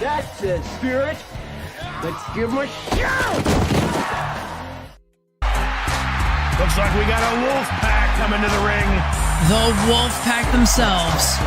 That's the spirit. Let's give him a shout! Looks like we got a Wolfpack coming to the ring. The Wolfpack themselves.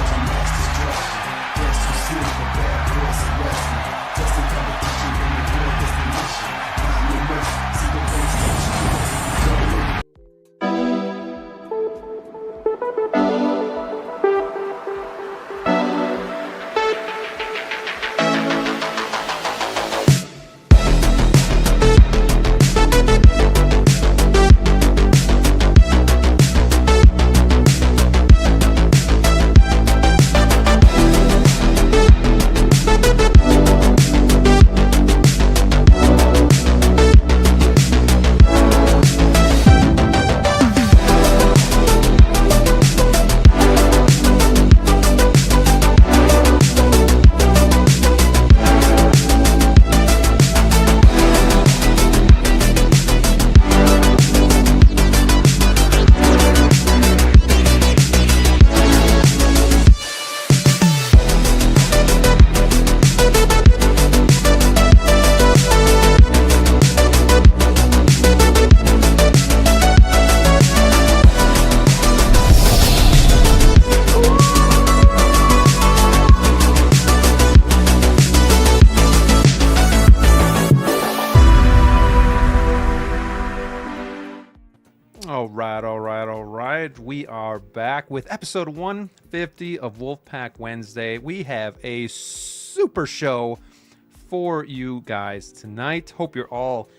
We are back with episode 150 of Wolfpack Wednesday. We have a super show for you guys tonight. Hope you're all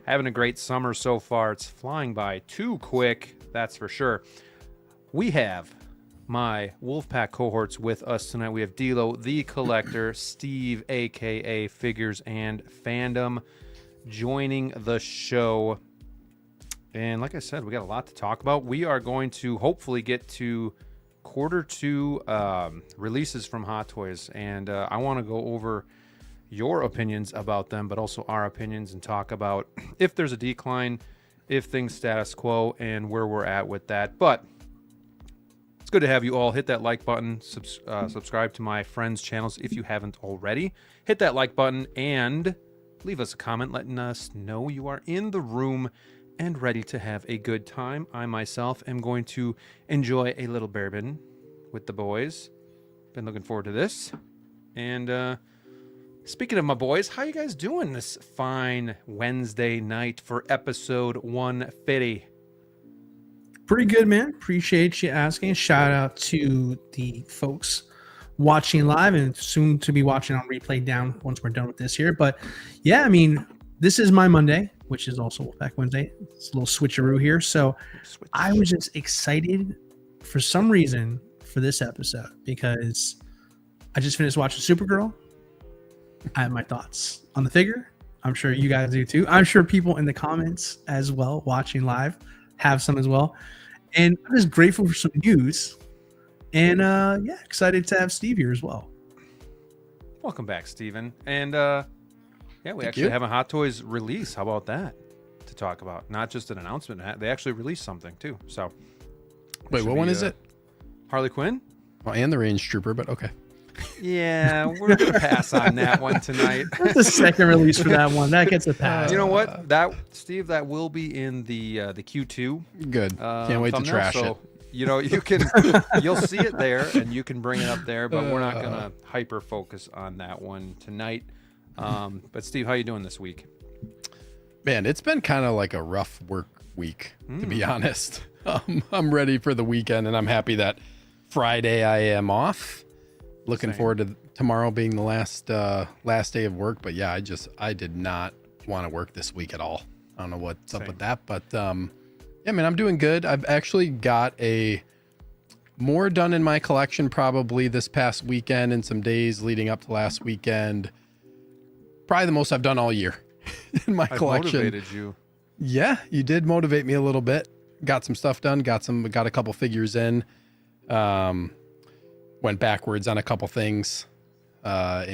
having a great summer so far. It's flying by too quick, that's for sure. We have my Wolfpack cohorts with us tonight. We have DLO The Collector, Steve, aka Figures and Fandom, joining the show. And like I said, we got a lot to talk about. We are going to hopefully get to Q2 releases from Hot Toys. And I want to go over your opinions about them, but also our opinions, and talk about if there's a decline, if things status quo, and where we're at with that. But it's good to have you all. Hit that like button, subscribe to my friends' channels if you haven't already. Hit that like button and leave us a comment letting us know you are in the room and ready to have a good time. I myself am going to enjoy a little bourbon with the boys. Been looking forward to this. And speaking of my boys, how you guys doing this fine Wednesday night for episode 150? Pretty good, man. Appreciate you asking. Shout out to the folks watching live and soon to be watching on replay down once we're done with this here. But yeah, I mean, this is my Monday, which is also Wolfpack Wednesday. It's a little switcheroo here. So I was just excited for some reason for this episode because I just finished watching Supergirl. I have my thoughts on the figure. I'm sure you guys do too. I'm sure people in the comments as well watching live have some as well. And I'm just grateful for some news. And yeah, excited to have Steve here as well. Welcome back, Steven. And yeah, we actually have a Hot Toys release. How about that to talk about? Not just an announcement. They actually released something too. So, wait, what one is it? Harley Quinn? Well, and the Range Trooper, but okay. Yeah, we're going to pass on that one tonight. That's the second release for that one. That gets a pass. You know what? Steve, that will be in the Q2. Good. Can't wait to trash it. You know, you'll see it there and you can bring it up there, but we're not going to hyper focus on that one tonight. But Steve, how you doing this week? Man, it's been kind of like a rough work week, to be honest. I'm ready for the weekend, and I'm happy that Friday I am off. Looking forward to tomorrow being the last day of work. But yeah, I did not want to work this week at all. I don't know what's up with that, but yeah, man, I'm doing good. I've actually got more done in my collection probably this past weekend and some days leading up to last weekend. Probably the most I've done all year in my collection. Motivated you. Yeah, you did motivate me a little bit. Got some stuff done. Got a couple figures in. Went backwards on a couple things. Yeah,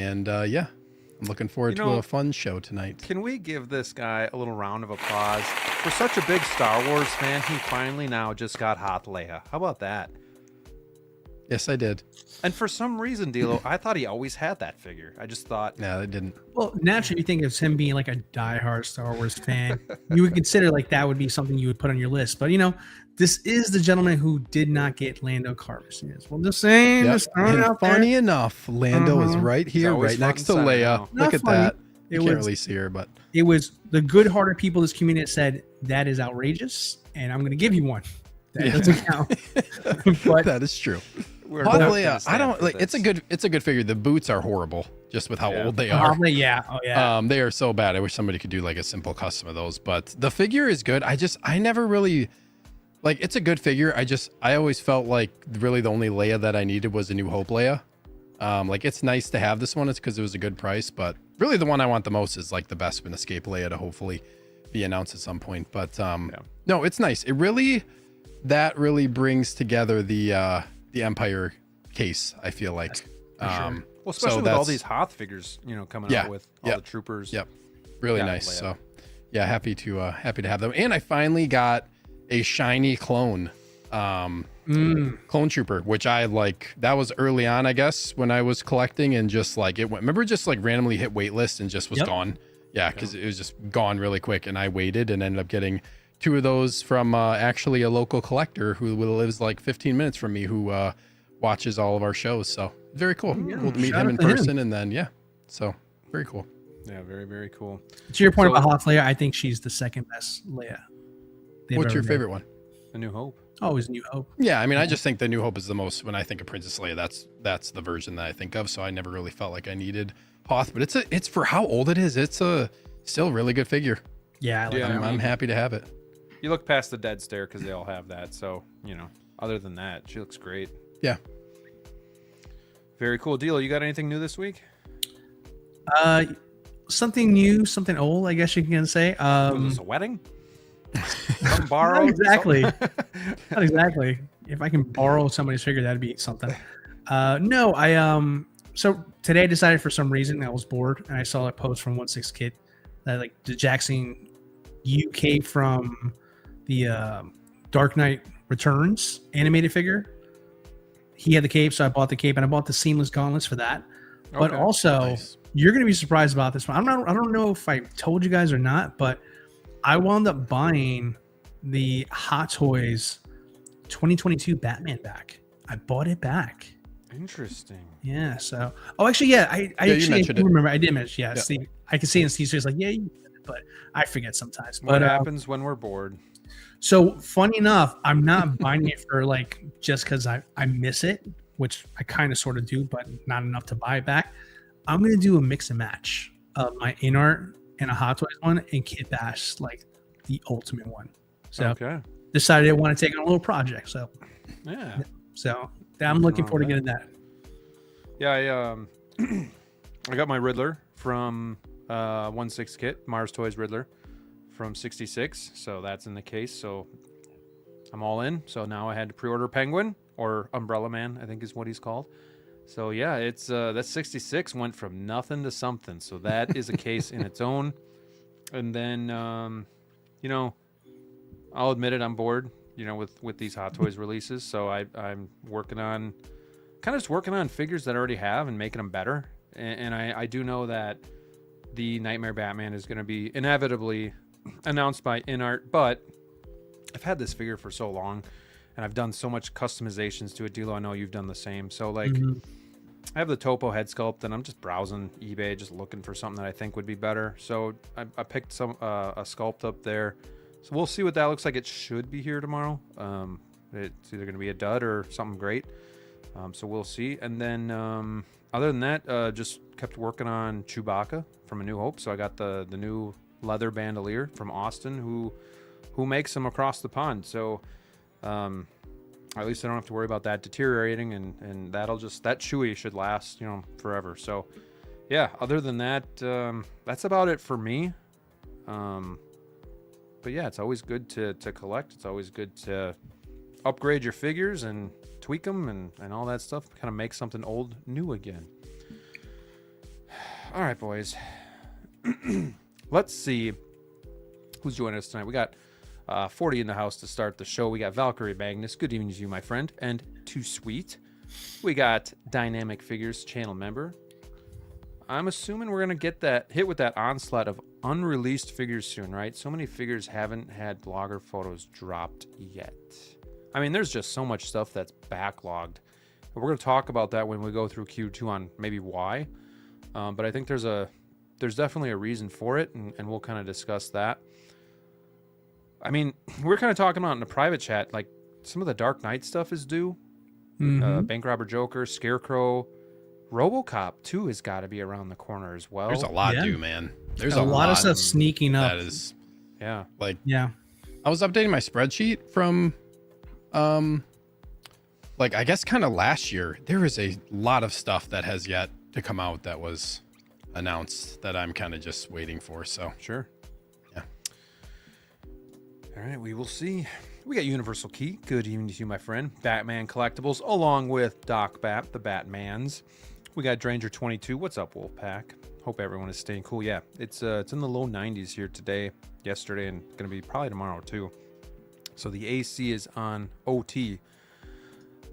I'm looking forward to a fun show tonight. Can we give this guy a little round of applause? For such a big Star Wars fan, he finally now just got Hot Leia. How about that? Yes, I did. And for some reason, DLO, I thought he always had that figure. I just thought, No, I didn't. Well, naturally, you think of him being like a diehard Star Wars fan. You would consider like that would be something you would put on your list. But this is the gentleman who did not get Lando Calrissian. Well, just saying. Yep. Just throwing it And out funny there. enough, Lando is right here, always right front next to and center Leia. now. Look Not at funny. that. It You can't was- really see her, but It was the good-hearted people of this community that said that is outrageous, and I'm going to give you one. That doesn't count. But that is true. we're Hoth not Leia, gonna I stand don't for like. It's a good figure. The boots are horrible, just with how Yeah. old they are. yeah. Oh yeah. They are so bad. I wish somebody could do like a simple custom of those. But the figure is good. I never really like. It's a good figure. I always felt like really the only Leia that I needed was a New Hope Leia. Like it's nice to have this one. It's because it was a good price. But really, the one I want the most is like the Bespin Escape Leia to hopefully be announced at some point. But no, it's nice. It really brings together the Empire case. I feel like. Well, especially with all these Hoth figures, coming out with all the troopers. Yep. Really Yeah, nice. Leia. So yeah, happy to have them. And I finally got a shiny clone. Clone trooper, which I like. That was early on, I guess, when I was collecting, and just like it went. Remember, just like randomly hit waitlist and just was gone. Yeah, because it was just gone really quick, and I waited and ended up getting 2 of those from actually a local collector who lives like 15 minutes from me, who watches all of our shows. So very cool. Cool to meet shout him out in to him. person, and then so very cool. Yeah, very, very cool. To your point So- about Hoth Leia, I think she's the second best Leia. they've What's ever your made. favorite one? A New Hope. Always New Hope. Yeah, I mean, I just think the New Hope is the most. When I think of Princess Leia, that's the version that I think of. So I never really felt like I needed Hoth, but it's for how old it is. It's a still really good figure. Yeah, I like Yeah. that. I'm happy to have it. You look past the dead stare because they all have that. So, other than that, she looks great. Yeah. Very cool. DLO, you got anything new this week? Something new, something old, I guess you can say. Was this a wedding? Some borrow? Not exactly. Not exactly. If I can borrow somebody's figure, that'd be something. No, so today I decided for some reason I was bored and I saw a post from 1/6 Kit that like the Jackson UK from the Dark Knight Returns animated figure. He had the cape, so I bought the cape and I bought the seamless gauntlets for that. But Okay. also, Nice. you're gonna be surprised about this one. I don't know if I told you guys or not, but I wound up buying the Hot Toys 2022 Batman back. I bought it back. Interesting. Yeah. So, actually, yeah. I you actually mentioned do it. remember. I did mention. Yeah. Yeah. See, I can see in Steve's face like, yeah, you said it, but I forget sometimes. What But happens when we're bored? so funny enough, I'm not buying it for like just because I miss it, which I kind of sort of do, but not enough to buy it back. I'm gonna do a mix and match of my InArt and a Hot Toys one and Kid Bash, like the ultimate one. So Okay. decided I want to take on a little project. So Yeah. I'm looking forward to getting that. Yeah, I got my Riddler from 1/6 Kit, Mars Toys Riddler from 66. So that's in the case. So I'm all in. So now I had to pre-order Penguin, or Umbrella Man, I think is what he's called. So yeah, it's that 66 went from nothing to something. So that is a case in its own. And then I'll admit it, I'm bored, with these Hot Toys releases. So I'm working on figures that I already have and making them better. And I do know that the Nightmare Batman is going to be inevitably announced by InArt, but I've had this figure for so long and I've done so much customizations to it. DLO, I know you've done the same. So like I have the Topo head sculpt and I'm just browsing eBay, just looking for something that I think would be better. So I picked a sculpt up there. So we'll see what that looks like. It should be here tomorrow. It's either going to be a dud or something great. So we'll see. And then other than that, just kept working on Chewbacca from A New Hope. So I got the new leather bandolier from Austin, who makes them across the pond. So at least I don't have to worry about that deteriorating, and that Chewy should last, forever. So yeah, other than that, that's about it for me. But yeah, it's always good to collect. It's always good to upgrade your figures and tweak them and all that stuff. Kind of make something old new again. All right, boys. Let's see who's joining us tonight. We got 40 in the house to start the show. We got Valkyrie Magnus. Good evening to you, my friend. And Too Sweet. We got Dynamic Figures channel member. I'm assuming we're going to get that hit with that onslaught of unreleased figures soon, right? So many figures haven't had blogger photos dropped yet. I mean, there's just so much stuff that's backlogged. We're going to talk about that when we go through Q2 on maybe why. But I think there's definitely a reason for it, and we'll kind of discuss that. I mean, we're kind of talking about in the private chat, like some of the Dark Knight stuff is due. Bank Robber Joker, Scarecrow, RoboCop 2 has got to be around the corner as well. There's a lot due, man. There's a lot of stuff sneaking up. That is, yeah. Like, yeah. I was updating my spreadsheet from, like, I guess kind of last year. There is a lot of stuff that has yet to come out that was announced that I'm kind of just waiting for. So Sure. Yeah. All right, we will see. We got Universal Key. Good evening to you, my friend. Batman Collectibles, along with Doc Bat, the Batmans. We got Dranger 22. What's up, Wolfpack? Hope everyone is staying cool. Yeah, it's in the low 90s here today, yesterday, and going to be probably tomorrow too. So the AC is on OT.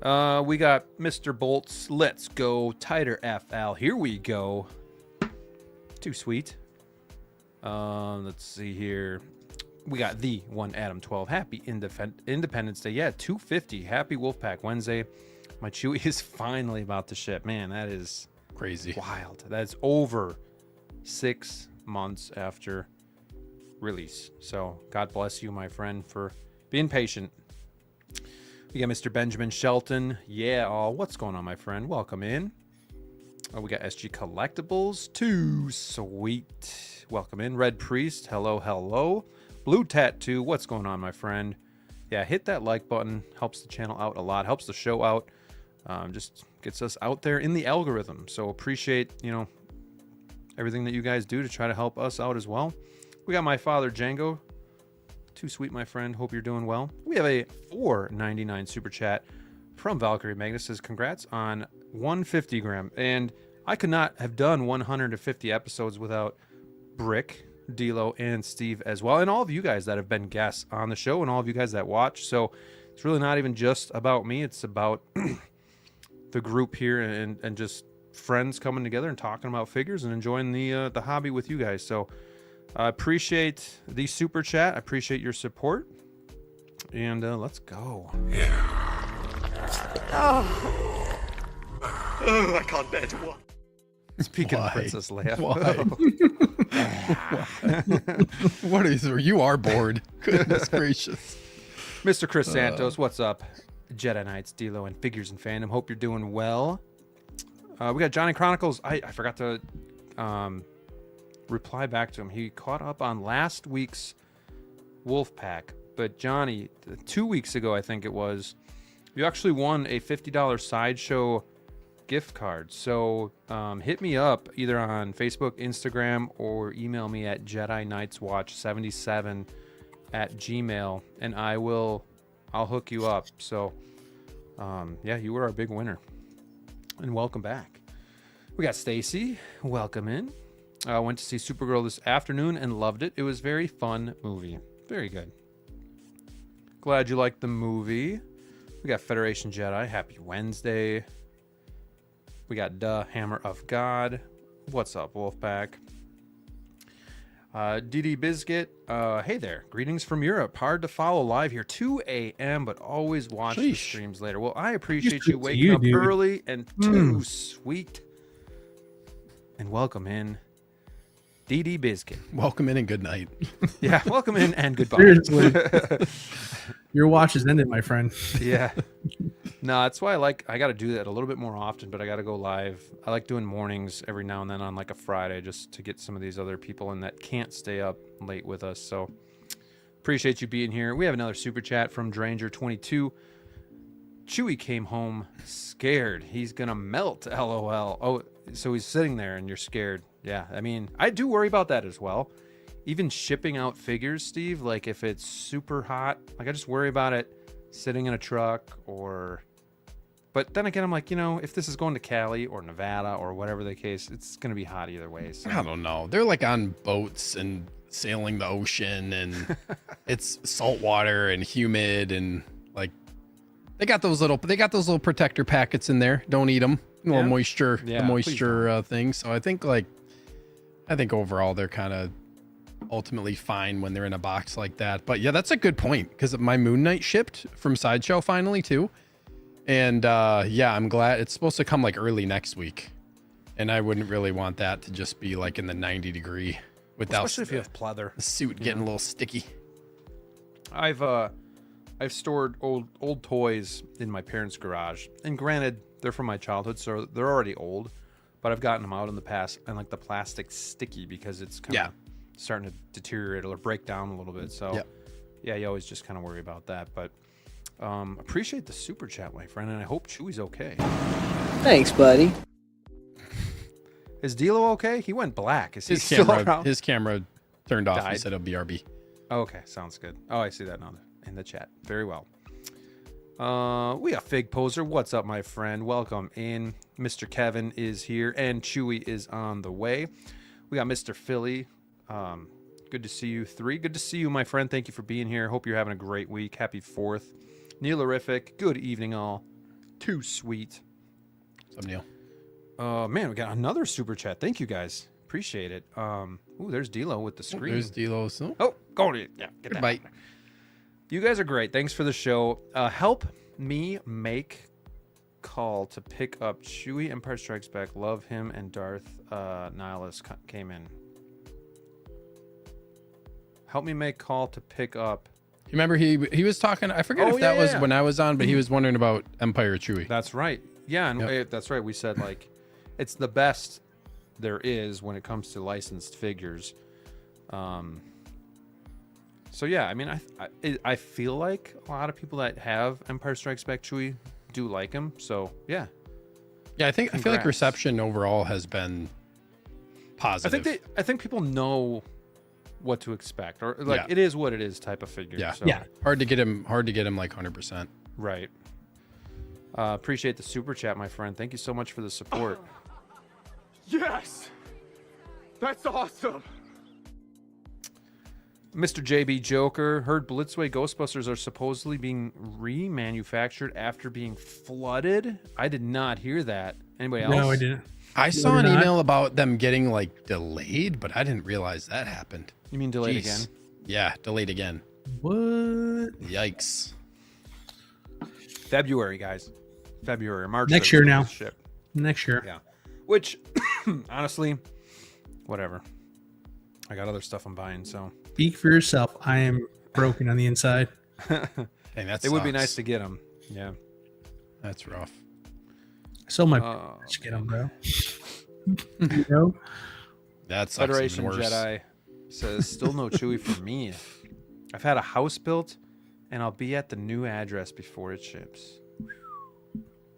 We got Mr. Bolts. Let's go tighter, FL. Here we go. Too sweet. Let's see here. We got the one Adam 12. Happy Independence Day. Yeah, 250. Happy Wolfpack Wednesday. My Chewy is finally about to ship. Man, that is crazy. Wild. That's over 6 months after release. So God bless you, my friend, for being patient. We got Mr. Benjamin Shelton. Yeah, what's going on, my friend? Welcome in. We got SG Collectibles. Too sweet. Welcome in. Red Priest. Hello, hello. Blue Tattoo. What's going on, my friend? Yeah, hit that like button. Helps the channel out a lot. Helps the show out. Just gets us out there in the algorithm. So appreciate, everything that you guys do to try to help us out as well. We got my father, Django. Too sweet, my friend. Hope you're doing well. We have a $4.99 super chat from Valkyrie Magnus. Says, congrats on 150 gram. And I could not have done 150 episodes without Brick, DLO, and Steve as well. And all of you guys that have been guests on the show and all of you guys that watch. So it's really not even just about me. It's about the group here and just friends coming together and talking about figures and enjoying the hobby with you guys. So I appreciate the super chat. I appreciate your support. And let's go. Oh, I can't bear to watch. Speaking Why? of Princess Leia. What is? You are bored. Goodness gracious. Mr. Chris Santos, what's up? Jedi Knights, DLO, and Figures and Fandom. Hope you're doing well. We got Johnny Chronicles. I forgot to reply back to him. He caught up on last week's Wolfpack. But Johnny, 2 weeks ago, I think it was, you actually won a $50 Sideshow gift card. So hit me up either on Facebook, Instagram, or email me at JediKnightsWatch77@gmail, and I'll hook you up. So yeah, you were our big winner, and welcome back. We got Stacy. Welcome in. I went to see Supergirl this afternoon and loved it. It was a very fun movie. Very good. Glad you liked the movie. We got Federation Jedi. Happy Wednesday. We got Hammer of God. What's up, Wolfpack? DD Biscuit. Hey there. Greetings from Europe. Hard to follow live here. 2 a.m., but always watch the streams later. Well, I appreciate you waking up early and too sweet. And welcome in, DD Biscuit. Welcome in and good night. Yeah, welcome in and goodbye. Seriously. Your watch is ended, my friend. Yeah. No, that's why I got to do that a little bit more often, but I got to go live. I like doing mornings every now and then on like a Friday just to get some of these other people in that can't stay up late with us. So appreciate you being here. We have another super chat from Dranger 22. Chewy came home scared. He's going to melt, LOL. Oh, so he's sitting there and you're scared. Yeah, I mean, I do worry about that as well. Even shipping out figures, Steve, like if it's super hot, like I just worry about it sitting in a truck or... But then again, I'm like, if this is going to Cali or Nevada or whatever the case, it's going to be hot either way. So. I don't know. They're like on boats and sailing the ocean and it's salt water and humid and like They got those little protector packets in there. Don't eat them. The moisture thing. So I think overall they're kind of ultimately fine when they're in a box like that. But yeah, that's a good point, because my Moon Knight shipped from Sideshow finally too. And yeah, I'm glad it's supposed to come like early next week. And I wouldn't really want that to just be like in the 90 degree without, especially if you have pleather, the suit getting a little sticky. I've stored old toys in my parents' garage, and granted, they're from my childhood, so they're already old. But I've gotten them out in the past, and like the plastic's sticky because it's kind of starting to deteriorate or break down a little bit. So yeah, you always just kind of worry about that. But appreciate the super chat, my friend, and I hope Chewy's okay. Thanks, buddy. Is DLO okay? He went black. Is he still around? His camera turned off. Died. He said it'll be RB. Okay, sounds good. Oh, I see that now in the chat. Very well. We got Fig Poser. What's up, my friend? Welcome in. Mr. Kevin is here, and Chewy is on the way. We got Mr. Philly. Good to see you. Good to see you, my friend. Thank you for being here. Hope you're having a great week. Happy 4th. Neilerific. Good evening, all. Too sweet. What's up, Neil? Man, we got another super chat. Thank you, guys. Appreciate it. Ooh, there's D-Lo with the screen. There's D-Lo. So. Oh, go on. Yeah, get that. Bite. You guys are great. Thanks for the show. Help me make call to pick up Chewie. Empire Strikes Back. Love him, and Darth Nihilus came in. Help me make call to pick up. You remember he was talking. I forget if that was when I was on, but he was wondering about Empire Chewie. That's right. Yeah, and that's right. We said like it's the best there is when it comes to licensed figures. So yeah, I mean, I feel like a lot of people that have Empire Strikes Back Chewie do like him. So yeah, I feel like reception overall has been positive. I think people know what to expect, or like it is what it is type of figure. Yeah, so. Hard to get him like 100%. Right. Appreciate the super chat, my friend. Thank you so much for the support. Yes! That's awesome! Mr. JB Joker, heard Blitzway Ghostbusters are supposedly being remanufactured after being flooded. I did not hear that. Anybody else? No, I didn't. I saw an email about them getting like delayed, but I didn't realize that happened. You mean delayed again? Yeah, delayed again. What? Yikes. February, guys. February, March. Next year now. Ship. Next year. Yeah. Which, honestly, whatever. I got other stuff I'm buying, so. Speak for yourself. I am broken on the inside. Dang, that it would be sucks. nice to get them. Yeah. That's rough. So my get them, bro. You know? That sucks. Federation even worse. Jedi says, still no Chewie for me. I've had a house built, and I'll be at the new address before it ships.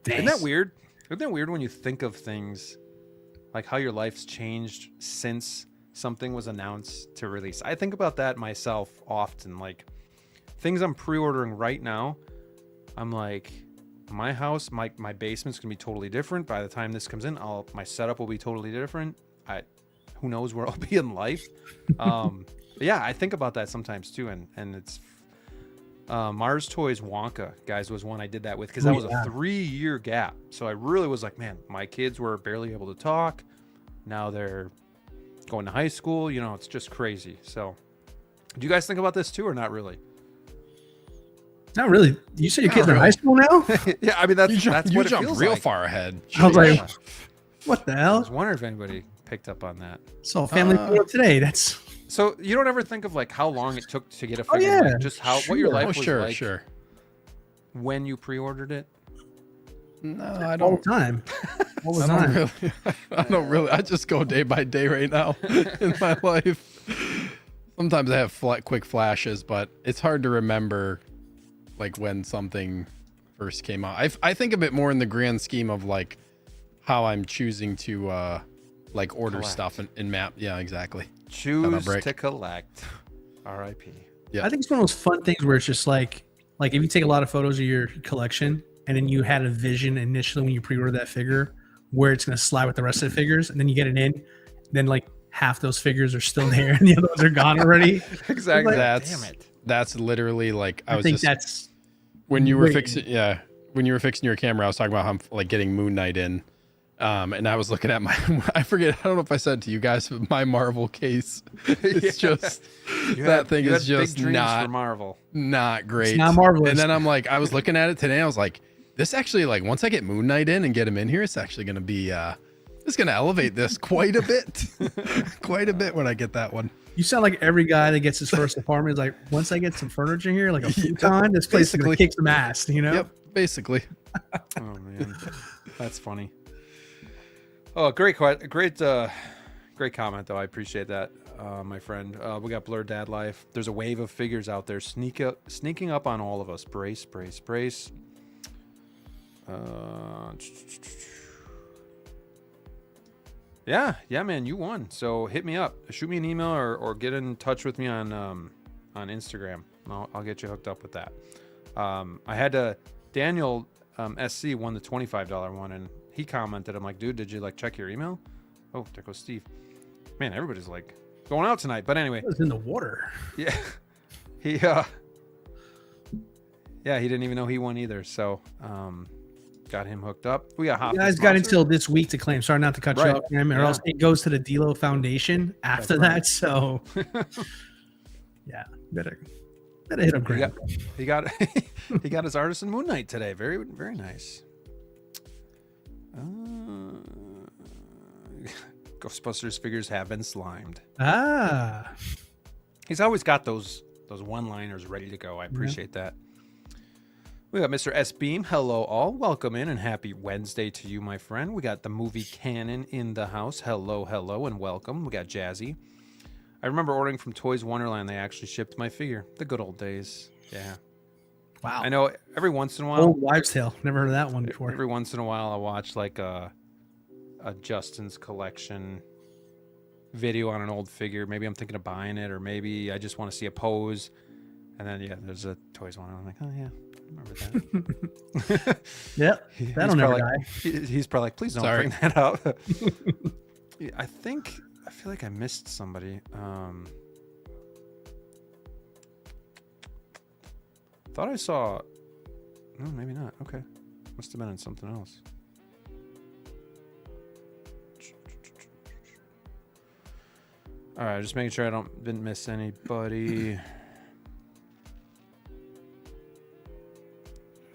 Isn't that weird? Isn't that weird when you think of things like how your life's changed since something was announced to release? I think about that myself often. Like things I'm pre-ordering right now, I'm like, my house, my basement's gonna be totally different by the time this comes in. My setup will be totally different. Who knows where I'll be in life? Yeah, I think about that sometimes too, and it's Mars Toys Wonka, guys, was one I did that with because that was a 3-year gap. So I really was like, man, my kids were barely able to talk. Now they're going to high school. You know, it's just crazy. So do you guys think about this too, or not really? Not really. You said your kids are in high school now? Yeah, I mean, that's You what it jumped feels real like. far ahead. I was like, Yeah. what the I hell? was wondering if anybody picked up on that. So family photo today. That's So you don't ever think of like how long it took to get a figure, like, just what your life was like when you pre-ordered it. No, I all don't. the time. All the I time. don't really. I don't really. I just go day by day right now in my life. Sometimes I have quick flashes, but it's hard to remember like when something first came out. I think of it more in the grand scheme of like how I'm choosing to like order stuff in map. Yeah, exactly. Choose to collect. R.I.P. Yeah. I think it's one of those fun things where it's just like if you take a lot of photos of your collection and then you had a vision initially when you pre-ordered that figure where it's going to slide with the rest of the figures, and then you get it in, then like half those figures are still there and the others are gone already. Exactly. Like, Damn it. That's literally like I think that's when you were Wait. fixing your camera, I was talking about how I'm like getting Moon Knight in. And I was looking at my, I don't know if I said to you guys, but my Marvel case, it's just, that thing is just for Marvel. not great. It's not marvelous. And then I'm like, I was looking at it today. I was like, this actually, like, once I get Moon Knight in and get him in here, it's actually going to be, it's going to elevate this quite a bit, when I get that one. You sound like every guy that gets his first apartment is like, once I get some furniture here, like a futon, this place is gonna kick some ass, you know? Yep, basically. Oh man, that's funny. Oh, great comment though. I appreciate that, my friend. We got Blurred Dad Life. There's a wave of figures out there sneaking up on all of us. Brace. Yeah, man, you won. So hit me up, shoot me an email, or get in touch with me on Instagram. I'll get you hooked up with that. I had to. Daniel SC won the $25 one, and he commented, I'm like, dude, did you like check your email? Oh, there goes Steve. Man, everybody's like going out tonight. But anyway, It was in the water. yeah, he didn't even know he won either. So got him hooked up. We got You guys got until this week to claim. Sorry not to cut you Right. off, or else it goes to the DLO Foundation after that. So yeah, better hit him great. He got he got his Artisan Moon Knight today. Very, very nice. Ghostbusters figures have been slimed. He's always got those one-liners ready to go. I appreciate that. We got Mr. S Beam. Hello all. Welcome in and happy Wednesday to you, my friend. We got the movie Canon in the house. Hello, and welcome. We got Jazzy. I remember ordering from Toys Wonderland. They actually shipped my figure. The good old days. Yeah. Wow. I know every once in a while. Old wives' tale. Never heard of that one before. Every once in a while, I'll watch like a Justin's collection video on an old figure. Maybe I'm thinking of buying it, or maybe I just want to see a pose. And then there's a Toys One. I'm like, oh yeah, I remember that. Yep, that'll never die. He's probably like, please don't bring that up. I feel like I missed somebody. Thought I saw. No, maybe not. Okay, must have been in something else. All right, just making sure I didn't miss anybody.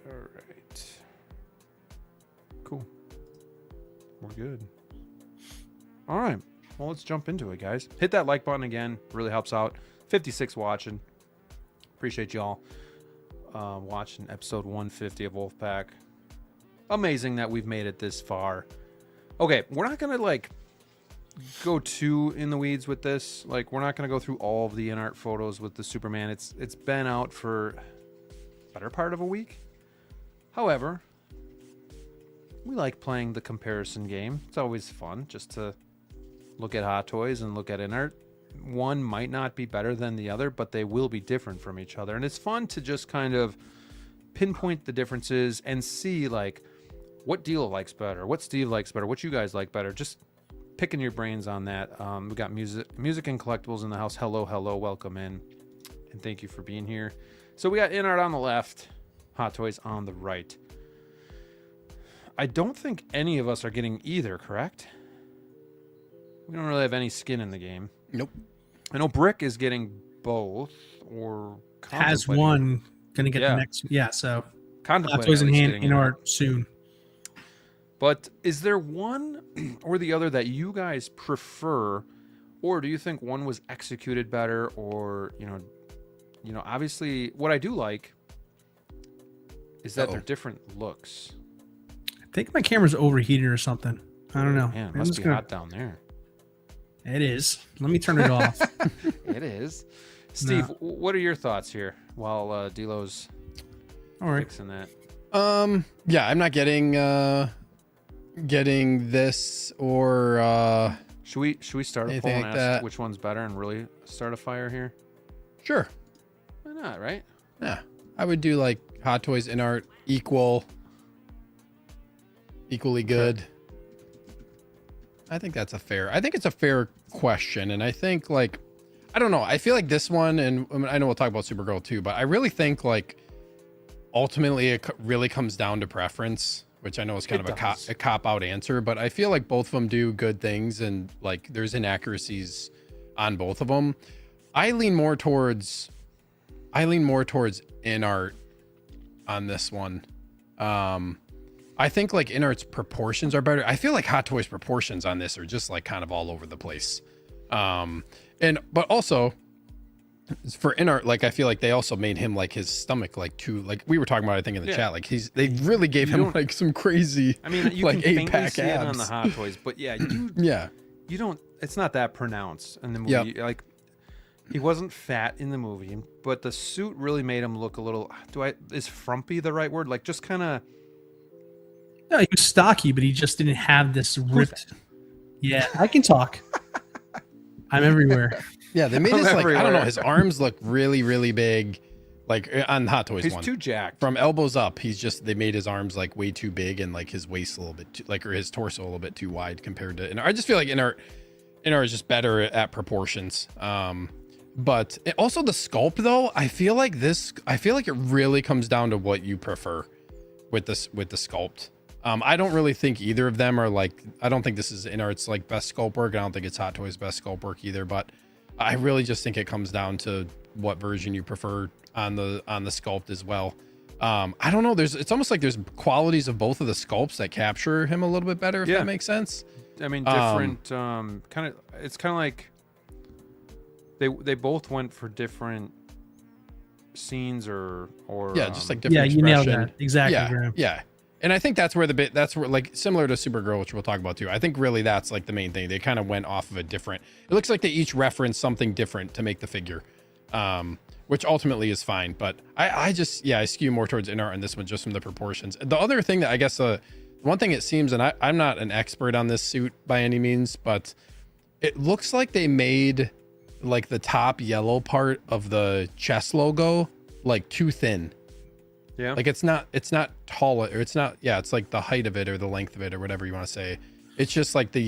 All right. Cool. We're good. All right. Well, let's jump into it, guys. Hit that like button again. Really helps out. 56 watching. Appreciate y'all watching episode 150 of Wolfpack. Amazing that we've made it this far. Okay, we're not going to, like, go too in the weeds with this. Like, we're not going to go through all of the InArt photos with the Superman. It's been out for a better part of a week. However, we like playing the comparison game. It's always fun just to look at Hot Toys and look at InArt. One might not be better than the other, but they will be different from each other. And it's fun to just kind of pinpoint the differences and see, like, what DLO likes better, what Steve likes better, what you guys like better. Just picking your brains on that. We got music and collectibles in the house. Hello, welcome in, and thank you for being here. So we got InArt on the left, Hot Toys on the right. I don't think any of us are getting either, correct? We don't really have any skin in the game. Nope. I know Brick is getting both, or has one, gonna get the next. Yeah, so Hot Toys in hand, InArt soon. But is there one or the other that you guys prefer, or do you think one was executed better, or you know, obviously what I do like is that they're different looks. I think my camera's overheated or something. I don't know. Man, it must be hot down there. It is. Let me turn it off. It is. Steve, what are your thoughts here while DLO's fixing that? Yeah, I'm not getting this or should we start a poll and like ask that. Which one's better and really start a fire here? Sure. Why not, right? Yeah. I would do like Hot Toys InArt equally good. Okay. I think it's a fair question. And I think, like, I don't know. I feel like this one, and I know we'll talk about Supergirl too, but I really think, like, ultimately it really comes down to preference, which I know is kind of a cop out answer, but I feel like both of them do good things, and like there's inaccuracies on both of them. I lean more towards InArt on this one. I think like InArt's proportions are better. I feel like Hot Toys proportions on this are just like kind of all over the place. But also for InArt, like I feel like they also made him like his stomach like too, like we were talking about I think in the chat, like they really gave him like some crazy, I mean, you like can faintly 8-pack see it on abs. the Hot Toys, but yeah, you don't. It's not that pronounced in the movie. Like he wasn't fat in the movie, but the suit really made him look a little. Is frumpy the right word? Like just kind of. No, he was stocky, but he just didn't have this ripped. Yeah, I can talk. I'm everywhere. Yeah, they made his like I don't know, his arms look really, really big. Like on Hot Toys He's one. too jacked. From elbows up, they made his arms like way too big and like his waist a little bit too, like, or his torso a little bit too wide compared to InArt. I just feel like InArt is just better at proportions. But also the sculpt though, I feel like it really comes down to what you prefer with the sculpt. I don't really think either of them are like, I don't think this is InArt's like best sculpt work. I don't think it's Hot Toys' best sculpt work either, but I really just think it comes down to what version you prefer on the sculpt as well. I don't know. It's almost like there's qualities of both of the sculpts that capture him a little bit better, if that makes sense. I mean, different it's kind of like they both went for different scenes or just like different you nailed expression. that exactly. Graham. Yeah. And I think that's where like similar to Supergirl, which we'll talk about too. I think really that's like the main thing. They kind of went off of a different, it looks like they each reference something different to make the figure, which ultimately is fine. But I skew more towards InArt on this one just from the proportions. The other thing that I guess, one thing it seems, and I'm not an expert on this suit by any means, but it looks like they made like the top yellow part of the chest logo like too thin. Yeah. Like it's not tall, or it's not, it's like the height of it or the length of it or whatever you want to say. It's just like the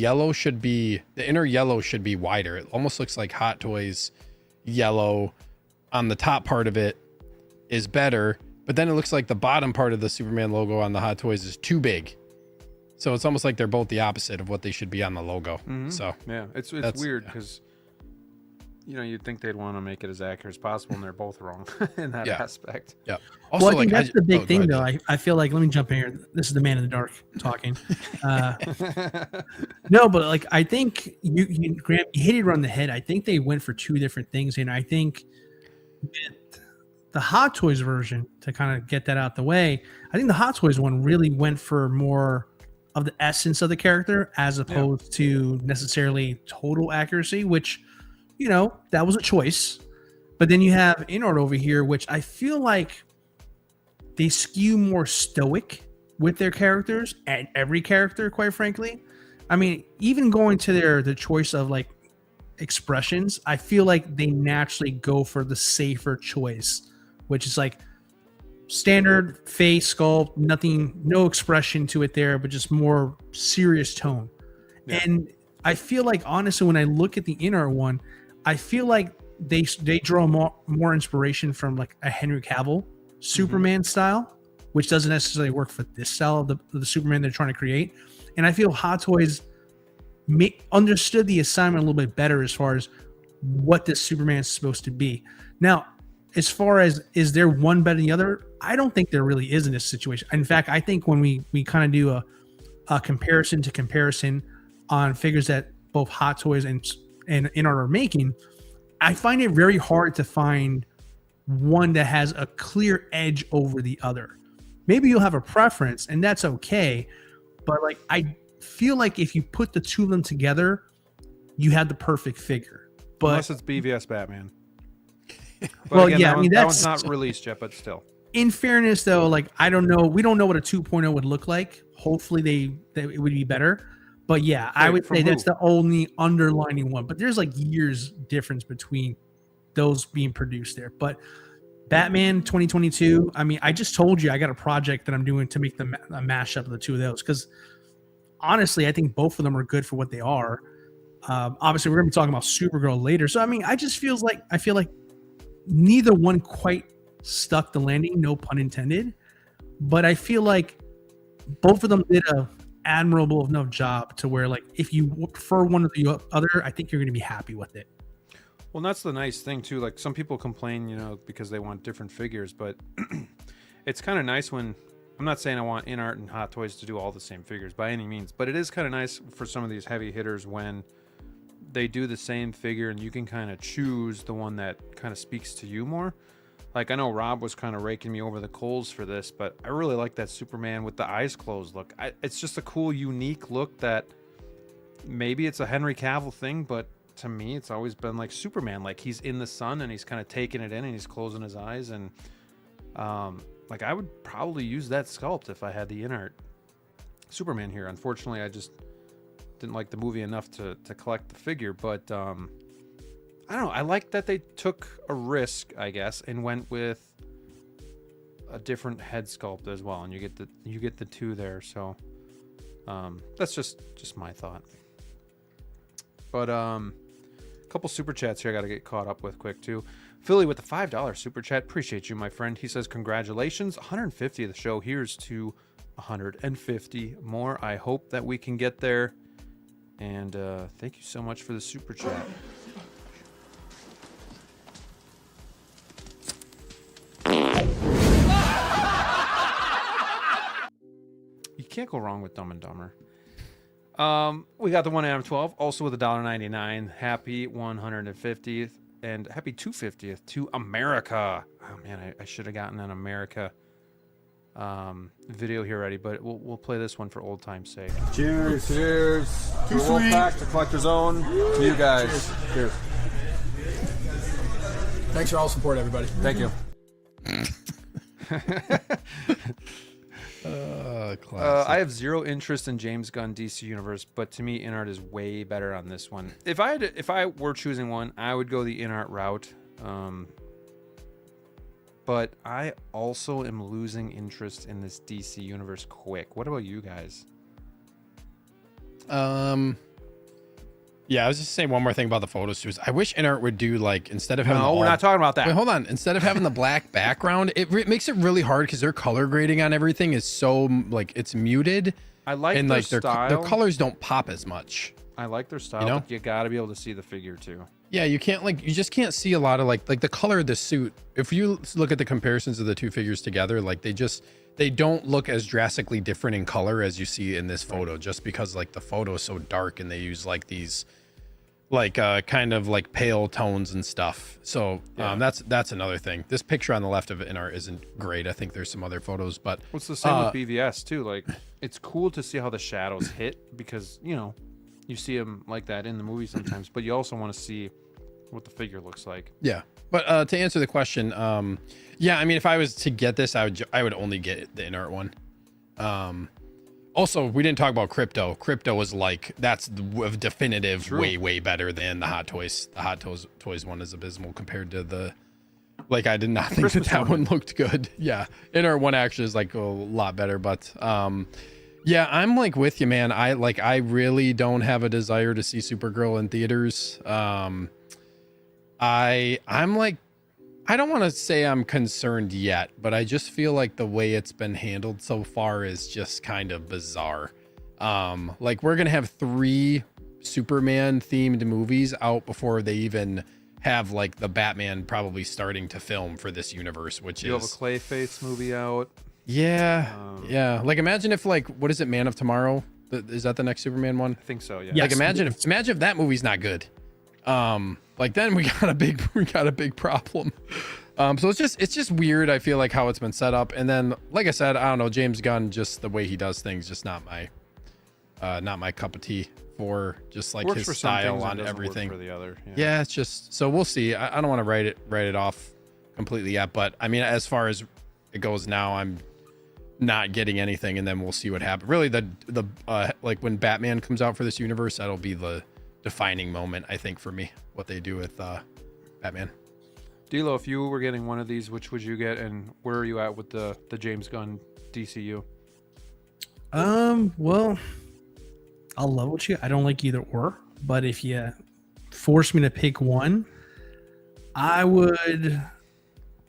inner yellow should be wider. It almost looks like Hot Toys yellow on the top part of it is better, but then it looks like the bottom part of the Superman logo on the Hot Toys is too big. So it's almost like they're both the opposite of what they should be on the logo. Mm-hmm. So yeah, it's weird because you'd think they'd want to make it as accurate as possible, and they're both wrong in that aspect. Yeah. Also, well, I think that's the big thing, though. I feel like, let me jump in here. This is the man in the dark talking. No, but like I think Grant, you hit it on the head. I think they went for two different things, and I think the Hot Toys version, to kind of get that out the way, I think the Hot Toys one really went for more of the essence of the character as opposed to necessarily total accuracy, which, that was a choice. But then you have InArt over here, which I feel like they skew more stoic with their characters, and every character, quite frankly. I mean, even going to the choice of like expressions, I feel like they naturally go for the safer choice, which is like standard face sculpt, no expression to it there, but just more serious tone. Yeah. And I feel like, honestly, when I look at the InArt one, I feel like they draw more inspiration from like a Henry Cavill Superman style, which doesn't necessarily work for this style of the Superman they're trying to create. And I feel Hot Toys understood the assignment a little bit better as far as what this Superman is supposed to be. Now, as far as is there one better than the other, I don't think there really is in this situation. In fact, I think when we kind of do a comparison on figures that both Hot Toys and InArt are making, I find it very hard to find one that has a clear edge over the other. Maybe you'll have a preference, and that's okay. But like, I feel like if you put the two of them together, you have the perfect figure. But unless it's BVS Batman. Well, again, yeah, that one's not released yet, but still. In fairness, though, like I don't know, we don't know what a 2.0 would look like. Hopefully, it would be better. But yeah, I would say that's the only underlining one. But there's like years difference between those being produced there. But Batman 2022, I mean, I just told you I got a project that I'm doing to make a mashup of the two of those, because honestly, I think both of them are good for what they are. Obviously, we're going to be talking about Supergirl later. So, I mean, I feel like neither one quite stuck the landing, no pun intended. But I feel like both of them did a admirable enough job to where, like, if you prefer one or the other, I think you're going to be happy with it. Well, and that's the nice thing too. Like, some people complain, you know, because they want different figures, but it's kind of nice when, I'm not saying I want InArt and Hot Toys to do all the same figures by any means, but it is kind of nice for some of these heavy hitters when they do the same figure and you can kind of choose the one that kind of speaks to you more. Like, I know Rob was kind of raking me over the coals for this, but I really like that Superman with the eyes closed look. It's just a cool, unique look that maybe it's a Henry Cavill thing, but to me, it's always been like Superman. Like, he's in the sun and he's kind of taking it in and he's closing his eyes. And like, I would probably use that sculpt if I had the InArt Superman here. Unfortunately, I just didn't like the movie enough to collect the figure, but I don't know. I like that they took a risk, I guess, and went with a different head sculpt as well, and you get the two there. So that's just my thought. But a couple super chats here I got to get caught up with quick too. Philly with the $5 super chat. Appreciate you, my friend. He says, congratulations, 150 of the show. Here's to 150 more. I hope that we can get there. And thank you so much for the super chat. You can't go wrong with Dumb and Dumber. We got the 1 Adam 12, also with $1.99. Happy 150th and happy 250th to America. Oh man, I should have gotten an America video here already, but we'll play this one for old time's sake. Cheers, cheers. To Wolfpack, to Collector's Own, to you guys. Cheers. Thanks for all the support, everybody. Thank you. I have zero interest in James Gunn DC Universe, but to me, InArt is way better on this one. If I were choosing one, I would go the InArt route. But I also am losing interest in this DC Universe quick. What about you guys? Yeah, I was just saying one more thing about the photos too. I wish InArt would do, like, instead of having we're not talking about that. Wait, hold on. Instead of having the black background, it makes it really hard because their color grading on everything is so, like, it's muted. I like and their like style. their colors don't pop as much. I like their style, You know? but you got to be able to see the figure too. Yeah, you can't, like, you just can't see a lot of like the color of the suit. If you look at the comparisons of the two figures together, like, they don't look as drastically different in color as you see in this photo, just because, like, the photo is so dark and they use, like, these, like, kind of like pale tones and stuff. So that's another thing. This picture on the left of InArt isn't great. I think there's some other photos, but What's the same with BVS too? Like, it's cool to see how the shadows hit because, you know, you see them like that in the movie sometimes, but you also want to see what the figure looks like. Yeah. But to answer the question, yeah, I mean, if I was to get this, I would only get the InArt one. Also, we didn't talk about Crypto. Crypto was like, that's the definitive way better than the Hot Toys. The Hot Toys one is abysmal compared to the, like, I did not think that one looked good. Yeah. InArt one actually is like a lot better, but yeah, I'm like with you, man. I really don't have a desire to see Supergirl in theaters. I'm like, I don't want to say I'm concerned yet, but I just feel like the way it's been handled so far is just kind of bizarre. Like, we're going to have 3 Superman themed movies out before they even have, like, the Batman probably starting to film for this universe, which You have a Clayface movie out. Yeah. Yeah. Like, imagine if, like, what is it? Man of Tomorrow? Is that the next Superman one? I think so. Yeah. Like, imagine if that movie's not good. Like, then we got a big problem. So it's just weird. I feel like how it's been set up. And then, like I said, I don't know, James Gunn, just the way he does things, just not my cup of tea for just like Works his style on everything. For the other. Yeah, it's just, so we'll see. I don't want to write it off completely yet, but I mean, as far as it goes now, I'm not getting anything, and then we'll see what happens. Really, the like, when Batman comes out for this universe, that'll be the defining moment, I think, for me, what they do with Batman. DLO, if you were getting one of these, which would you get, and where are you at with the James Gunn DCU? Well, I'll level with you. I don't like either or, but if you force me to pick one, I would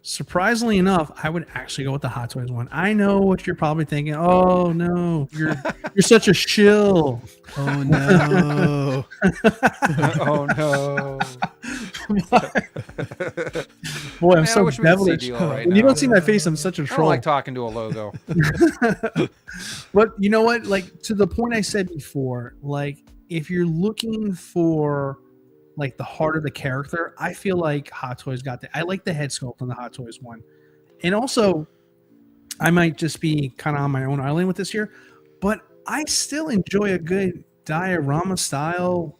Surprisingly enough, I would actually go with the Hot Toys one. I know what you're probably thinking. Oh no, you're such a shill. Oh no. Oh no. Boy, I'm Man, I so wish we could see devilish. DLO right When you now. don't see my face, I'm such a I don't troll. like talking to a logo. But you know what? Like, to the point I said before, like, if you're looking for like the heart of the character, I feel like Hot Toys got that. I like the head sculpt on the Hot Toys one. And also, I might just be kind of on my own island with this here, but I still enjoy a good diorama style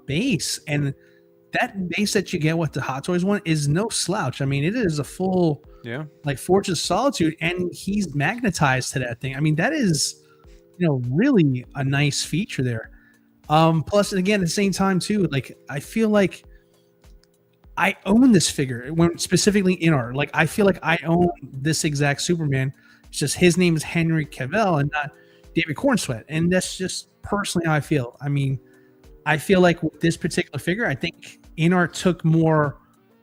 base. And that base that you get with the Hot Toys one is no slouch. I mean, it is a full like Forge of Solitude, and he's magnetized to that thing. I mean, that is, really a nice feature there. Plus, again, at the same time too, like, I feel like I own this figure when specifically InArt. Like, I feel like I own this exact Superman. It's just his name is Henry Cavill and not David Cornsweet, and that's just personally how I feel. I mean, I feel like with this particular figure, I think InArt took more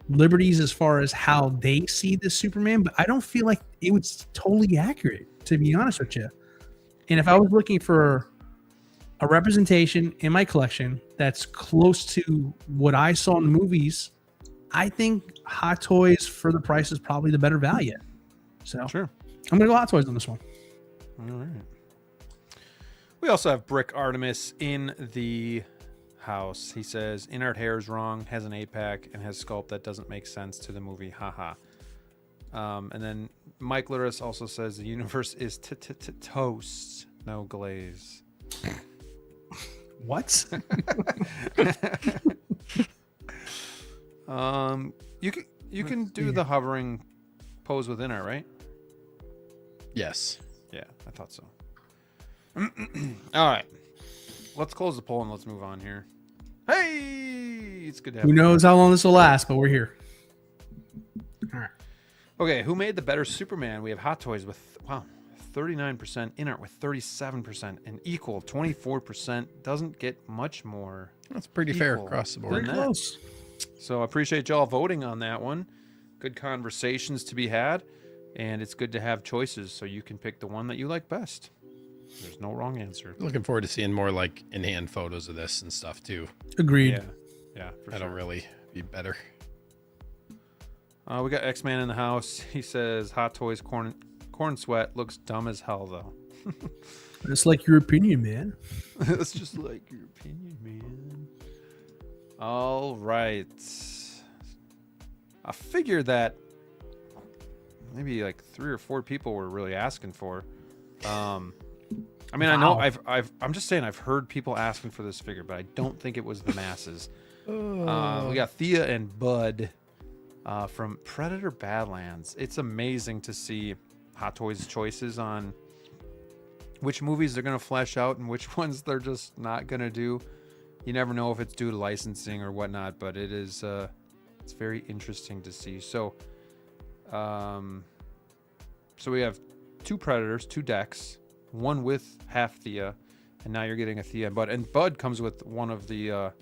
liberties as far as how they see this Superman, but I don't feel like it was totally accurate, to be honest with you. And if I was looking for a representation in my collection that's close to what I saw in the movies, I think Hot Toys for the price is probably the better value. So Sure. I'm gonna go Hot Toys on this one. All right. We also have Brick Artemis in the house. He says InArt hair is wrong, has an 8-pack, and has sculpt that doesn't make sense to the movie. Haha. And then Mike Luris also says the universe is toast, no glaze. What? You can do the hovering pose with InArt, right? Yes. Yeah, I thought so. All right, let's close the poll and let's move on here. Hey, it's good to have Who you. knows how long this will last, but we're here. All right. Okay, who made the better Superman? We have Hot Toys with 39%, InArt with 37%, and equal 24%. Doesn't get much more. That's pretty fair equal across the than board. that. Close. So I appreciate y'all voting on that one. Good conversations to be had, and it's good to have choices so you can pick the one that you like best. There's no wrong answer. Looking forward to seeing more like in-hand photos of this and stuff too. Agreed. Yeah, for That'll sure. really be better. We got X-Man in the house. He says Hot Toys corn sweat looks dumb as hell though. It's like your opinion, man. It's just like your opinion, man. All right. I figured that maybe like 3 or 4 people were really asking for. I mean, I know I'm just saying I've heard people asking for this figure, but I don't think it was the masses. We got Thea and Bud from Predator Badlands. It's amazing to see Hot Toys choices on which movies they're going to flesh out and which ones they're just not going to do. You never know if it's due to licensing or whatnot, but it is it's very interesting to see. So so we have 2 Predators, 2 decks, one with half Thea, and now you're getting a Thea and Bud. And Bud comes with one of the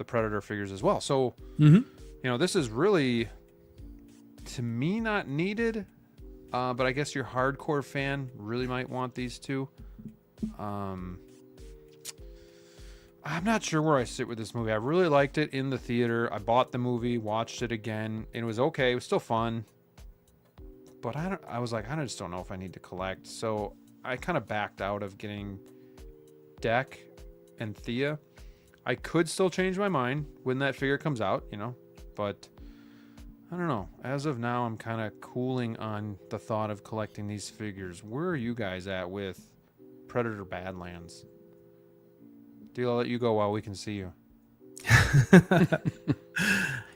Predator figures as well. So this is really, to me, not needed. But I guess your hardcore fan really might want these 2. I'm not sure where I sit with this movie. I really liked it in the theater. I bought the movie, watched it again, and it was okay. It was still fun. But I was like, I just don't know if I need to collect. So I kind of backed out of getting Deck and Thea. I could still change my mind when that figure comes out, but I don't know. As of now, I'm kind of cooling on the thought of collecting these figures. Where are you guys at with Predator Badlands? DLO, I'll let you go while we can see you.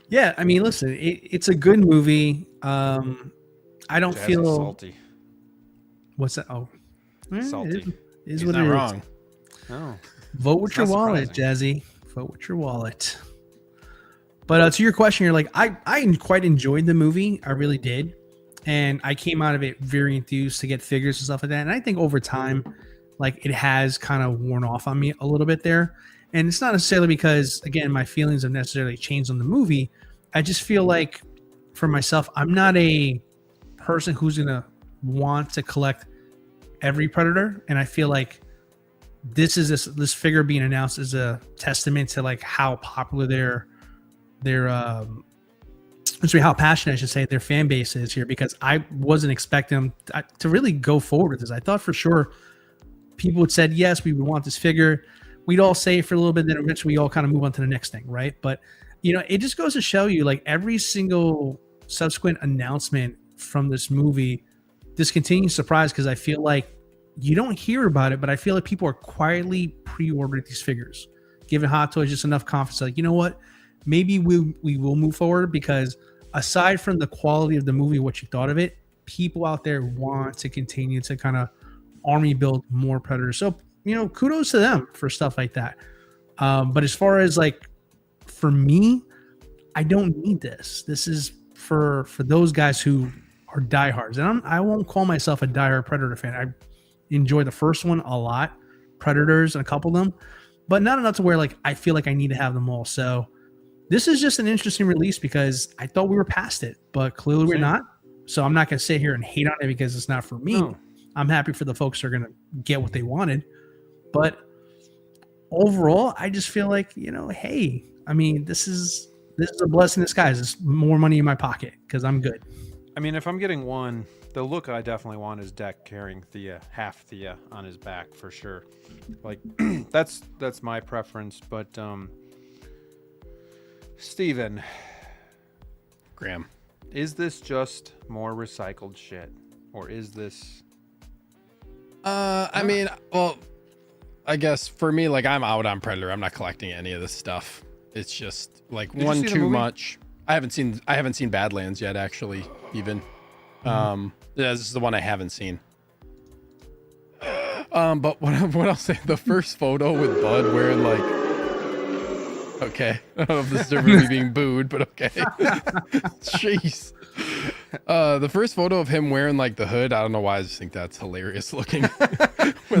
Yeah, I mean, listen, it's a good movie. I don't Jazzy feel salty. What's that? Oh, Salty. It is He's what not it is. wrong. No. Vote with It's your not wallet, Jazzy. Vote with your wallet. But to your question, you're like, I quite enjoyed the movie. I really did. And I came out of it very enthused to get figures and stuff like that. And I think over time, like, it has kind of worn off on me a little bit there. And it's not necessarily because, again, my feelings have necessarily changed on the movie. I just feel like for myself, I'm not a person who's gonna want to collect every Predator, and I feel like this figure being announced is a testament to like how popular how passionate I should say their fan base is here, because I wasn't expecting them to really go forward with this. I thought for sure people would said yes, we would want this figure. We'd all say it for a little bit, then eventually we all kind of move on to the next thing, right? But it just goes to show you, like, every single subsequent announcement from this movie, this continues to surprise, because I feel like you don't hear about it, but I feel like people are quietly pre-ordering these figures, giving Hot Toys just enough confidence, like, you know what, maybe we will move forward, because aside from the quality of the movie, what you thought of it, people out there want to continue to kind of army build more Predators. So, kudos to them for stuff like that. But as far as like, for me, I don't need this. This is for those guys who are diehards. And I won't call myself a diehard Predator fan. I enjoy the first one a lot, Predators and a couple of them, but not enough to where like I feel like I need to have them all. So this is just an interesting release, because I thought we were past it, but clearly we're not. So I'm not going to sit here and hate on it because it's not for me. No. I'm happy for the folks who are going to get what they wanted. But overall, I just feel like, hey, I mean, this is a blessing in disguise. It's more money in my pocket because I'm good. I mean, if I'm getting one, the look I definitely want is Deck carrying half Thea on his back for sure. Like, that's my preference. But Steven. Graham. Is this just more recycled shit? Or is this... I mean, well, I guess for me, like, I'm out on Predator. I'm not collecting any of this stuff. It's just like one too much. I haven't seen Badlands yet, actually, even. Yeah, this is the one I haven't seen. But what I'll say, the first photo with Bud wearing like, okay, I don't know if this is really being booed, but okay. Jeez. The first photo of him wearing like the hood, I don't know why, I just think that's hilarious looking.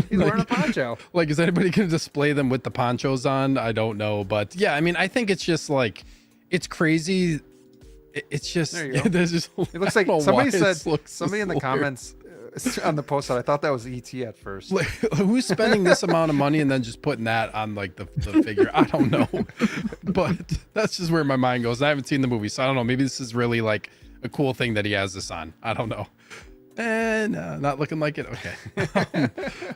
He's wearing a poncho. Like, is anybody gonna display them with the ponchos on? I don't know, but yeah, I mean, I think it's just like, it's crazy. It's just, there you go. It looks like somebody in the comments on the post that I thought that was ET at first. Like, who's spending this amount of money and then just putting that on like the figure? I don't know, but that's just where my mind goes. I haven't seen the movie, so I don't know. Maybe this is really like a cool thing that he has this on. I don't know. And not looking like it. Okay.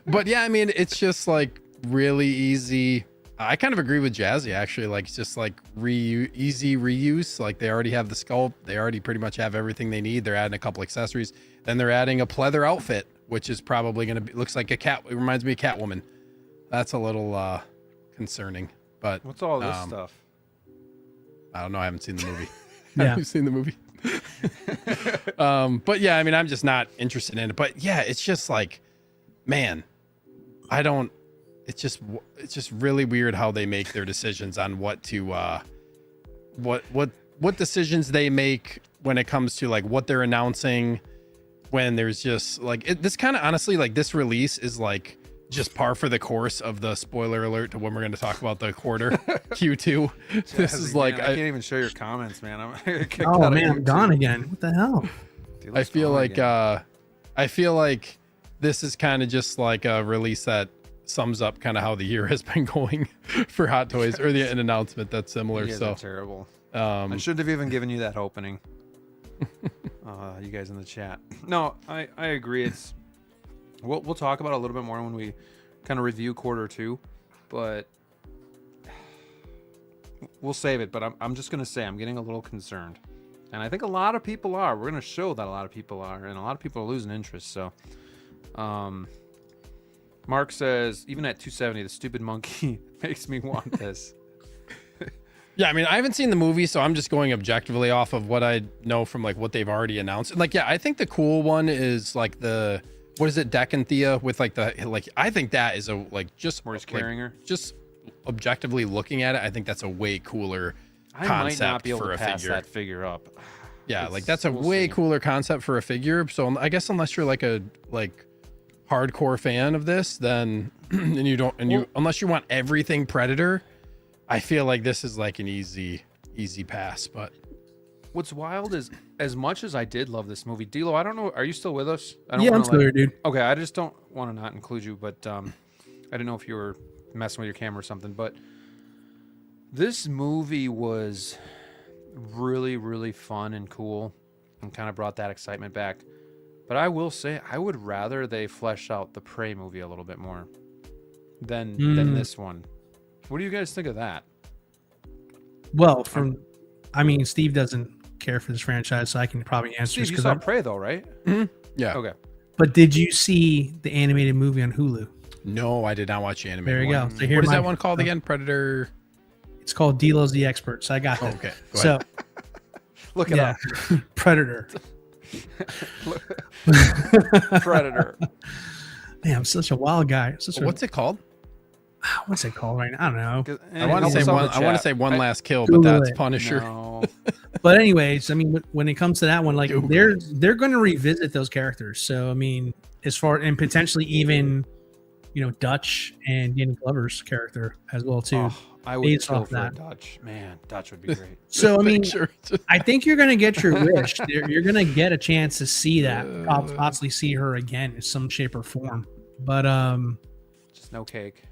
But yeah, I mean, it's just like really easy. I kind of agree with Jazzy, actually. Like, it's just like easy reuse. Like, they already have the sculpt. They already pretty much have everything they need. They're adding a couple accessories. Then they're adding a pleather outfit, which is probably going to be, looks like a cat. It reminds me of Catwoman. That's a little concerning. But what's all this stuff? I don't know. I haven't seen the movie. Yeah. Have you seen the movie? But yeah, I mean, I'm just not interested in it. But yeah, it's just like, man, it's just really weird how they make their decisions on what to what decisions they make when it comes to like what they're announcing, when there's just like this kind of, honestly, like, this release is like just par for the course of the spoiler alert to when we're going to talk about the quarter Q2. This is like, I can't even show your comments, man. Oh man, I'm gone again. What the hell? I feel like this is kind of just like a release that sums up kind of how the year has been going for Hot Toys, or an announcement that's similar. You guys are terrible. I shouldn't have even given you that opening. You guys in the chat. No, I agree. It's we'll talk about it a little bit more when we kind of review quarter two, but we'll save it. But I'm just gonna say I'm getting a little concerned, and I think a lot of people are. We're gonna show that a lot of people are, and a lot of people are losing interest. So, Mark says, even at 270, the stupid monkey makes me want this. Yeah, I mean, I haven't seen the movie, so I'm just going objectively off of what I know from like what they've already announced. And like, yeah, I think the cool one is like what is it, Deck and Thea with like I think that is a like just where he's carrying her. Just objectively looking at it, I think that's a way cooler concept. I might not be able to pass that figure up. Yeah, like that's a way cooler concept for a figure. So I guess unless you're like a hardcore fan of this, then unless you want everything Predator, I feel like this is like an easy pass. But What's wild is, as much as I did love this movie, DLO, I don't know, are you still with us? I don't Yeah, wanna, I'm still here, dude. Okay, I just don't want to not include you, but I didn't know if you were messing with your camera or something. But this movie was really, really fun and cool, and kind of brought that excitement back. But I will say, I would rather they flesh out the Prey movie a little bit more than this one. What do you guys think of that? Well, Steve doesn't care for this franchise, so I can probably answer Steve, this. you saw Prey though, right? Yeah. Okay. But did you see the animated movie on Hulu? No, I did not watch the animated There you one. go. So here What is that one called again? Predator. It's called DLO's The Expert. So I got that. Okay. Go So ahead. Look it up. Predator. Predator. Man, I'm such a wild guy. What's it called? What's it called right now? I don't know. I want to say one. I want to say One Last Kill, but Google that's it. Punisher. No. But anyways, I mean, when it comes to that one, like Google they're going to revisit those characters. So I mean, as far and potentially even, Dutch and Danny Glover's character as well too. Oh, I would based kill off for a that. Dutch. Man, Dutch would be great. So I mean, Picture. I think you're going to get your wish. You're going to get a chance to see that, possibly see her again in some shape or form. But Just no cake.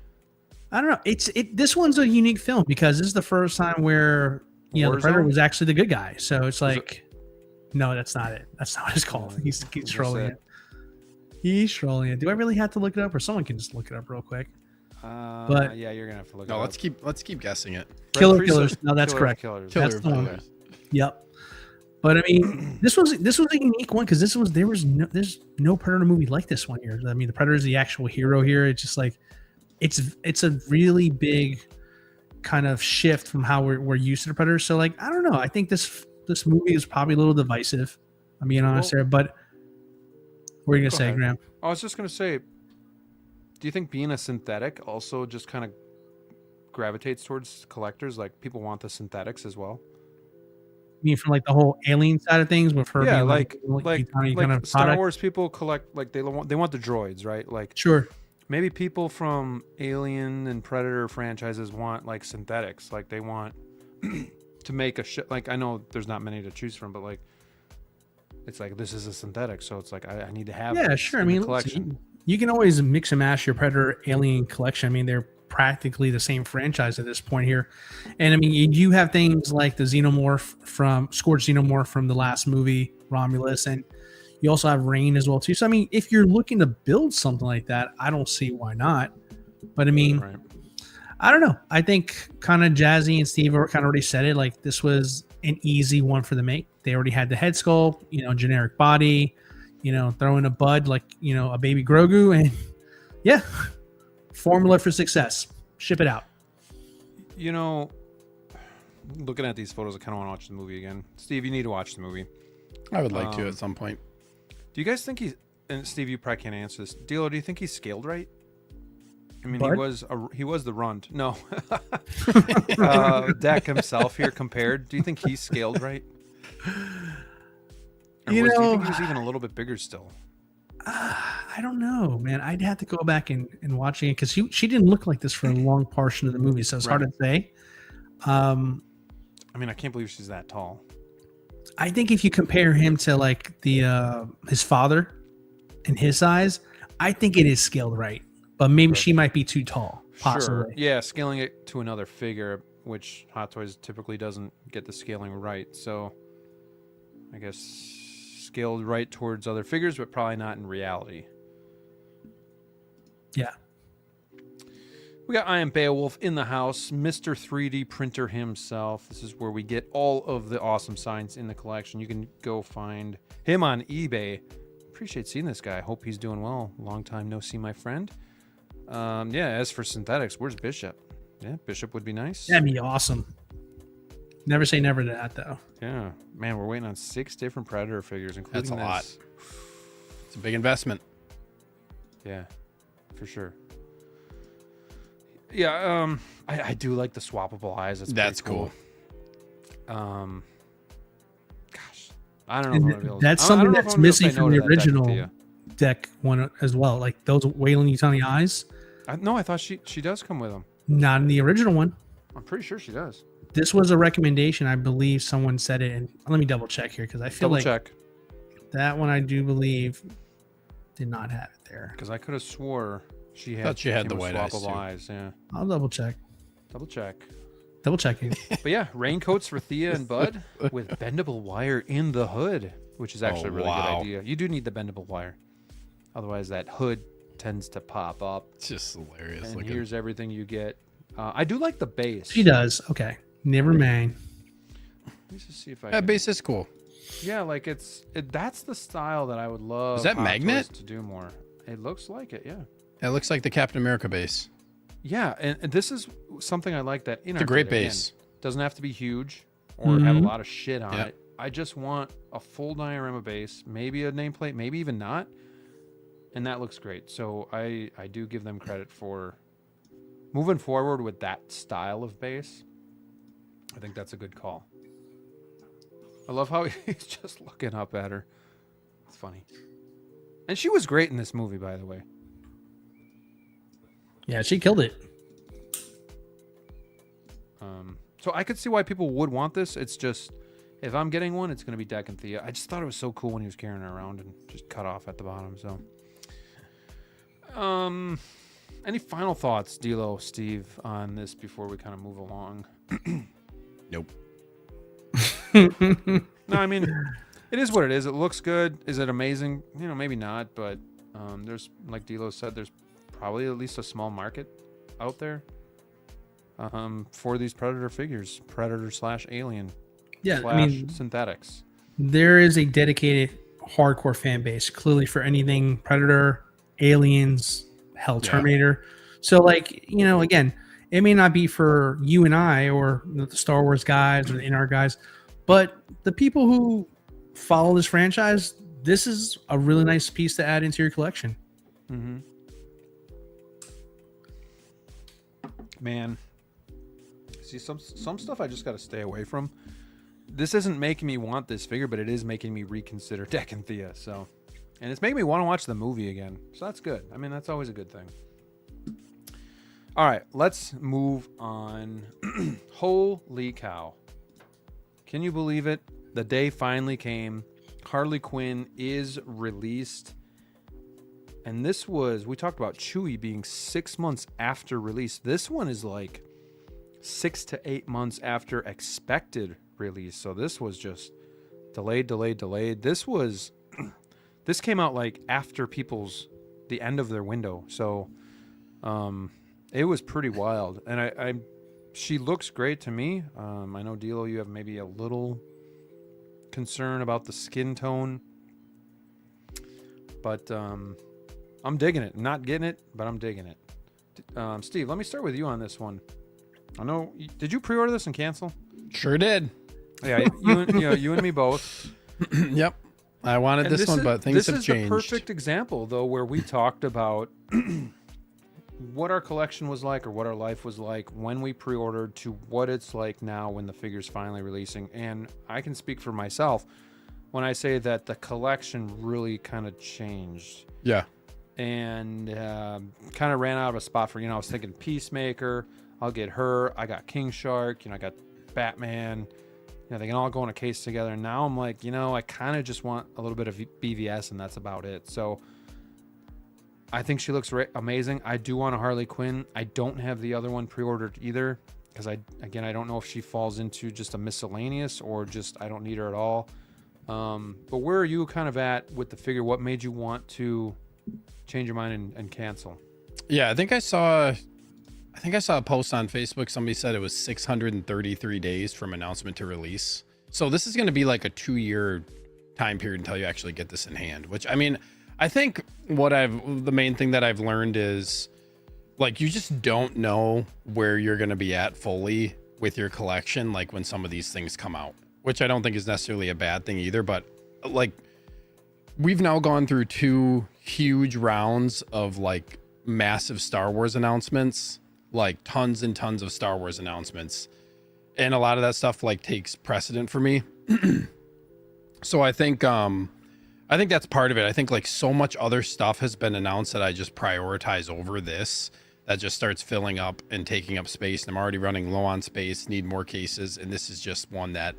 I don't know. This one's a unique film because this is the first time where the Predator Warzone? was actually the good guy. So it's like, no, that's not it. That's not what it's called. He's trolling it. He's trolling it. Do I really have to look it up, or someone can just look it up real quick? But yeah, you're gonna have to look. No, it up. let's keep guessing it. Killer Killers. No, that's Killer correct. Killers. Killer That's of the one. Killers. Yep. But I mean, this was a unique one because there's no Predator movie like this one here. I mean, the Predator is the actual hero here. It's just like it's a really big kind of shift from how we're used to the Predator. So like, I don't know. I think this movie is probably a little divisive. I'm being honest there, but what are you gonna say, ahead. Graham? I was just gonna say, do you think being a synthetic also just kind of gravitates towards collectors? Like people want the synthetics as well. You mean from like the whole alien side of things with her? Yeah, being like kind of Star product? Wars people collect, like they want the droids, right? Like Sure. maybe people from Alien and Predator franchises want like synthetics, like they want to make a shit. Like I know there's not many to choose from, but like it's like this is a synthetic, so it's like I need to have. Yeah, this sure. I in the mean, collection. you can always mix and match your Predator Alien collection. I mean, they're practically the same franchise at this point here. And I mean, you have things like the Scourge Xenomorph from the last movie, Romulus, and you also have Rain as well too. So I mean, if you're looking to build something like that, I don't see why not. But I mean, Right. I don't know. I think kind of Jazzy and Steve kind of already said it. Like this was an easy one for the make. They already had the head sculpt, generic body, throw in a bud like, a baby Grogu, and yeah, formula for success. Ship it out. Looking at these photos, I kind of want to watch the movie again. Steve, you need to watch the movie. I would like to at some point. Do you guys think he's? And Steve, you probably can't answer this. DLO, do you think he's scaled right? I mean, Bud? he was the runt. No, Dak himself here compared. Do you think he's scaled right? Or do you think he was even a little bit bigger still? I don't know, man. I'd have to go back and watching it because she didn't look like this for a long portion of the movie, so it's hard to say. I mean, I can't believe she's that tall. I think if you compare him to like his father and his size, I think it is scaled right. But maybe she might be too tall, possibly. Sure. Yeah, scaling it to another figure, which Hot Toys typically doesn't get the scaling right. So I guess scaled right towards other figures, but probably not in reality. Yeah. We got I Am Beowulf in the house, Mr. 3D printer himself. This is where we get all of the awesome signs in the collection. You can go find him on eBay. Appreciate seeing this guy. Hope he's doing well. Long time no see, my friend. Yeah, as for synthetics, where's Bishop? Yeah, Bishop would be nice. That'd be awesome. Never say never to that, though. Yeah. Man, we're waiting on 6 different Predator figures, including That's a lot. this. It's a big investment. Yeah, for sure. Yeah, I do like the swappable eyes. That's cool. Gosh, I don't know. If I'm gonna be able to- That's I don't something know if that's I'm gonna missing say no from to the that deck, original Thea. deck one as well. Like those Wayland Yutani eyes, No, I thought she does come with them. not in the original one. I'm pretty sure she does. this was a recommendation. I believe someone said it, and let me double check here because I feel like check. that one I do believe did not have it there. Because I could have swore she had. Thought she had the team of white eyes, swappable too. eyes. Yeah, I'll double check. double check. Double checking. But yeah, raincoats for Thea and Bud with bendable wire in the hood, which is actually a really good idea. You do need the bendable wire, otherwise that hood tends to pop up. It's just hilarious. And looking. here's everything you get. I do like the base. She does. Okay. Never mind. Let me just see if I. That can- base is cool. Yeah, like that's the style that I would love. Is that Hot magnet? Toys to do more? It looks like it. Yeah. It looks like the Captain America base. Yeah, and this is something I like that InArt It's a great did. Again, base. doesn't have to be huge or have a Mhm. lot of shit on Yeah. it. I just want a full diorama base, maybe a nameplate, maybe even not, and that looks great. So I do give them credit for moving forward with that style of base. I think that's a good call. I love how he's just looking up at her. It's funny. And she was great in this movie, by the way. Yeah, she killed it. So I could see why people would want this. It's just, if I'm getting one, it's going to be Deck and Thea. I just thought it was so cool when he was carrying her around and just cut off at the bottom. So, any final thoughts, DLO, Steve, on this before we kind of move along? Nope. No, I mean, it is what it is. It looks good. Is it amazing? You know, maybe not. But there's, like DLO said, there's probably at least a small market out there for these Predator figures, Predator/Alien Yeah, slash I mean, synthetics. there is a dedicated hardcore fan base clearly for anything Predator, Aliens, hell, Terminator. So, like, you know, again, it may not be for you and I or the Star Wars guys or the InArt guys, but the people who follow this franchise, this is a really nice piece to add into your collection. Mm-hmm. Man, see, some stuff I just got to stay away from. This isn't making me want this figure, but it is making me reconsider Deck and Thea. So, and it's making me want to watch the movie again. So that's good. I mean, that's always a good thing. All right, let's move on. Holy cow. Can you believe it? The day finally came. Harley Quinn is released. And this was, we talked about Chewie being 6 months after release. This one is like 6 to 8 months after expected release. So this was just delayed. This came out like after the end of their window. So it was pretty wild. And she looks great to me. I know, DLO, you have maybe a little concern about the skin tone. But I'm digging it. Not getting it, but I'm digging it. Steve, let me start with you on this one. I know. Did you pre-order this and cancel? Sure did. Yeah, you and me both. Yep. I wanted And this one, but things have This is changed. the perfect example, though, where we talked about what our collection was like or what our life was like when we pre-ordered to what it's like now when the figure's finally releasing. And I can speak for myself when I say that the collection really kind of changed. Yeah. And kind of ran out of a spot for, I was thinking Peacemaker, I'll get her, I got King Shark, I got Batman, they can all go in a case together. And now I'm like, I kind of just want a little bit of BVS and that's about it. So I think she looks amazing. I do want a Harley Quinn. I don't have the other one pre-ordered either because I don't know if she falls into just a miscellaneous or just I don't need her at all. But where are you kind of at with the figure? What made you want to change your mind and cancel? Yeah, I think I saw a post on Facebook. Somebody said it was 633 days from announcement to release. So this is going to be like a 2-year time period until you actually get this in hand, which, I mean, I think the main thing that I've learned is like, you just don't know where you're going to be at fully with your collection. Like when some of these things come out, which I don't think is necessarily a bad thing either, but like we've now gone through 2 huge rounds of like massive Star Wars announcements, like tons and tons of Star Wars announcements. And a lot of that stuff like takes precedent for me. So I think that's part of it. I think like so much other stuff has been announced that I just prioritize over this, that just starts filling up and taking up space. And I'm already running low on space, need more cases. And this is just one that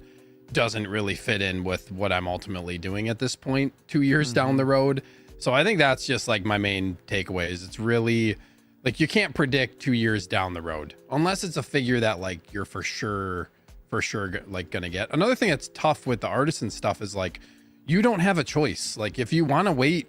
doesn't really fit in with what I'm ultimately doing at this point, 2 years down the road. So I think that's just like my main takeaway is it's really like, you can't predict 2 years down the road unless it's a figure that like you're for sure like gonna get. Another thing that's tough with the artisan stuff is like, you don't have a choice. Like if you want to wait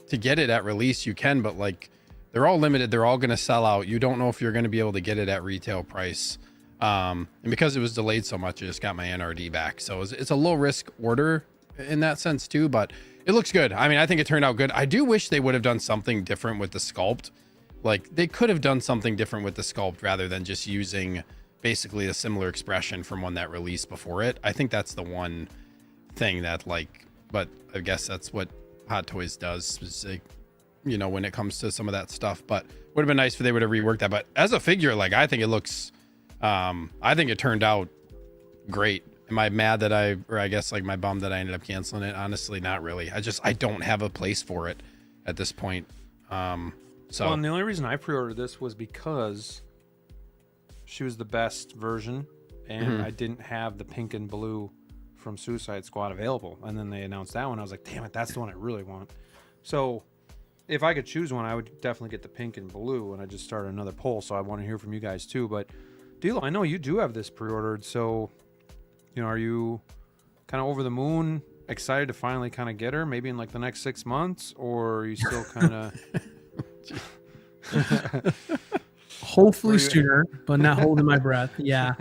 to get it at release, you can, but like they're all limited. They're all going to sell out. You don't know if you're going to be able to get it at retail price. And because it was delayed so much, I just got my NRD back. So it's a low risk order in that sense too, but it looks good. I mean, I think it turned out good. I do wish they would have done something different with the sculpt. Like they could have done something different with the sculpt rather than just using basically a similar expression from one that released before it. I think that's the one thing that like, but I guess that's what Hot Toys does, is like, you know, when it comes to some of that stuff. But would have been nice if they would have reworked that. But as a figure, like I think it looks, I think it turned out great. Am I mad that I guess like my bum that I ended up canceling it? Honestly, not really. I don't have a place for it at this point. So well, and the only reason I pre-ordered this was because she was the best version, and I didn't have the pink and blue from Suicide Squad available. And then they announced that one. I was like, damn it, that's the one I really want. So if I could choose one, I would definitely get the pink and blue. And I just started another poll, so I want to hear from you guys too. But DLO, I know you do have this pre-ordered, so you know, are you kind of over the moon, excited to finally kind of get her, maybe in like the next 6 months, or are you still kind of Hopefully sooner, but not holding my breath. Yeah.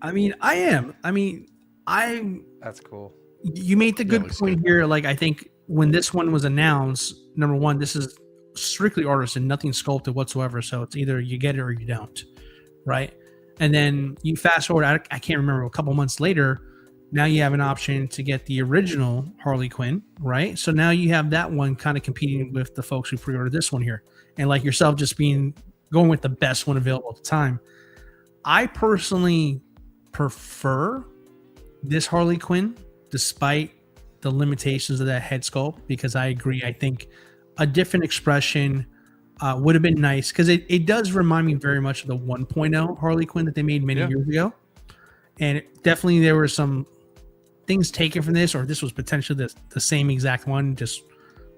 I mean, I am. I mean, that's cool. You made the good point here. Like, I think when this one was announced, number one, this is strictly artisan, nothing sculpted whatsoever. So it's either you get it or you don't. Right. And then you fast forward, I can't remember, a couple months later, now you have an option to get the original Harley Quinn. Right. So now you have that one kind of competing with the folks who pre-ordered this one here. And like yourself, just going with the best one available at the time. I personally prefer this Harley Quinn, despite the limitations of that head sculpt, because I agree. I think a different expression would have been nice, because it does remind me very much of the 1.0 Harley Quinn that they made many years ago. And definitely there were some things taken from this, or this was potentially the same exact one, just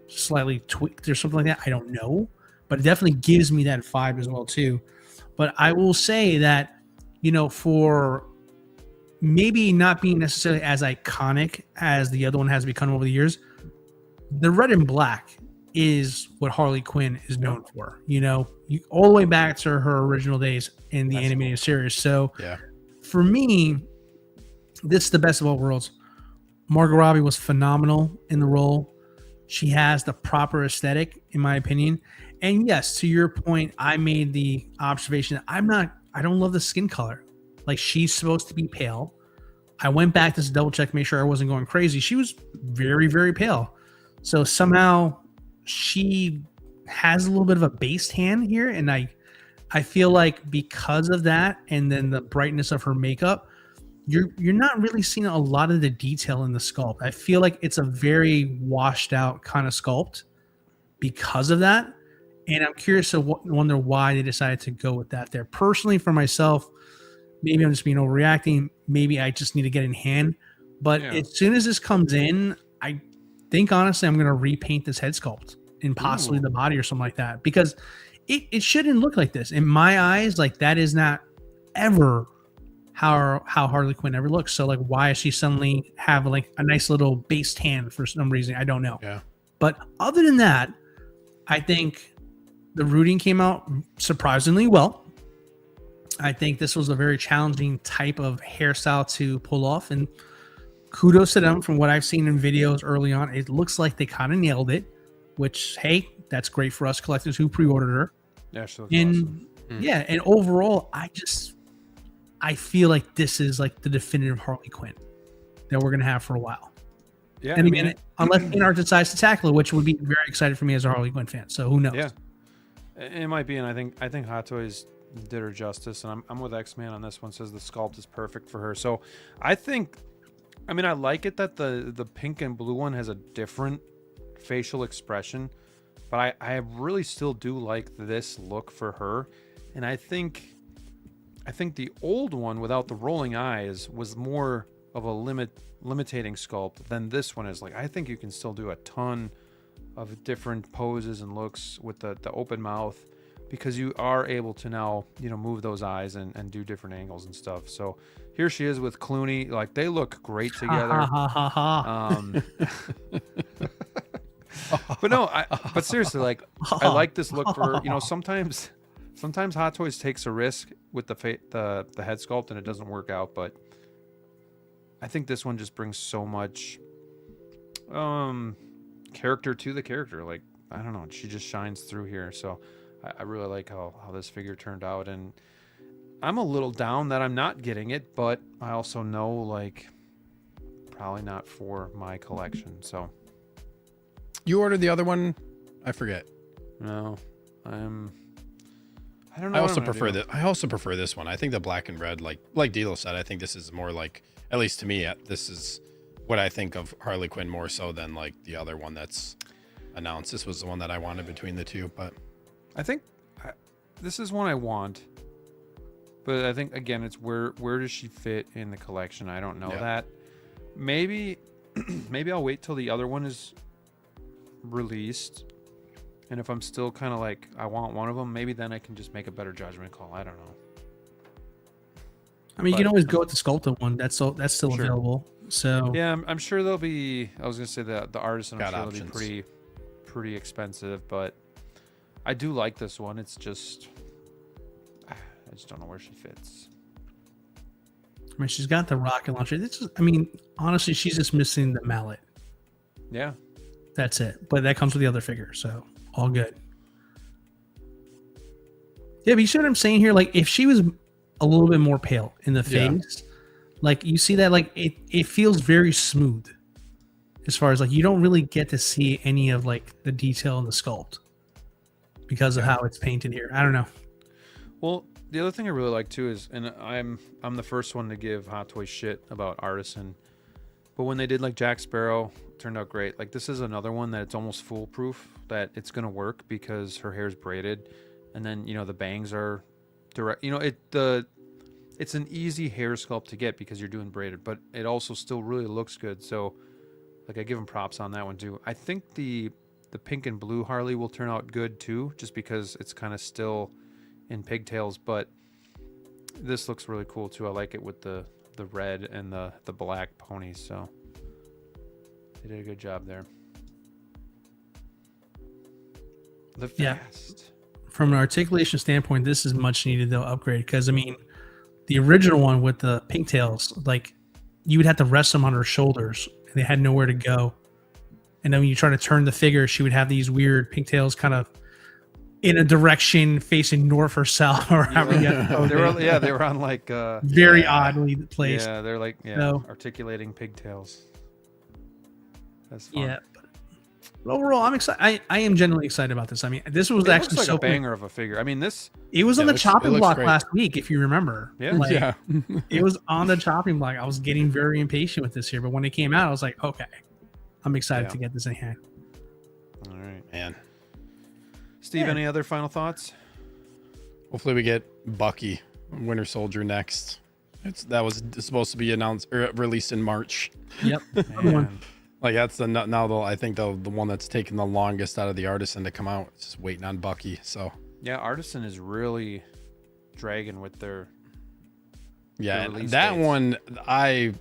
slightly tweaked or something like that. I don't know. But it definitely gives me that vibe as well too. But I will say that, you know, for maybe not being necessarily as iconic as the other one has become over the years, the red and black is what Harley Quinn is known for. You know, all the way back to her original days in the animated series. So for me, this is the best of all worlds. Margot Robbie was phenomenal in the role. She has the proper aesthetic, in my opinion. And yes, to your point, I made the observation that I don't love the skin color. Like, she's supposed to be pale. I went back to double check, make sure I wasn't going crazy. She was very, very pale. So somehow she has a little bit of a base tan here. And I feel like because of that, and then the brightness of her makeup, you're not really seeing a lot of the detail in the sculpt. I feel like it's a very washed out kind of sculpt because of that. And I'm curious to wonder why they decided to go with that there. Personally, for myself, maybe I'm just being overreacting. Maybe I just need to get in hand. But as soon as this comes in, I think honestly I'm going to repaint this head sculpt and possibly the body or something like that, because it shouldn't look like this. In my eyes, like, that is not ever how Harley Quinn ever looks. So like, why is she suddenly have like a nice little base tan for some reason? I don't know. Yeah. But other than that, I think the rooting came out surprisingly well. I think this was a very challenging type of hairstyle to pull off, and kudos to them. From what I've seen in videos early on, it looks like they kind of nailed it, which, hey, that's great for us collectors who pre-ordered her. Yeah, she looks awesome. Yeah, and overall, I feel like this is like the definitive Harley Quinn that we're going to have for a while. Yeah, and again, unless InArt decides to tackle it, which would be very excited for me as a Harley Quinn fan. So who knows? Yeah, it might be, and I think Hot Toys did her justice, and I'm with X-Man on this one. Says the sculpt is perfect for her. So I think, I like it that the pink and blue one has a different facial expression, But I really still do like this look for her, and I think the old one without the rolling eyes was more of a limiting sculpt than this one is. Like, I think you can still do a ton of different poses and looks with the open mouth, because you are able to now, you know, move those eyes and do different angles and stuff. So here she is with Clooney. Like, they look great together. But no, but seriously, like, I like this look for, you know, sometimes Hot Toys takes a risk with the head sculpt and it doesn't work out, but I think this one just brings so much character to the character. Like, I don't know, she just shines through here. So I really like how this figure turned out, and I'm a little down that I'm not getting it, but I also know, like, probably not for my collection. So You ordered the other one? I forget. no, I don't know. I also prefer that. I also prefer this one. I think the black and red, like Dilo said, I think this is more like, at least to me, this is what I think of Harley Quinn more so than like the other one that's announced. This was the one that I wanted between the two, but I think this is one I want, but I think, again, it's where does she fit in the collection? I don't know that. Maybe I'll wait till the other one is released, and if I'm still kind of like, I want one of them, maybe then I can just make a better judgment call. I don't know. I mean, you can always go with the sculpted one. That's still available. So yeah, I'm sure they'll be. I was gonna say the artisan, I'm Got sure options. they'll be pretty expensive, but I do like this one. It's just, I just don't know where she fits. I mean, she's got the rocket launcher. Honestly, she's just missing the mallet. Yeah, That's it. But that comes with the other figure, so all good. Yeah, but you see what I'm saying here? Like, if she was a little bit more pale in the face, like, you see that, like, it feels very smooth. As far as, like, you don't really get to see any of, like, the detail in the sculpt because of how it's painted here. I don't know. Well, the other thing I really like too is, and I'm the first one to give Hot Toys shit about Artisan, but when they did like Jack Sparrow, it turned out great. Like, this is another one that it's almost foolproof that it's gonna work because her hair's braided, and then, you know, the bangs are direct. You know, it's an easy hair sculpt to get because you're doing braided, but it also still really looks good. So, like, I give them props on that one too. I think the pink and blue Harley will turn out good too, just because it's kind of still in pigtails, but this looks really cool too. I like it with the red and the black ponies, so they did a good job there. The fast. From an articulation standpoint, this is much needed though upgrade, because I mean, the original one with the pigtails, like, you would have to rest them on her shoulders and they had nowhere to go. And then when you try to turn the figure, she would have these weird pigtails kind of in a direction facing north or south, or however you They were on like very oddly placed. Yeah, they're like articulating pigtails. That's fun. Yeah. But overall, I'm excited. I am genuinely excited about this. I mean, this was It actually looks like so a banger of a figure. I mean, this. It was on the chopping looks block great. last week, if you remember. Yeah. Like, it was on the chopping block. I was getting very impatient with this here, but when it came out, I was like, okay, I'm excited to get this in hand. All right, man. Steve, any other final thoughts? Hopefully we get Bucky, Winter Soldier next. That was supposed to be announced or released in March. Yep. Man. Like, that's I think the one that's taken the longest out of the Artisan to come out. It's just waiting on Bucky. So Yeah, Artisan is really dragging with their and release that dates. one I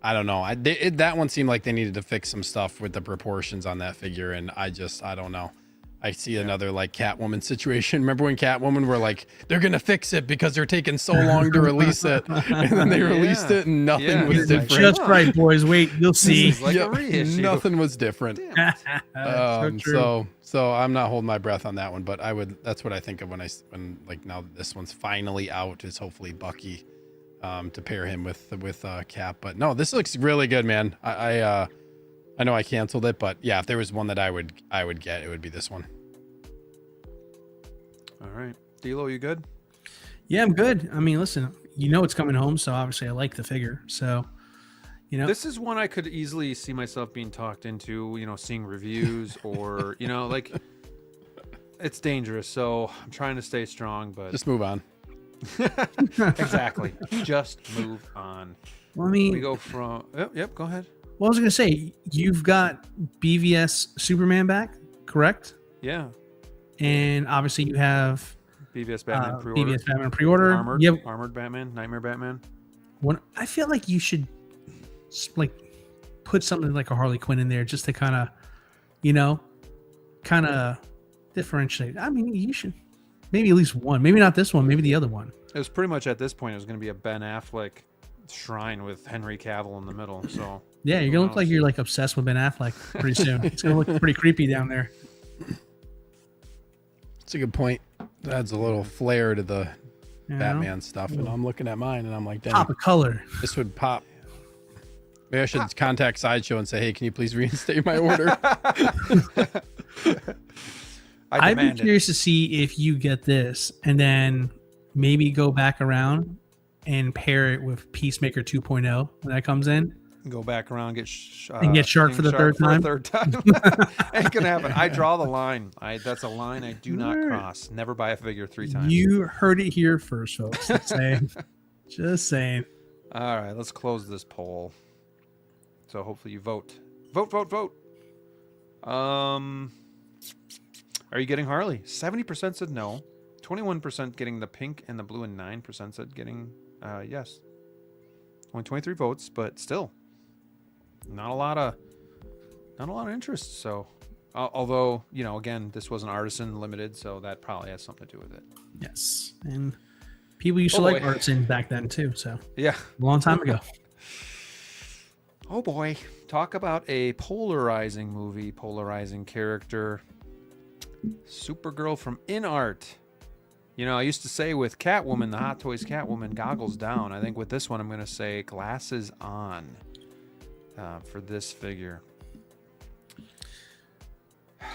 don't know. That one seemed like they needed to fix some stuff with the proportions on that figure, and I don't know. I see another like Catwoman situation. Remember when Catwoman were like, they're gonna fix it because they're taking so long to release it, and then they released it and nothing was different. Just right, boys. Wait, you'll see. This is like a reissue. Nothing was different. So true. So I'm not holding my breath on that one, but that's what I think of when like, now that this one's finally out, is hopefully Bucky, to pair him with Cap. But no, this looks really good, man. I know I canceled it, but yeah, if there was one that I would get, it would be this one. All right, D'Lo, you good? Yeah, I'm good. I mean, listen, it's coming home, so obviously I like the figure. So, This is one I could easily see myself being talked into, seeing reviews or, like, it's dangerous, so I'm trying to stay strong, but Just move on. exactly. Just move on. Well, I mean, We go from yep, go ahead. well, I was gonna say you've got BVS Superman back, correct? Yeah. And obviously you have BVS Batman pre-order. BVS Batman pre-order. Armored, Yep. Armored Batman, Nightmare Batman. I feel like you should like put something like a Harley Quinn in there just to kind of, differentiate. I mean, you should maybe at least one. Maybe not this one. Maybe the other one. It was pretty much at this point it was going to be a Ben Affleck shrine with Henry Cavill in the middle. So Yeah, you're gonna look like you're like obsessed with Ben Affleck pretty soon. It's gonna look pretty creepy down there. It's a good point. That adds a little flair to the You know? Batman stuff. And I'm looking at mine and I'm like, Pop dang, of color. this would pop. Maybe I should contact Sideshow and say, hey, can you please reinstate my order? I'd be demand it. curious to see if you get this and then maybe go back around and pair it with Peacemaker 2.0 when that comes in. Go back around, get And get Shark King for the third time? Ain't gonna happen. I draw the line. That's a line I do not cross. Never buy a figure 3 times. You heard it here first, folks. Just saying. Just saying. All right, let's close this poll. So hopefully you vote. Vote. Are you getting Harley? 70% said no. 21% getting the pink and the blue, and 9% said getting yes. Only 23 votes, but still not a lot of interest. So, although again, this was an artisan limited, so that probably has something to do with it. Yes. And people used to Oh, like boy. artisan back then too. So Yeah. a long time ago. Oh boy, talk about a polarizing movie, polarizing character. Supergirl from InArt. I used to say with Catwoman, the Hot Toys Catwoman, goggles down. I think with this one, I'm going to say glasses on for this figure.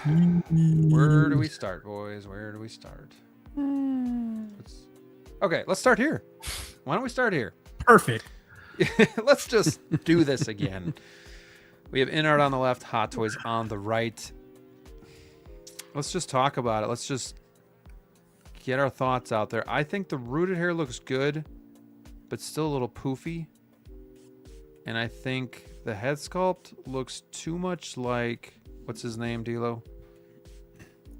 Where do we start, boys? Where do we start? Let's start here. Why don't we start here? Perfect. Let's just do this again. We have InArt on the left, Hot Toys on the right. Let's just talk about it. Let's just get our thoughts out there. I think the rooted hair looks good, but still a little poofy. And I think the head sculpt looks too much like, what's his name, DLO?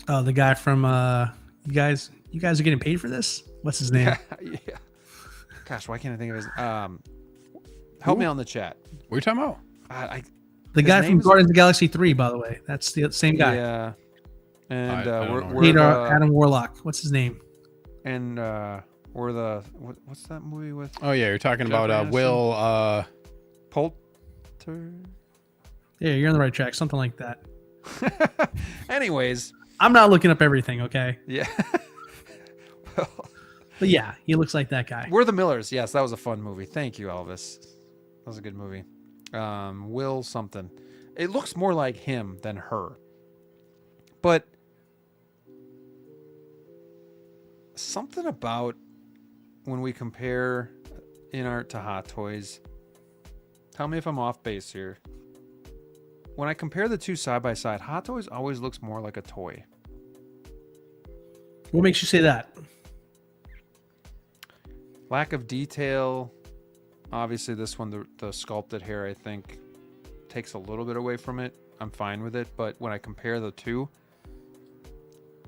Oh, the guy from you guys are getting paid for this? What's his name? Yeah. Gosh, why can't I think of his help me on the chat. What are you talking about? The His guy name from is- Guardians of the Galaxy 3, by the way. That's the same guy. Yeah. And I don't know. we're Peter the, Adam Warlock. What's his name? and we're the what's that movie with Oh, yeah. You're talking Jeff about Aniston? Will. Poulter? Yeah, you're on the right track. Something like that. Anyways, I'm not looking up everything, okay? yeah. But yeah, he looks like that guy. We're the Millers. Yes, that was a fun movie. Thank you, Elvis. That was a good movie. Will something. It looks more like him than her. But something about when we compare InArt to Hot Toys, tell me if I'm off base here. When I compare the two side by side, Hot Toys always looks more like a toy. What makes you say that? Lack of detail. Obviously, this one, the sculpted hair, I think, takes a little bit away from it. I'm fine with it. But when I compare the two,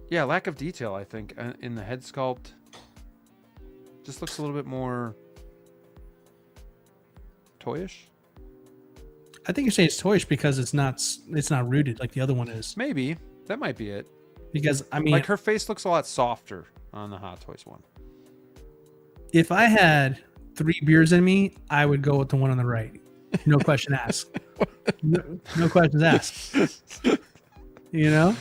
yeah, lack of detail, I think, in the head sculpt. Just looks a little bit more toyish. I think you're saying it's toyish because it's not rooted like the other one is. Maybe. That might be it. Because I mean, Like her face looks a lot softer on the Hot Toys one. if I had 3 beers in me, I would go with the one on the right. No question asked. No questions asked. You know?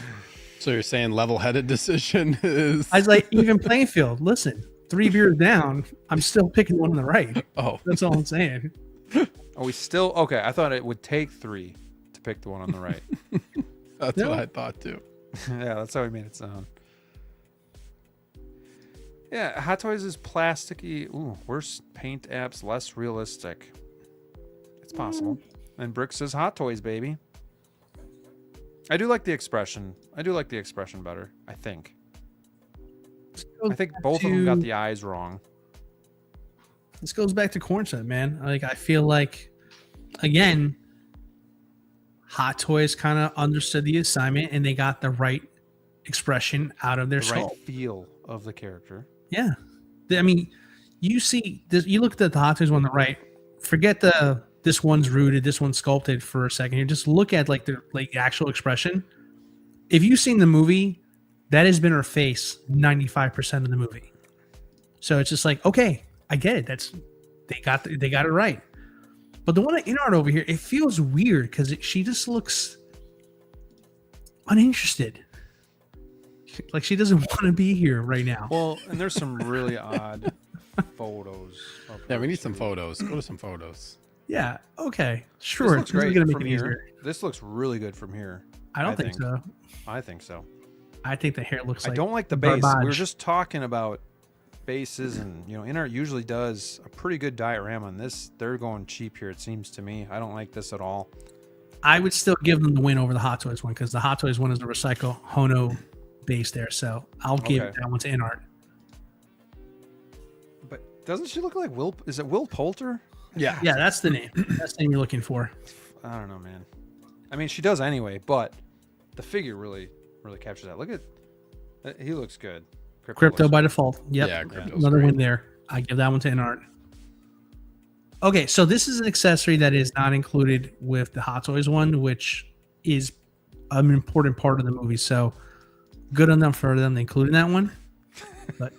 So you're saying level-headed decision is. I was like, even playing field. Listen, 3 beers down, I'm still picking the one on the right. Oh, That's all I'm saying. Are we still okay? I thought it would take 3 to pick the one on the right. that's No. what I thought too. Yeah, that's how we made it sound. Yeah, Hot Toys is plasticky. Ooh, worse paint apps, less realistic. It's possible. And Brick says Hot Toys, baby. I do like the expression. I do like the expression better. I think both of them got the eyes wrong. This goes back to Cornset, man. Like, I feel like, again, Hot Toys kind of understood the assignment and they got the right expression out of their The skull. right feel of the character. Yeah. I mean, you see, you look at the Hot Toys one on the right, forget this one's rooted, this one's sculpted for a second here. Just look at like the actual expression. If you've seen the movie, that has been her face 95% of the movie. So it's just like, okay, I get it. They got it right. But the one at InArt over here, it feels weird because she just looks uninterested. Like she doesn't want to be here right now. Well, and there's some really odd photos. Yeah, we need some photos. Go to some photos. Yeah. Okay. Sure. This looks great gonna make from it here. easier. This looks really good from here. I don't think so. I think so. I think the hair looks like. I don't like the base. garbage. We were just talking about bases, and InArt usually does a pretty good diorama on this. They're going cheap here, it seems to me. I don't like this at all. I would still give them the win over the Hot Toys one because the Hot Toys one is the recycle Hono base there. So I'll give that one to InArt. But doesn't she look like Will? Is it Will Poulter? Yeah. Yeah, that's the name. That's the name you're looking for. I don't know, man. I mean, she does anyway, but the figure really captures that. Look at, he looks good. Crypto looks by good. default. Yep. Yeah, Crypto's Another great. win there. I give that one to InArt. Okay, so this is an accessory that is not included with the Hot Toys one, which is an important part of the movie. So good on them for them including that one. But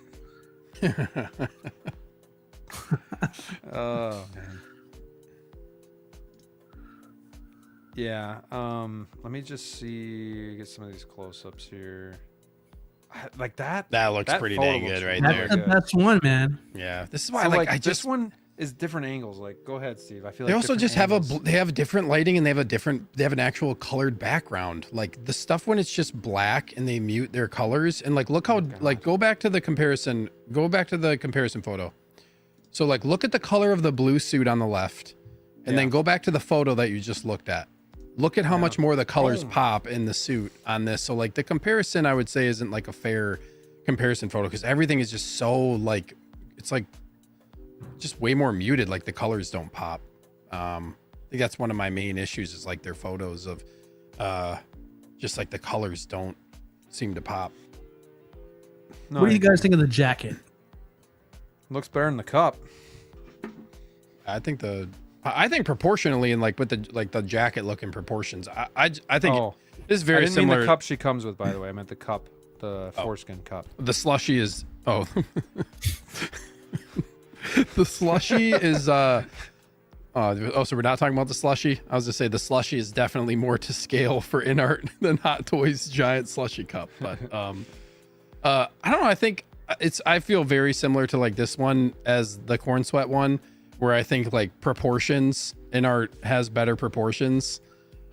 oh man. Yeah. Let me just get some of these close-ups here. Like that. That looks pretty photo dang looks good right that's there. the best one, man. Yeah. This is why So, like I this just one is different angles. Like, go ahead, Steve. I feel they like also just different have angles. they have different lighting and they have an actual colored background. Like the stuff when it's just black and they mute their colors and like look how like go back to the comparison photo. So like look at the color of the blue suit on the left and then go back to the photo that you just looked at. Look at how much more the colors pop in the suit on this. So like the comparison I would say isn't like a fair comparison photo because everything is just so like it's like just way more muted, like the colors don't pop. I think that's one of my main issues is like their photos of just like the colors don't seem to pop. No, What do I you guys agree. think of the jacket? Looks better in the cup. I think proportionally and like with the jacket look and proportions, I think this is I very didn't mean similar. the cup she comes with, by the way. I meant the cup, the foreskin cup. The slushy is the slushy is so we're not talking about the slushy. I was gonna say the slushy is definitely more to scale for InArt than Hot Toys giant slushy cup. But I don't know. I think I feel very similar to like this one as the corn sweat one, where I think like proportions InArt has better proportions.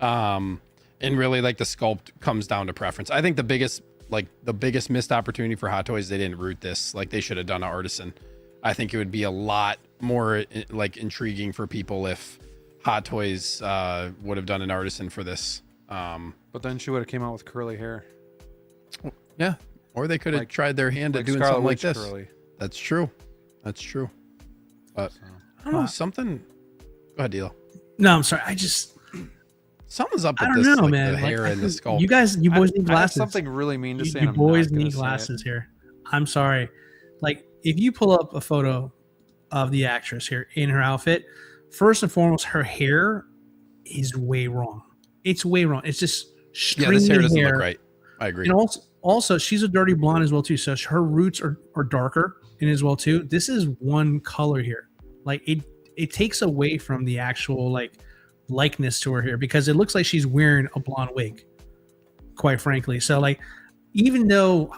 And really like the sculpt comes down to preference. I think the biggest missed opportunity for Hot Toys, they didn't root this. Like they should have done an artisan. I think it would be a lot more like intriguing for people if Hot Toys would have done an artisan for this. But then she would have came out with curly hair. Yeah. Or they could have Like- tried their hand at Like doing Scarlet something like Witch this. curly. That's true. That's true. But I don't know, something. Go ahead, Dilo. No, I'm sorry. Something's up I with don't this, know, like man. the hair Like, and the sculpt. you boys need I have glasses. something really mean to say. You and I'm boys not gonna need say it. glasses here. I'm sorry. Like, if you pull up a photo of the actress here in her outfit, first and foremost, her hair is way wrong. It's way wrong. It's just stringy this hair doesn't look right. I agree. And also, she's a dirty blonde as well too. So her roots are darker in as well too. This is one color here. Like it takes away from the actual like likeness to her here because it looks like she's wearing a blonde wig. Quite frankly, so like even though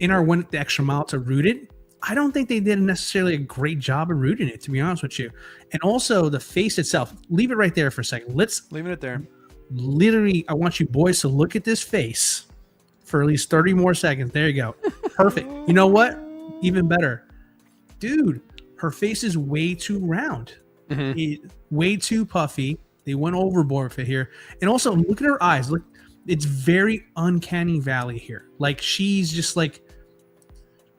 InArt went the extra mile to root it, I don't think they did necessarily a great job of rooting it, to be honest with you. And also the face itself. Leave it right there for a second. Let's Leaving it there. literally, I want you boys to look at this face for at least 30 more seconds. There you go. Perfect. You know what? Even better. Dude, her face is way too round. Way too puffy. They went overboard for here. And also, look at her eyes. Look, it's very uncanny valley here. Like she's just like,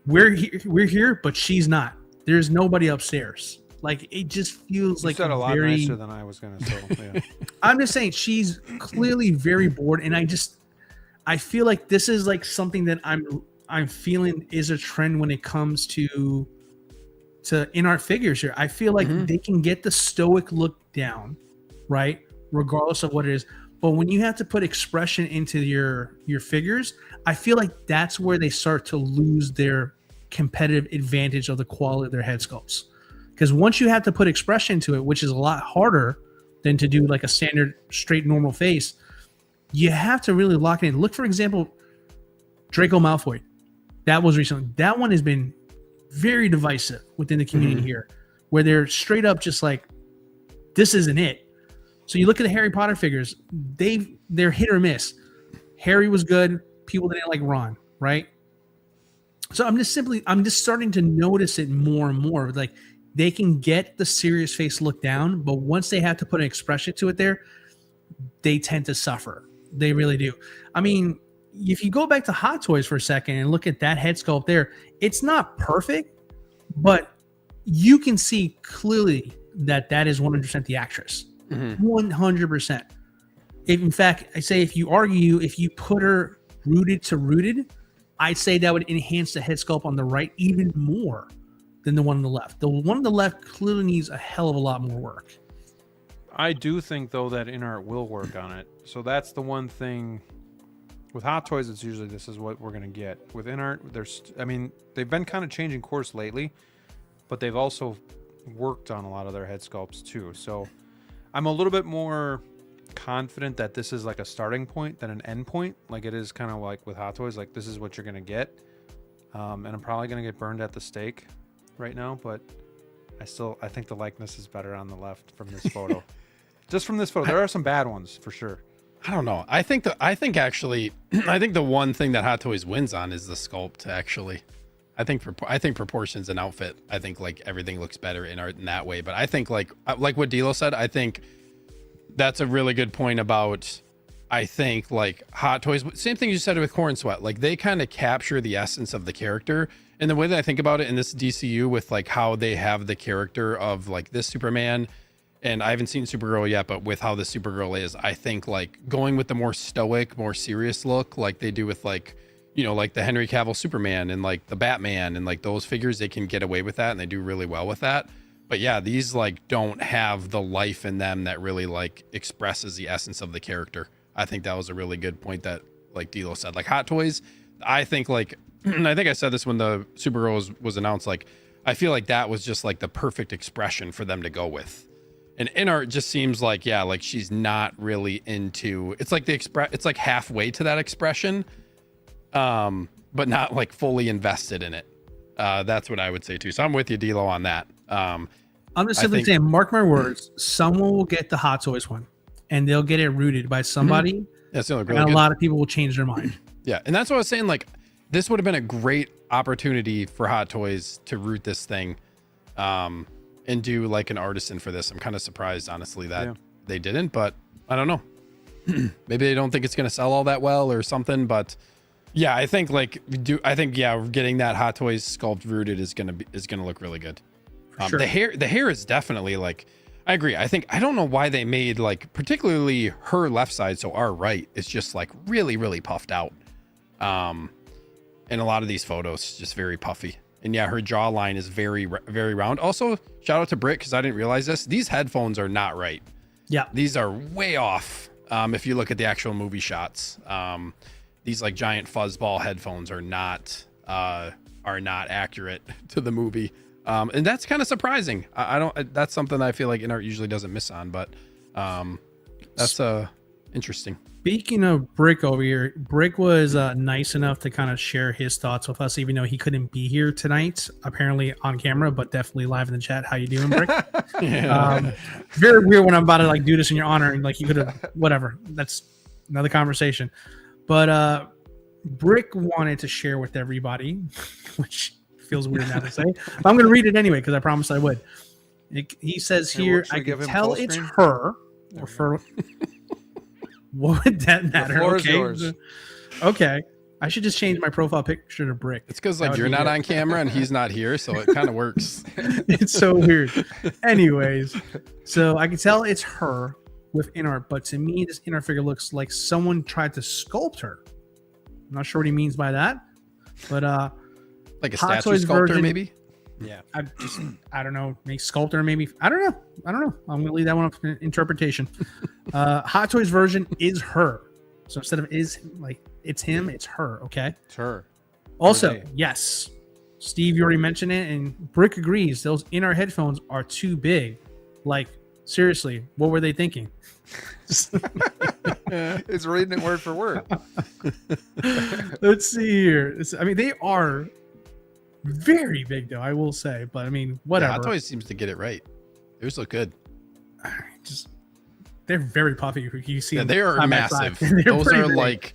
we're here, but she's not. There's nobody upstairs. Like it just feels like said a lot very nicer than I was gonna say. Yeah. I'm just saying she's clearly very bored, and I feel like this is like something that I'm feeling is a trend when it comes to InArt figures here. I feel like they can get the stoic look down, right? Regardless of what it is. But when you have to put expression into your figures, I feel like that's where they start to lose their competitive advantage of the quality of their head sculpts. Because once you have to put expression to it, which is a lot harder than to do like a standard straight normal face, you have to really lock it in. Look, for example, Draco Malfoy. That was recently. That one has been very divisive within the community here, where they're straight up just like, this isn't it. So you look at the Harry Potter figures, they're hit or miss. Harry was good. People didn't like Ron, right? So I'm just starting to notice it more and more. Like they can get the serious face look down, but once they have to put an expression to it there, they tend to suffer. They really do. I mean, if you go back to Hot Toys for a second and look at that head sculpt there, it's not perfect, but you can see clearly that is 100% the actress. 100%. In fact, I say if you put her rooted to rooted, I'd say that would enhance the head sculpt on the right even more than the one on the left. The one on the left clearly needs a hell of a lot more work. I do think though that InArt will work on it. So that's the one thing. With Hot Toys, it's usually this is what we're gonna get. With InArt, they've been kind of changing course lately, but they've also worked on a lot of their head sculpts too. So I'm a little bit more confident that this is like a starting point than an end point. Like it is kind of like with Hot Toys, like this is what you're gonna get. And I'm probably gonna get burned at the stake right now, but I think the likeness is better on the left from this photo. Just from this photo, there are some bad ones for sure. I don't know. I think the one thing that Hot Toys wins on is the sculpt. Actually, I think proportions and outfit. I think like everything looks better in art in that way. But I think like what DLO said. I think that's a really good point about. I think like Hot Toys. Same thing you said with Corn Sweat. Like they kind of capture the essence of the character. And the way that I think about it in this DCU with like how they have the character of like this Superman. And I haven't seen Supergirl yet, but with how the Supergirl is, I think like going with the more stoic, more serious look, like they do with like, you know, like the Henry Cavill Superman and like the Batman and like those figures, they can get away with that and they do really well with that. But yeah, these like don't have the life in them that really like expresses the essence of the character. I think that was a really good point that like DLO said. Like Hot Toys, I think like, I think I said this when the Supergirl was announced, like I feel like that was just like the perfect expression for them to go with. And InArt just seems like, yeah, like she's not really into. It's like it's like halfway to that expression, but not like fully invested in it. That's what I would say too. So I'm with you, DLO, on that. I'm just simply saying, mark my words. Someone will get the Hot Toys one, and they'll get it rooted by somebody. That's really and a lot of people will change their mind. Yeah, and that's what I was saying. Like, this would have been a great opportunity for Hot Toys to root this thing. And do like an artisan for this. I'm kind of surprised, honestly, that they didn't, but I don't know. Maybe they don't think it's going to sell all that well or something, but yeah, I think getting that Hot Toys sculpt rooted is going to look really good. Sure. The hair is definitely like, I agree. I don't know why they made like, particularly her left side. So our right is just like really, really puffed out. And a lot of these photos just very puffy. And yeah, her jawline is very, very round. Also, shout out to Britt, because I didn't realize this. These headphones are not right. Yeah. These are way off. If you look at the actual movie shots, these like giant fuzzball headphones are not accurate to the movie. And that's kind of surprising. That's something I feel like InArt usually doesn't miss on, but that's interesting. Speaking of Brick over here, Brick was nice enough to kind of share his thoughts with us, even though he couldn't be here tonight, apparently on camera, but definitely live in the chat. How you doing, Brick? Very weird when I'm about to like do this in your honor and like you could have whatever. That's another conversation. But Brick wanted to share with everybody, which feels weird now to say. But I'm going to read it anyway because I promised I would. He says here, I can tell it's her or for. What would that matter? The floor is Okay. yours. Okay. I should just change my profile picture to Brick. It's because That like would you're be not good. on camera and he's not here, so it kind of works. It's so weird. Anyways, so I can tell it's her with InArt, but to me, this InArt figure looks like someone tried to sculpt her. I'm not sure what he means by that, but Like a Hot statue Toys sculptor, version- maybe. Yeah, I don't know, make sculptor maybe. I don't know. I'm gonna leave that one up to interpretation. Hot Toys version is her, so instead of is like it's him, it's her. Okay. It's her. Also, Her day. yes, Steve, you already mentioned it, and Brick agrees. Those in-ear headphones are too big. Like, seriously, what were they thinking? It's reading it word for word. Let's see here. I mean, they are very big, though, I will say. But I mean, Yeah, whatever. Hot Toys seems to get it right. Those look good. Just they're very puffy. You see, Yeah, them they are side by side. massive. They're Those pretty are big. like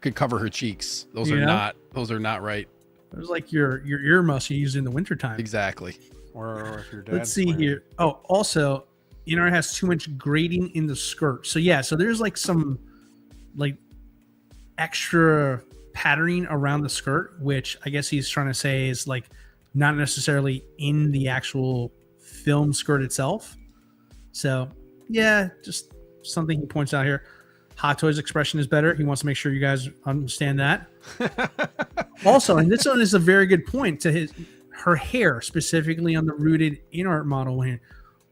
could cover her cheeks. Those You are know? not. Those are not right. There's like your earmuffs you use in the wintertime. Exactly. Or if your dad's Let's see wearing it. here. Oh, also, InArt has 2-inch grading in the skirt. So yeah, so there's like some like extra patterning around the skirt, which I guess he's trying to say is like not necessarily in the actual film skirt itself. So yeah, just something he points out here. Hot Toys expression is better. He wants to make sure you guys understand that. Also, and this one is a very good point to her hair, specifically on the rooted InArt model.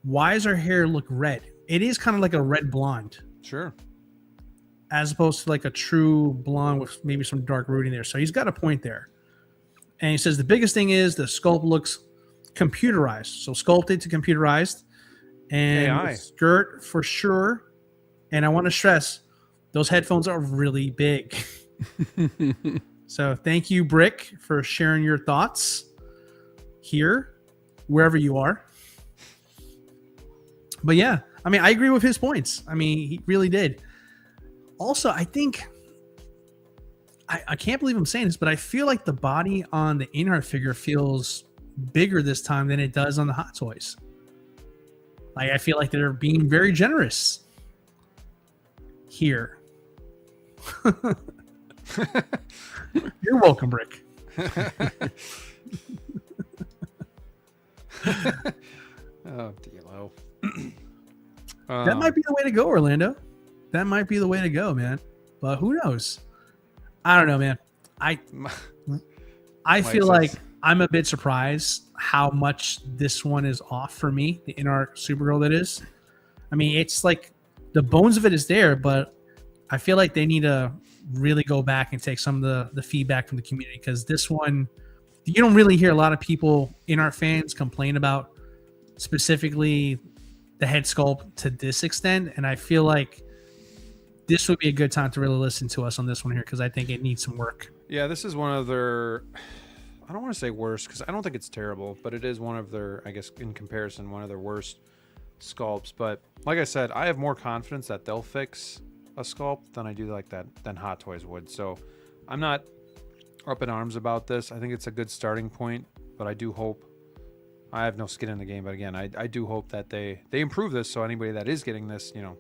Why does her hair look red? It is kind of like a red blonde, Sure. as opposed to like a true blonde with maybe some dark rooting there. So he's got a point there. And he says the biggest thing is the sculpt looks computerized. So sculpted to computerized. And AI. the skirt for sure. And I want to stress, those headphones are really big. So thank you, Brick, for sharing your thoughts here, wherever you are. But yeah, I mean, I agree with his points. I mean, he really did. Also, I think I can't believe I'm saying this, but I feel like the body on the InArt figure feels bigger this time than it does on the Hot Toys. Like, I feel like they're being very generous here. You're welcome, Brick. Oh, DLO. That might be the way to go, Orlando. That might be the way to go, man. But who knows? I don't know, man. I feel like I'm a bit surprised how much this one is off for me, the InArt Supergirl that is. I mean, it's like the bones of it is there, but I feel like they need to really go back and take some of the feedback from the community, because this one, you don't really hear a lot of people, InArt fans, complain about specifically the head sculpt to this extent. And I feel like this would be a good time to really listen to us on this one here, because I think it needs some work. Yeah, this is one of their, I don't want to say worst, because I don't think it's terrible, but it is one of their, I guess, in comparison, one of their worst sculpts. But like I said, I have more confidence that they'll fix a sculpt than I do like that than Hot Toys would. So I'm not up in arms about this. I think it's a good starting point, but I do hope, I have no skin in the game, but again, I do hope that they improve this, so anybody that is getting this, you know,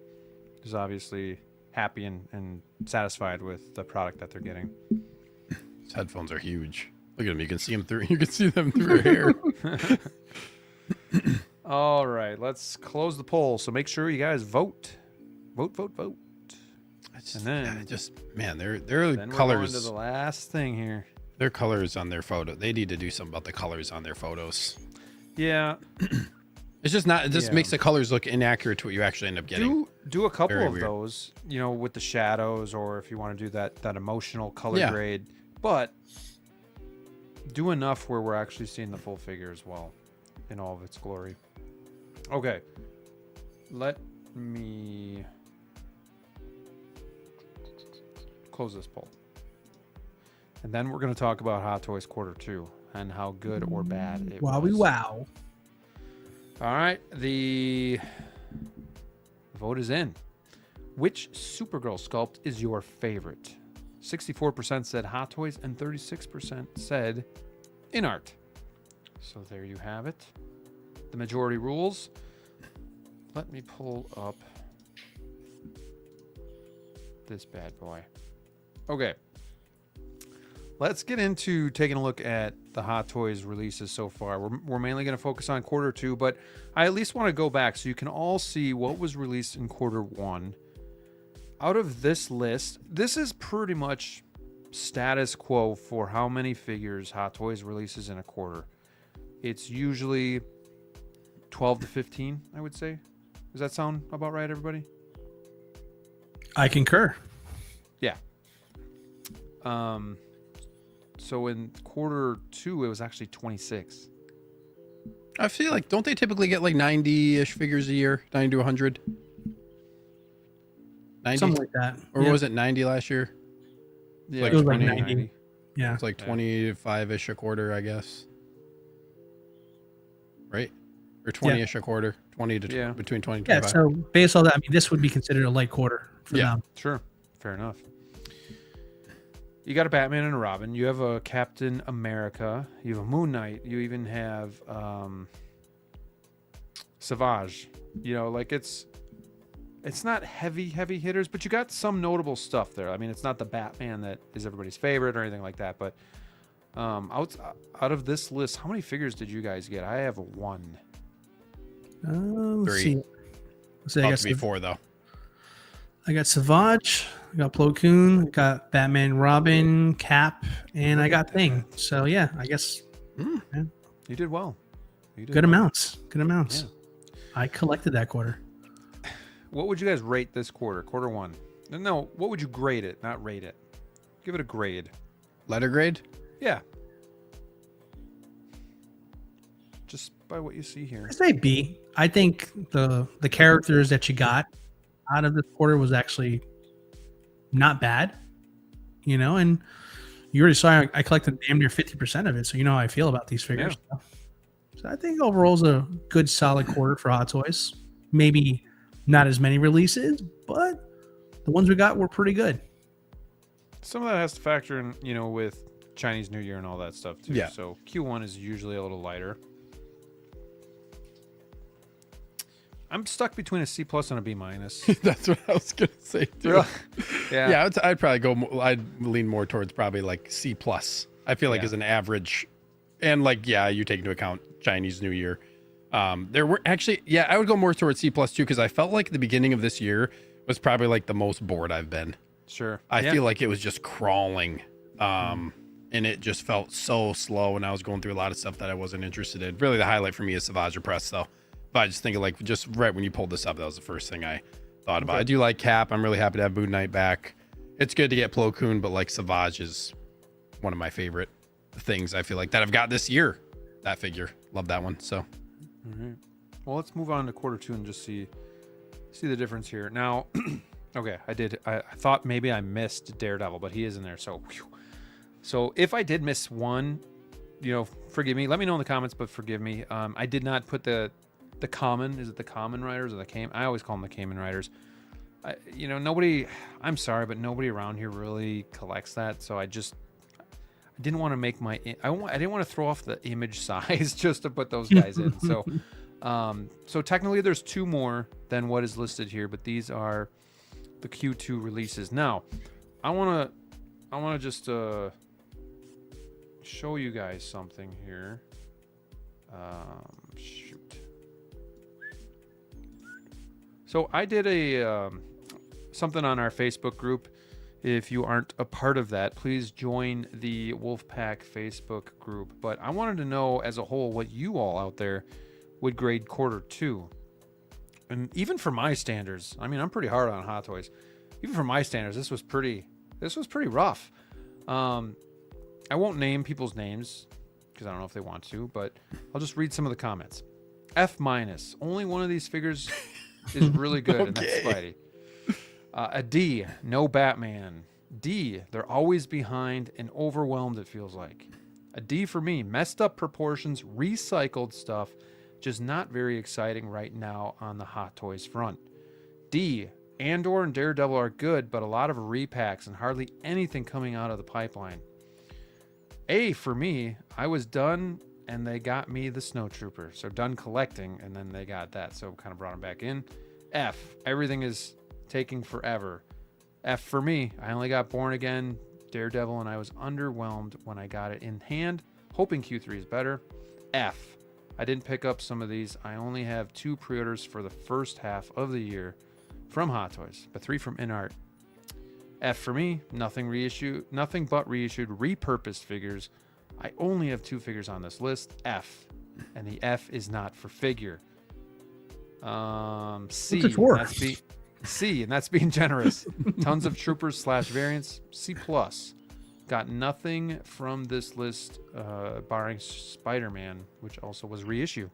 is obviously happy and satisfied with the product that they're getting. These headphones are huge. Look at them. You can see them through. You can see them through her hair. All right, let's close the poll. So make sure you guys vote. Vote. It's And then- yeah, just man, their Then we're going to colors. the last thing here. Their colors on their photo. They need to do something about the colors on their photos. Yeah, It's just not. It just Yeah. makes the colors look inaccurate to what you actually end up getting. do a couple Very of weird. those, you know, with the shadows, or if you want to do that emotional color Yeah. grade, but do enough where we're actually seeing the full figure as well in all of its glory. Okay, let me close this poll, and then we're going to talk about Hot Toys Quarter 2 and how good or bad it was. Wow. All right, the vote is in. Which Supergirl sculpt is your favorite? 64% said Hot Toys and 36% said InArt. So there you have it. The majority rules. Let me pull up this bad boy. Okay. Let's get into taking a look at the Hot Toys releases so far. We're mainly going to focus on quarter 2, but I at least want to go back so you can all see what was released in quarter 1. Out of this list, this is pretty much status quo for how many figures Hot Toys releases in a quarter. It's usually 12 to 15, I would say. Does that sound about right, everybody? I concur. Yeah. So in quarter 2, it was actually 26. I feel like, don't they typically get like 90-ish figures a year? 90 to 100? 90? Something like that. Or Yeah. was it 90 last year? Yeah, Like it was like 20, 90. Yeah. It's like 25-ish a quarter, I guess. Right? Or 20-ish a quarter. 20 to Yeah. between 20 and Yeah. 25. So based on that, I mean, this would be considered a light quarter for Yeah. them. Sure. Fair enough. You got a Batman and a Robin. You have a Captain America. You have a Moon Knight. You even have Savage. You know, like it's not heavy hitters, but you got some notable stuff there. I mean, it's not the Batman that is everybody's favorite or anything like that. But out of this list, how many figures did you guys get? I have 1. Let's 3. see. Let's see, I About got to be 4, though. I got Savage, I got Plo Koon, I got Batman, Robin, Cap, and I got Thing. So yeah, I guess You did well. You did good well. amounts. Good amounts. I collected that quarter. What would you guys rate this quarter? Quarter 1. No, what would you grade it? Not rate it. Give it a grade. Letter grade? Yeah. Just by what you see here. I say B. I think the characters that you got out of this quarter was actually not bad, you know. And you already saw I collected damn near 50% of it, so you know how I feel about these figures. So I think overall is a good solid quarter for Hot Toys. Maybe not as many releases, but the ones we got were pretty good. Some of that has to factor in, you know, with Chinese New Year and all that stuff too. Yeah. So Q1 is usually a little lighter. I'm stuck between a C plus and a B minus. That's what I was going to say, too. Really? Yeah. Yeah, I'd probably go, I'd lean more towards probably like C plus. I feel like Yeah. as an average, and like, yeah, you take into account Chinese New Year. There were actually, yeah, I would go more towards C plus too, because I felt like the beginning of this year was probably like the most bored I've been. Sure. I feel like it was just crawling. And it just felt so slow, and I was going through a lot of stuff that I wasn't interested in. Really, the highlight for me is Savage Press, though. But I just think of like, just right when you pulled this up, that was the first thing I thought about. I do like Cap. I'm really happy to have Moon Knight back. It's good to get Plo Koon, but like Savage is one of my favorite things I feel like that I've got this year. That figure. Love that one. So. Well, let's move on to quarter 2 and just see the difference here. Now, okay, I thought maybe I missed Daredevil, but he is in there. So, whew. So if I did miss one, you know, forgive me. Let me know in the comments, but forgive me. I did not put the common. Is it the Common Riders or the Cayman? I always call them the Cayman Riders. You know, nobody. I'm sorry, but nobody around here really collects that. So I didn't want to make my. I didn't want to throw off the image size just to put those guys in. So, so technically, there's 2 more than what is listed here, but these are the Q2 releases. Now, I want to just show you guys something here. Shoot. So I did a something on our Facebook group. If you aren't a part of that, please join the Wolfpack Facebook group. But I wanted to know as a whole what you all out there would grade quarter 2. And even for my standards, I mean, I'm pretty hard on Hot Toys. Even for my standards, this was pretty rough. I won't name people's names because I don't know if they want to, but I'll just read some of the comments. F minus. Only one of these figures is really good, and that's Spidey. A D, no Batman. D, they're always behind and overwhelmed, it feels like. A D for me, messed up proportions, recycled stuff, just not very exciting right now on the Hot Toys front. D, Andor and Daredevil are good, but a lot of repacks and hardly anything coming out of the pipeline. A for me, I was done and they got me the Snow Trooper. So done collecting and then they got that. So kind of brought him back in. F, everything is taking forever. F for me. I only got Born Again, Daredevil, and I was underwhelmed when I got it in hand, hoping Q3 is better. F. I didn't pick up some of these. I only have 2 pre-orders for the first half of the year from Hot Toys, but 3 from InArt. F for me. Nothing but reissued, repurposed figures. I only have 2 figures on this list. F. And the F is not for figure. C. What's it for? C, and that's being generous. Tons of troopers / variants. C+. Got nothing from this list, barring Spider-Man, which also was reissue.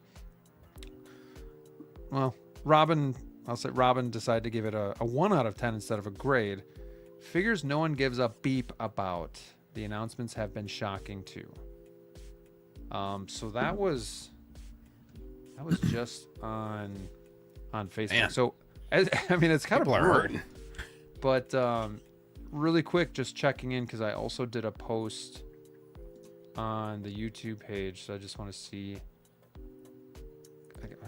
Well, I'll say Robin decided to give it a 1 out of 10 instead of a grade. Figures no one gives a beep about. The announcements have been shocking too. So that was just on Facebook. Man. So I mean, it's kind People of are blurred, hurting. but really quick, just checking in because I also did a post on the YouTube page, so I just want to see.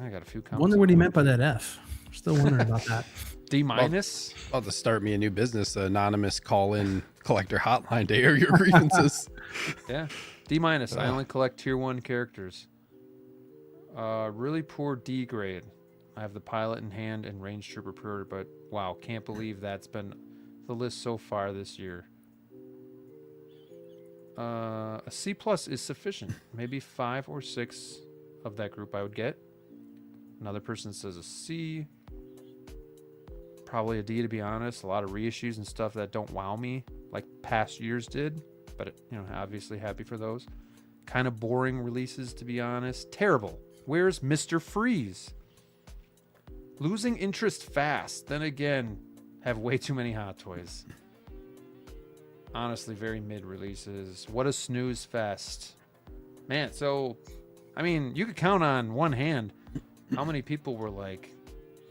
I got a few comments. Wonder what he meant by that F. Still wondering about that. D-. About to start me a new business, anonymous call-in collector hotline to air your grievances. Yeah, D-. I only collect tier 1 characters. Really poor D grade. I have the pilot in hand and range trooper pre-order, but wow, can't believe that's been the list so far this year. A C+ is sufficient. Maybe 5 or 6 of that group I would get. Another person says a C. Probably a D, to be honest. A lot of reissues and stuff that don't wow me like past years did, but obviously happy for those. Kind of boring releases, to be honest. Terrible. Where's Mr. Freeze? Losing interest fast. Then again, have way too many Hot Toys. Honestly, very mid releases. What a snooze fest. Man, so, I mean, you could count on one hand how many people were like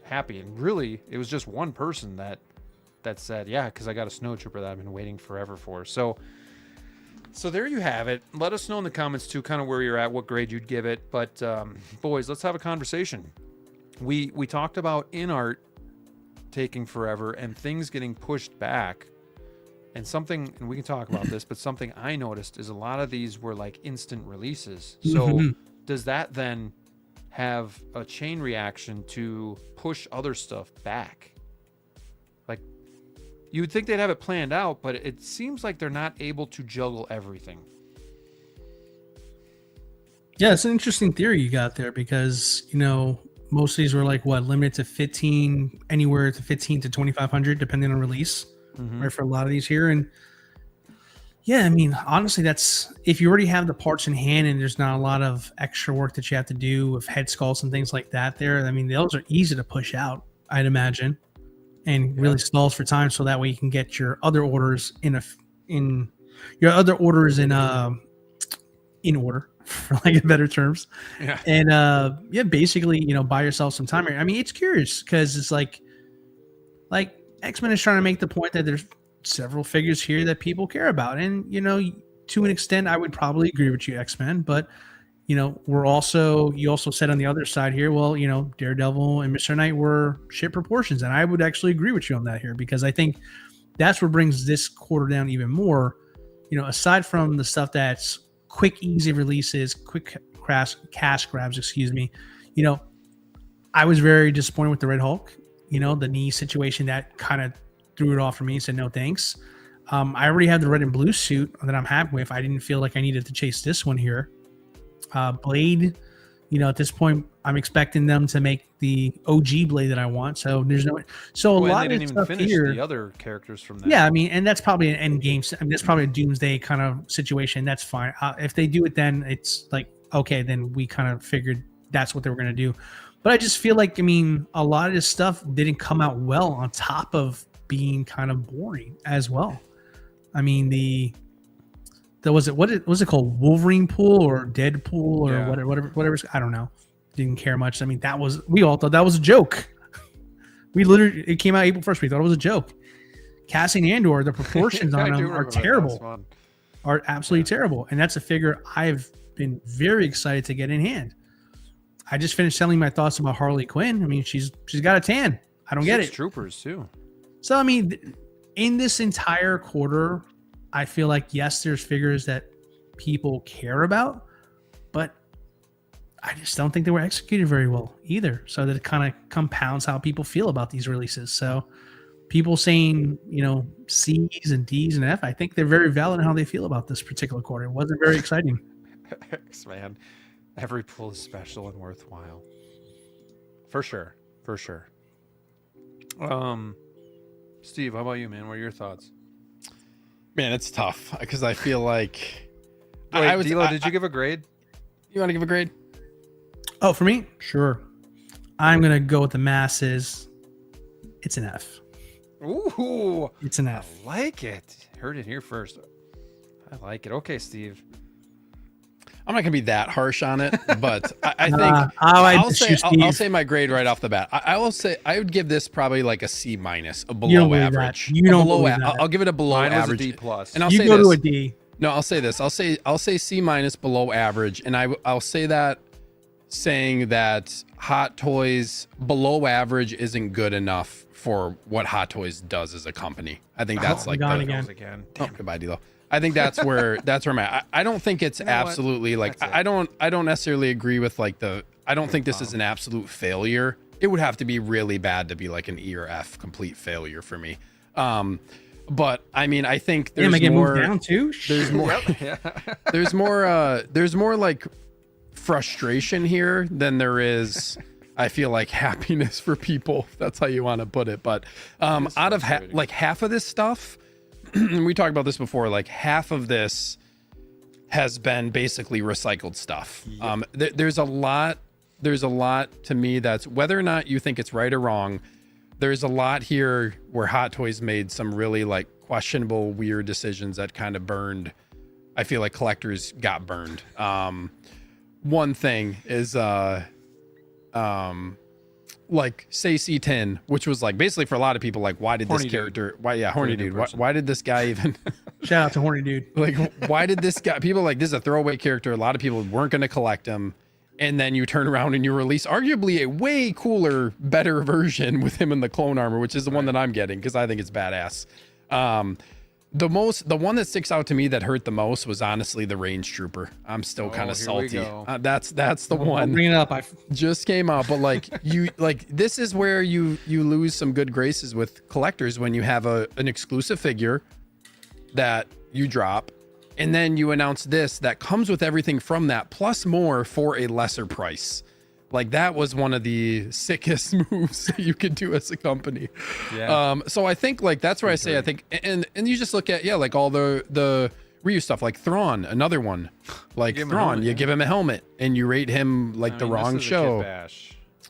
happy. And really, it was just one person that said, yeah, because I got a snow trooper that I've been waiting forever for. So there you have it. Let us know in the comments too, kind of where you're at, what grade you'd give it. But boys, let's have a conversation. We talked about InArt taking forever and things getting pushed back. And we can talk about this, but something I noticed is a lot of these were like instant releases. So does that then have a chain reaction to push other stuff back? Like, you would think they'd have it planned out, but it seems like they're not able to juggle everything. Yeah, it's an interesting theory you got there because, most of these were like limited to 15, anywhere to 15 to 2,500, depending on release, right? For a lot of these here. And yeah, I mean, honestly, that's if you already have the parts in hand and there's not a lot of extra work that you have to do with head sculpts and things like that there. I mean, those are easy to push out, I'd imagine, and really stalls for time. So that way you can get your other orders in order, for lack of better terms. Yeah. And basically, buy yourself some time. I mean, it's curious because it's like X-Men is trying to make the point that there's several figures here that people care about. And, to an extent, I would probably agree with you, X-Men, but you also said on the other side here, well, Daredevil and Mr. Knight were shit proportions. And I would actually agree with you on that here, because I think that's what brings this quarter down even more, aside from the stuff that's quick, easy releases, quick cash grabs, I was very disappointed with the Red Hulk, the knee situation that kind of threw it off for me and said, no, thanks. I already have the red and blue suit that I'm happy with. I didn't feel like I needed to chase this one here. Blade, at this point, I'm expecting them to make the OG Blade that I want. So there's no, so a lot they of didn't even stuff finish here, the other characters from that. Yeah, I mean, and that's probably an end game. I mean, that's probably a doomsday kind of situation. That's fine. If they do it, then it's like, okay, then we kind of figured that's what they were going to do. But I just feel like, a lot of this stuff didn't come out well on top of being kind of boring as well. I mean, what was it called? Wolverine Pool or Deadpool or whatever. I don't know. Didn't care much. I mean, we all thought that was a joke. It came out April 1st. We thought it was a joke. Cassian Andor, the proportions on them are terrible. Are absolutely terrible. And that's a figure I've been very excited to get in hand. I just finished telling my thoughts about Harley Quinn. I mean, she's got a tan. I don't get it. Troopers too. So, I mean, in this entire quarter, I feel like, yes, there's figures that people care about, but I just don't think they were executed very well either. So that it kind of compounds how people feel about these releases. So people saying, C's and D's and F, I think they're very valid in how they feel about this particular quarter. It wasn't very exciting. Man, every pull is special and worthwhile. For sure. Steve, how about you, man? What are your thoughts? Man, it's tough because I feel like Wait, D'Lo, did you give a grade? You want to give a grade? Oh, for me? Sure. I'm going to go with the masses. It's an F. Ooh, It's an F. I like it. Heard it here first. I like it. Okay, Steve. I'm not gonna be that harsh on it, but I think I'll say my grade right off the bat. I will say I would give this probably like a C minus, a below average. You don't believe that. I'll give it a below Mine was average. a D plus. And I'll You say go this. to a D. No, I'll say this. I'll say C minus below average, and I'll say that saying that Hot Toys below average isn't good enough for what Hot Toys does as a company. I think that's like gone the, again. Oh, goodbye, D'Lo. I think that's where I'm at. I don't think it's absolutely like I don't necessarily agree with like I don't think this is an absolute failure. It would have to be really bad to be like an E or F complete failure for me. But I mean, I think there's more. Moved down too? There's more. There's more like frustration here than there is. I feel like happiness for people. If that's how you want to put it. But out of half of this stuff. We talked about this before, like half of this has been basically recycled stuff. Yep. There's a lot to me that's, whether or not you think it's right or wrong, there's a lot here where Hot Toys made some really like questionable, weird decisions that kind of burned. I feel like collectors got burned. One thing is like say C10, which was like basically for a lot of people, like why did this character, horny dude, why did this guy even shout out to horny dude, like why did this guy, people like, this is a throwaway character, a lot of people weren't going to collect him, and then you turn around and you release arguably a way cooler, better version with him in the clone armor, which is the one that I'm getting because I think it's badass. The one that sticks out to me that hurt the most was honestly the range trooper. I'm still kind of salty. That's the one. Bring it up. I just came out, but like this is where you lose some good graces with collectors when you have an exclusive figure that you drop, and then you announce this that comes with everything from that plus more for a lesser price. Like that was one of the sickest moves that you could do as a company. Yeah. So I think like that's where I say I think, and you just look at like all the reuse stuff, like Thrawn, another one, like Thrawn, you give him a helmet and you rate him like the wrong show.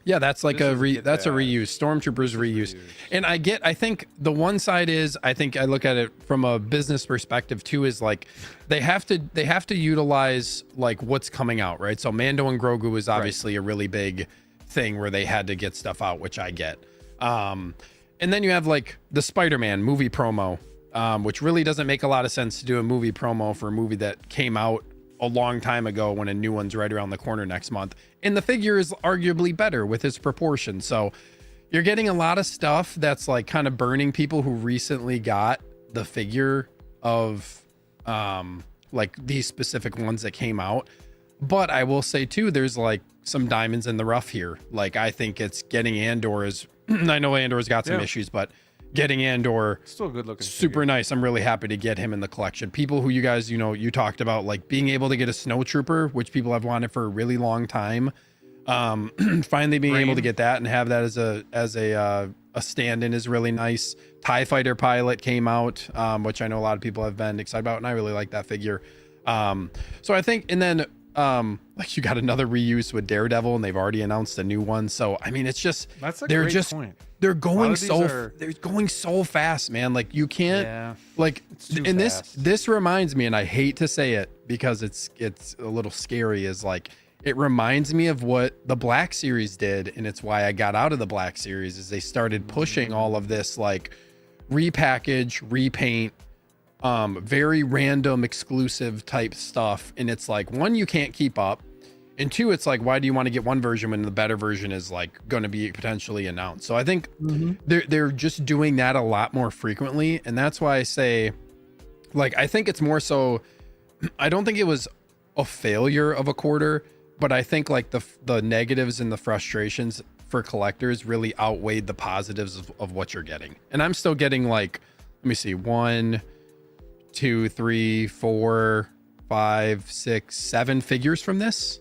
Yeah, that's like a reuse. Stormtroopers reuse. And I think the one side is, I think I look at it from a business perspective too, is like they have to utilize like what's coming out, right? So Mando and Grogu is obviously a really big thing where they had to get stuff out, which I get. And then you have like the Spider-Man movie promo, which really doesn't make a lot of sense to do a movie promo for a movie that came out a long time ago when a new one's right around the corner next month, and the figure is arguably better with its proportions. So you're getting a lot of stuff that's like kind of burning people who recently got the figure of like these specific ones that came out. But I will say too, there's like some diamonds in the rough here. Like I think it's getting Andor is I know Andor's got some issues, but getting Andor, still good looking, super figure. Nice. I'm really happy to get him in the collection. People who you guys, you talked about like being able to get a snow trooper, which people have wanted for a really long time. Finally being able to get that and have that as a stand-in is really nice. TIE fighter pilot came out, which I know a lot of people have been excited about, and I really like that figure. So I think, and then like you got another reuse with Daredevil, and they've already announced a new one. So I mean, it's just point. They're going they're going so fast, man. Like you can't and this reminds me, and I hate to say it because it's a little scary, is like it reminds me of what the Black Series did, and it's why I got out of the Black Series, is they started pushing all of this like repackage, repaint, very random exclusive type stuff, and it's like, one, you can't keep up, And two, it's like, why do you want to get one version when the better version is like going to be potentially announced? So I think they're just doing that a lot more frequently. And that's why I say, like, I think it's more so, I don't think it was a failure of a quarter, but I think like the negatives and the frustrations for collectors really outweighed the positives of what you're getting. And I'm still getting like, let me see, 1, 2, 3, 4, 5, 6, 7 figures from this,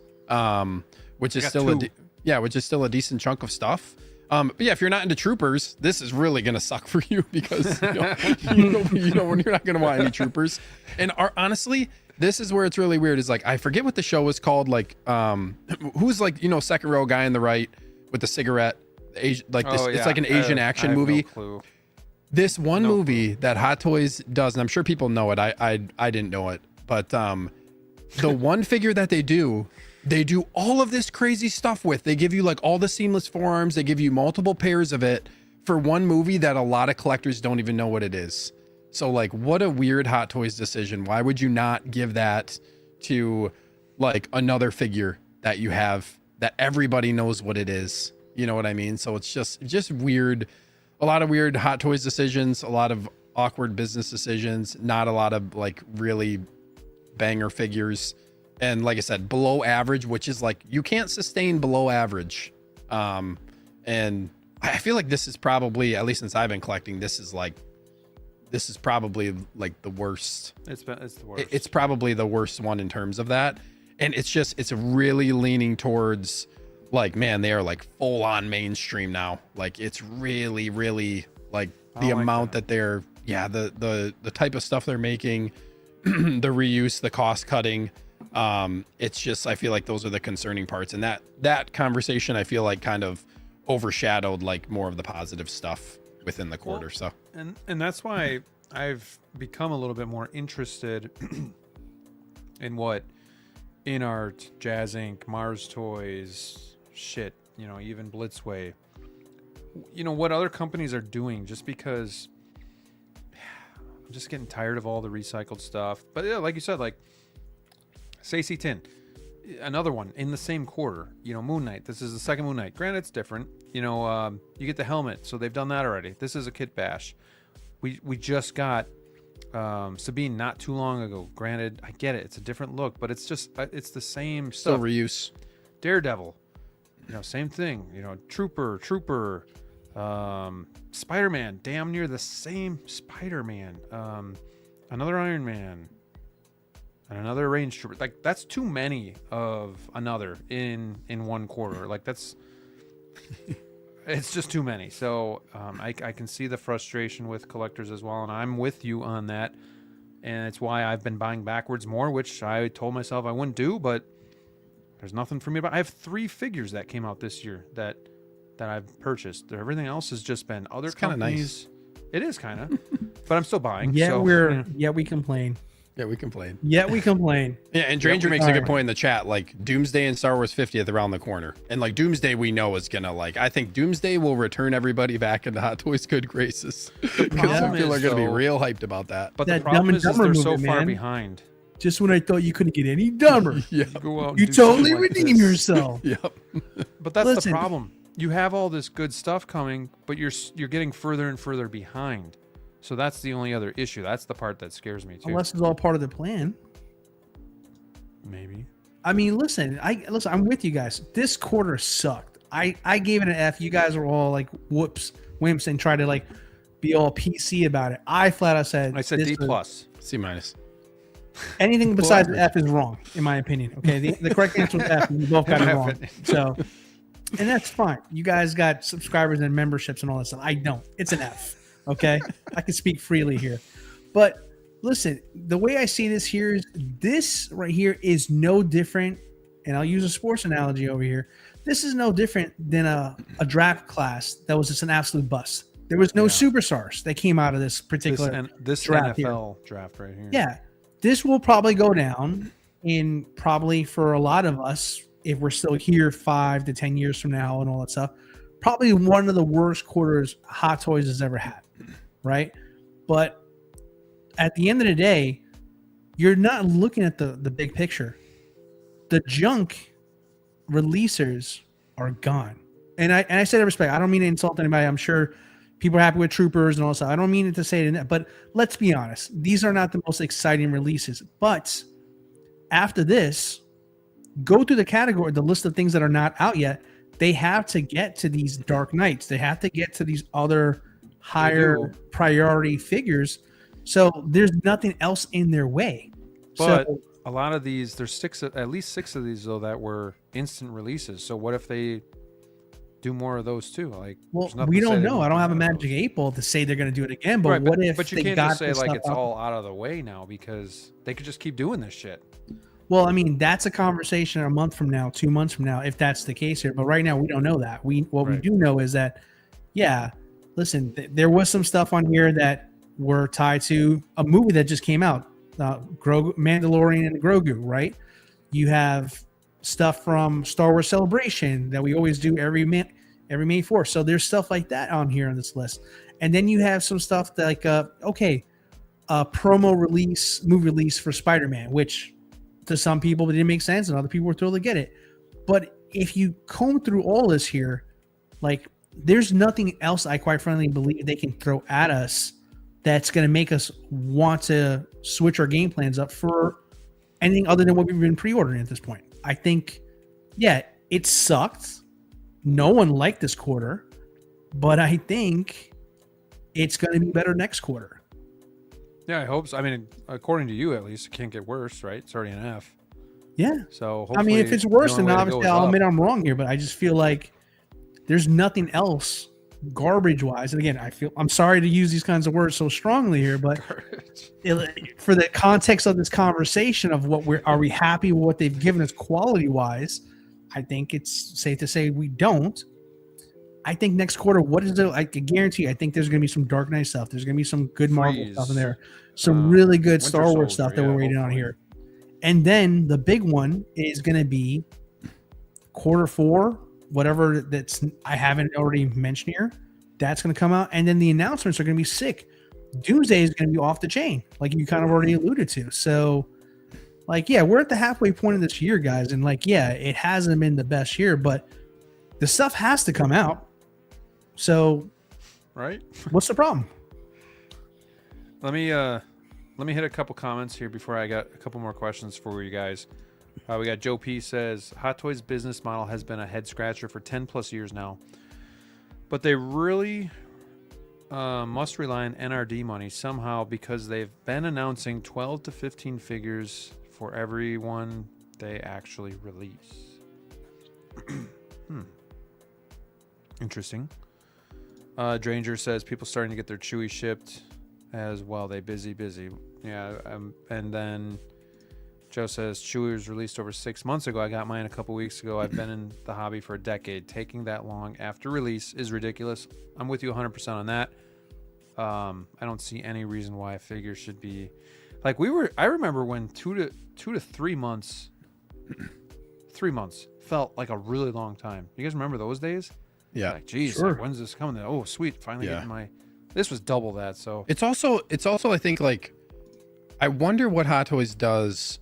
which is still which is still a decent chunk of stuff. But yeah, if you're not into troopers, this is really gonna suck for you because you know when you're not gonna want any troopers. And honestly, this is where it's really weird. Is like, I forget what the show was called. Like, who's like, second row guy on the right with the cigarette, Asian, like this. It's like an Asian action movie. No clue. This one movie that Hot Toys does, and I'm sure people know it. I didn't know it, but the one figure that they do all of this crazy stuff with. They give you like all the seamless forearms. They give you multiple pairs of it for one movie that a lot of collectors don't even know what it is. So like, what a weird Hot Toys decision. Why would you not give that to like another figure that you have that everybody knows what it is? You know what I mean? So it's just weird. A lot of weird Hot Toys decisions, a lot of awkward business decisions, not a lot of like really banger figures. And like I said, below average, which is like, you can't sustain below average. And I feel like this is probably, at least since I've been collecting, this is probably like the worst. It's the worst. It's probably the worst one in terms of that. And it's really leaning towards like, man, they are like full on mainstream now. Like it's really, really like the amount that they're, the type of stuff they're making, the reuse, the cost cutting. It's just, I feel like those are the concerning parts, and that conversation I feel like kind of overshadowed like more of the positive stuff within the quarter. So and that's why I've become a little bit more interested in what InArt, Jazz Inc., Mars Toys, even Blitzway, what other companies are doing, just because I'm just getting tired of all the recycled stuff. But yeah, like you said, like Stacey Tin, another one in the same quarter, Moon Knight. This is the second Moon Knight. Granted, it's different. You get the helmet, so they've done that already. This is a kit bash. We just got Sabine not too long ago. Granted, I get it. It's a different look, but it's just, it's the same still stuff. Reuse. Daredevil, same thing. Trooper, Spider-Man, damn near the same Spider-Man. Another Iron Man. And another range trooper. Like, that's too many of another in one quarter. Like, it's just too many. So I can see the frustration with collectors as well, and I'm with you on that. And it's why I've been buying backwards more, which I told myself I wouldn't do, but there's nothing for me about. I have 3 figures that came out this year that I've purchased. Everything else has just been other companies. Nice. It is kind of, but I'm still buying. Yeah, so, we complain. Yeah, we complain. Yeah, we complain. Yeah, and Dranger makes a good point in the chat. Like, Doomsday and Star Wars 50th around the corner. And like Doomsday, we know is gonna I think Doomsday will return everybody back into Hot Toys good graces. Because people are gonna be real hyped about that. But the problem is they're so far behind. Just when I thought you couldn't get any dumber. Yeah. You totally redeem yourself. Yep. But that's the problem. You have all this good stuff coming, but you're getting further and further behind. So that's the only other issue. That's the part that scares me too. Unless it's all part of the plan. Maybe. I mean, listen, I'm with you guys. This quarter sucked. I gave it an F. You guys were all like wimps and tried to like be all PC about it. I flat out said D+. C-. Anything besides an F is wrong, in my opinion. Okay, the correct answer was F, and you both got it wrong. So, and that's fine. You guys got subscribers and memberships and all that stuff. I don't. It's an F. Okay, I can speak freely here, but listen, the way I see this here is this right here is no different, and I'll use a sports analogy over here. This is no different than a draft class that was just an absolute bust. There was no superstars that came out of this particular this draft NFL draft right here. Yeah, this will probably go down in probably for a lot of us, if we're still here 5 to 10 years from now and all that stuff, probably one of the worst quarters Hot Toys has ever had. Right, but at the end of the day, you're not looking at the big picture. The junk releasers are gone. And I say that respect. I don't mean to insult anybody. I'm sure people are happy with Troopers and all that. I don't mean it to say that, but let's be honest. These are not the most exciting releases. But after this, go through the list of things that are not out yet. They have to get to these Dark Knights. They have to get to these other higher priority figures. So there's nothing else in their way. But a lot of these, there's at least six of these though that were instant releases. So what if they do more of those too? Like, well, we don't know. I don't have a magic 8-ball to say they're going to do it again. But right, what if? But you they can't got just say like it's out? all out of the way now, because they could just keep doing this shit. Well, I mean, that's a conversation a month from now, 2 months from now, if that's the case here. But right now, we don't know that. We do know is that, yeah, listen, there was some stuff on here that were tied to a movie that just came out, Mandalorian and Grogu, right? You have stuff from Star Wars Celebration that we always do every May 4th. So there's stuff like that on here on this list. And then you have some stuff that like, promo release, movie release for Spider-Man, which to some people it didn't make sense and other people were thrilled to get it. But if you comb through all this here, like there's nothing else I quite frankly believe they can throw at us that's going to make us want to switch our game plans up for anything other than what we've been pre-ordering at this point. I think, yeah, it sucked. No one liked this quarter, but I think it's going to be better next quarter. Yeah, I hope so. I mean, according to you, at least, it can't get worse, right? It's already an F. Yeah. So I mean, if it's worse, then obviously I'll admit I'm wrong here, but I just feel like there's nothing else garbage-wise. And again, I'm sorry to use these kinds of words so strongly here, but for the context of this conversation of are we happy with what they've given us quality-wise, I think it's safe to say we don't. I think next quarter, what is it? I can guarantee you, I think there's going to be some Dark Knight stuff. There's going to be some good Marvel stuff in there. Some really good Star Wars stuff that we're waiting on here. And then the big one is going to be quarter 4, whatever I haven't already mentioned here. That's going to come out. And then the announcements are going to be sick. Doomsday is going to be off the chain, like you kind of already alluded to. So, like, yeah, we're at the halfway point of this year, guys. And, like, yeah, it hasn't been the best year, but the stuff has to come out. So, right? What's the problem? Let me hit a couple comments here before I got a couple more questions for you guys. We got Joe P says Hot Toys business model has been a head scratcher for 10 plus years now, but they really must rely on NRD money somehow because they've been announcing 12 to 15 figures for every one they actually release. Interesting. Dranger says people starting to get their Chewy shipped as well. They busy. Yeah. And then Joe says Chewy was released over 6 months ago. I got mine a couple weeks ago. I've been in the hobby for a decade. Taking that long after release is ridiculous. I'm with you 100% on that. I don't see any reason why a figure should be like I remember when 2 to 3 months, 3 months felt like a really long time. You guys remember those days? Yeah. Like, geez, sure. like, when's this coming? Oh, sweet. Finally getting my, this was double that. So it's also, I think, like, I wonder what Hot Toys does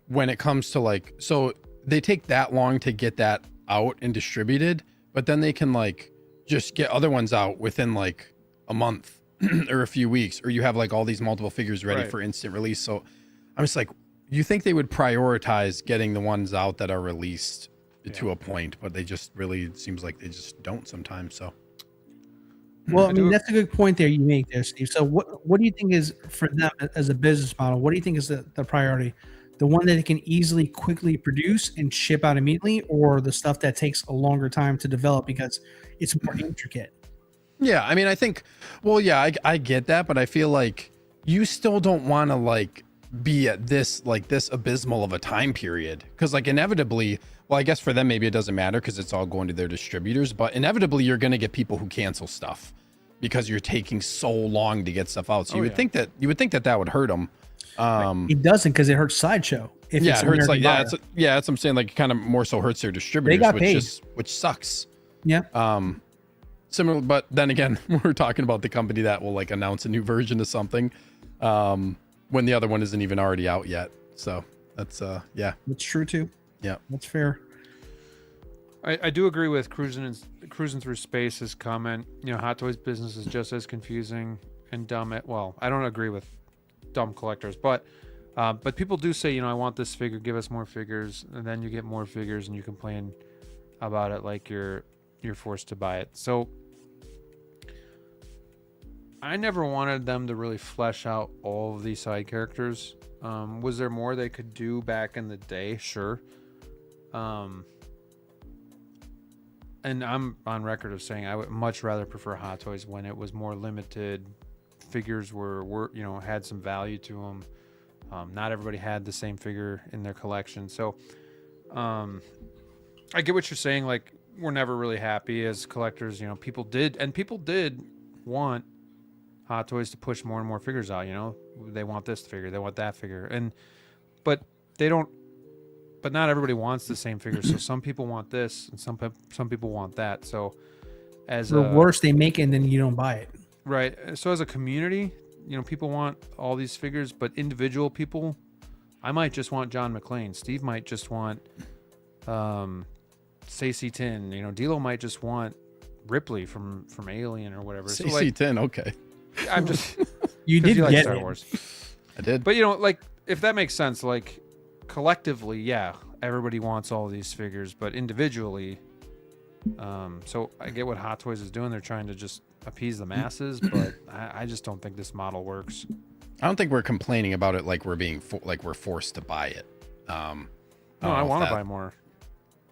when it comes to, like, so they take that long to get that out and distributed, but then they can, like, just get other ones out within, like, a month or a few weeks, or you have, like, all these multiple figures ready for instant release. So I'm just like, you think they would prioritize getting the ones out that are released to a point, but they just really, it seems like they just don't sometimes. So, well, I mean, that's a good point there you make there, Steve. So what do you think is for them as a business model? What do you think is the priority? The one that they can easily, quickly produce and ship out immediately, or the stuff that takes a longer time to develop because it's more intricate? Yeah, I mean, I think, well, yeah, I get that, but I feel like you still don't want to, like, be at this abysmal of a time period, because, like, inevitably, well, I guess for them maybe it doesn't matter because it's all going to their distributors, but inevitably you're going to get people who cancel stuff because you're taking so long to get stuff out. So you would think that that would hurt them. It doesn't, because it hurts Sideshow. It hurts, like, that's what I'm saying, like, it kind of more so hurts their distributors, they got paid. which sucks. Yeah. Similar, but then again, we're talking about the company that will, like, announce a new version of something when the other one isn't even already out yet. So that's yeah, that's true too. Yeah, that's fair. I do agree with cruising through space's comment. You know, Hot Toys business is just as confusing and dumb. I don't agree with dumb collectors, but people do say, you know, I want this figure, give us more figures, and then you get more figures and you complain about it like you're forced to buy it. So I never wanted them to really flesh out all of these side characters. Was there more they could do back in the day? Sure. And I'm on record of saying I would much rather prefer Hot Toys when it was more limited. Figures were you know, had some value to them. Not everybody had the same figure in their collection. So I get what you're saying. Like, we're never really happy as collectors. You know, people did want Hot Toys to push more and more figures out. You know, they want this figure, they want that figure, but they don't. But not everybody wants the same figure. So some people want this, and some people want that. So as the worse they make it, and then you don't buy it. Right. So as a community, you know, people want all these figures, but individual people, I might just want John McClane. Steve might just want Stacey Tin. You know, DLO might just want Ripley from Alien or whatever. Stacey Tin, okay. I'm just you did like get Star it. Wars. I did. But you know, like, if that makes sense, like collectively, yeah, everybody wants all these figures, but individually, so I get what Hot Toys is doing. They're trying to just appease the masses, but I just don't think this model works. I don't think we're complaining about it like we're being like we're forced to buy it. No, I want to buy more.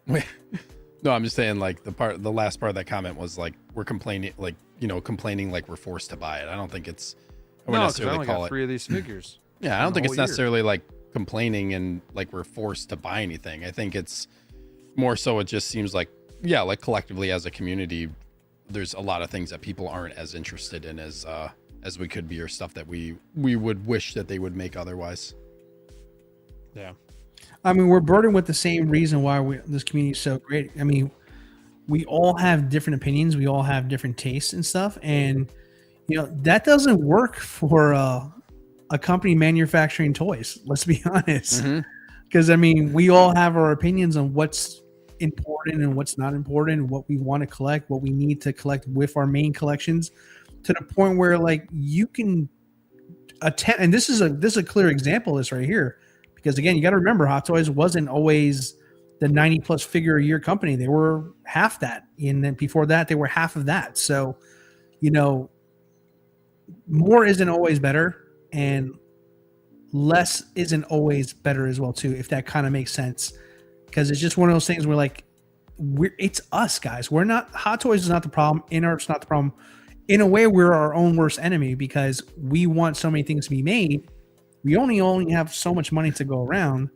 No, I'm just saying, like, the last part of that comment was like we're complaining, like, you know, complaining like we're forced to buy it. I don't think it's. I wouldn't No, because I necessarily only call got it. 3 of these figures. Yeah, I don't think it's whole year. necessarily like complaining and like we're forced to buy anything. I think it's more so it just seems like, yeah, like collectively as a community, there's a lot of things that people aren't as interested in as we could be, or stuff that we would wish that they would make otherwise. Yeah. I mean, we're burdened with the same reason why this community is so great. I mean, we all have different opinions. We all have different tastes and stuff. And, you know, that doesn't work for a company manufacturing toys. Let's be honest. Because, I mean, we all have our opinions on what's important and what's not important, what we want to collect, what we need to collect with our main collections, to the point where, like, you can attend. And this is a clear example of this right here. Because, again, you got to remember, Hot Toys wasn't always the 90-plus figure a year company. They were half that. And then before that, they were half of that. So, you know, more isn't always better, and less isn't always better as well, too, if that kind of makes sense. Because it's just one of those things where, like, it's us, guys. We're not – Hot Toys is not the problem. InArt's not the problem. In a way, we're our own worst enemy because we want so many things to be made. We only have so much money to go around,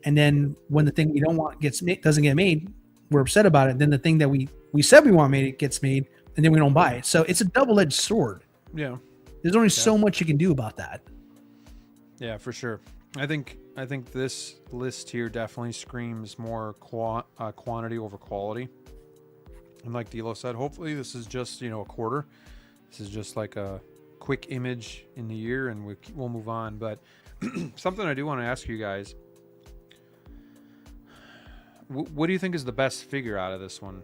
and then when the thing we don't want doesn't get made, we're upset about it. Then the thing that we said we want made, it gets made, and then we don't buy it. So it's a double-edged sword. Yeah. There's only so much you can do about that. Yeah, for sure. I think this list here definitely screams more quantity over quality. And like DLO said, hopefully this is just, you know, a quarter. This is just like a quick image in the year, and we'll move on. But something I do want to ask you guys, what do you think is the best figure out of this one,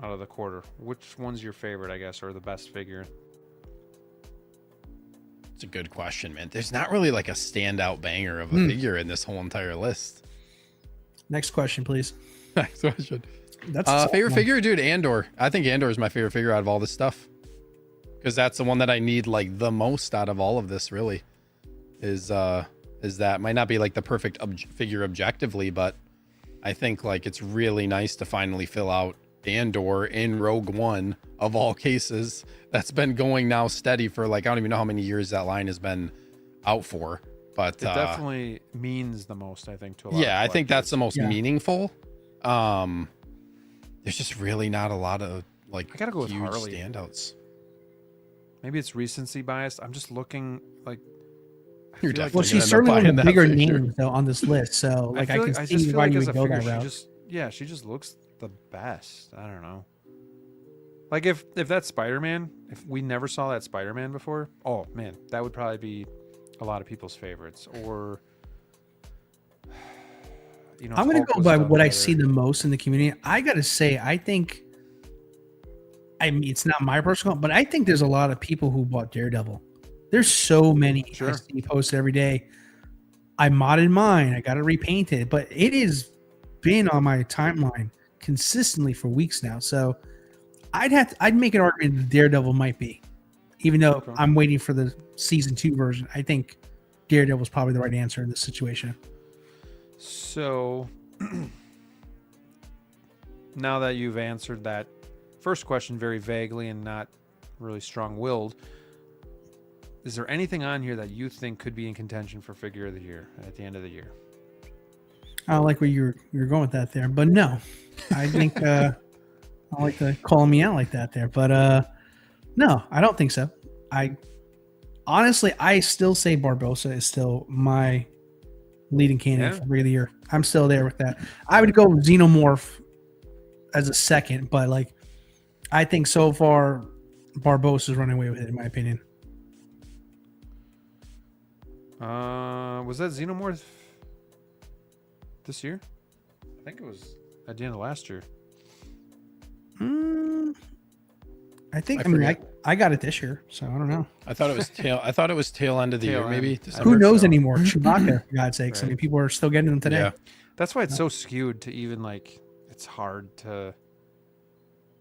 out of the quarter? Which one's your favorite, I guess, or the best figure? It's a good question, man. There's not really like a standout banger of a figure in this whole entire list. Next question, please. Next question. That's favorite figure, dude. Andor. I think Andor is my favorite figure out of all this stuff, because that's the one that I need like the most out of all of this. Really, is that might not be like the perfect figure objectively, but I think like it's really nice to finally fill out Andor in Rogue One of all cases. That's been going now steady for like I don't even know how many years that line has been out for, but it definitely means the most, I think, to a lot. Yeah, I think that's the most Yeah. meaningful. There's just really not a lot of like I gotta go with huge Harley. standouts. Maybe it's recency bias. I'm just looking like. You're feel like- definitely Well, gonna she's end up certainly one of buying the that bigger figure. names though on this list. So like I feel can like- see just feel why like you as would a go figure, that route. she just looks the best. I don't know. Like if that Spider-Man, if we never saw that Spider-Man before, oh man, that would probably be a lot of people's favorites. Or I'm going to Hulk go was by done what I better. see the most in the community. I got to say, I mean, it's not my personal, but I think there's a lot of people who bought Daredevil. There's so many I Sure. see posted every day. I modded mine. I got to repaint it, but it has been on my timeline consistently for weeks now. So I'd make an argument that Daredevil might be, even though I'm waiting for the season 2 version. I think Daredevil is probably the right answer in this situation. So now that you've answered that first question very vaguely and not really strong-willed, is there anything on here that you think could be in contention for figure of the year at the end of the year? I don't like where you're going with that there, but no, I think I like to call me out like that there, but no, I don't think so. I honestly still say Barbosa is still my leading candidate for figure of the year. I'm still there with that. I would go Xenomorph as a second, but like I think so far Barbosa is running away with it in my opinion. Was that Xenomorph this year? I think it was at the end of last year. I got it this year, so I don't know. I thought it was tail end of the year, maybe. Who knows anymore? Chewbacca, for God's sakes. Right. I mean, people are still getting them today. Yeah. That's why it's so skewed to even like it's hard to,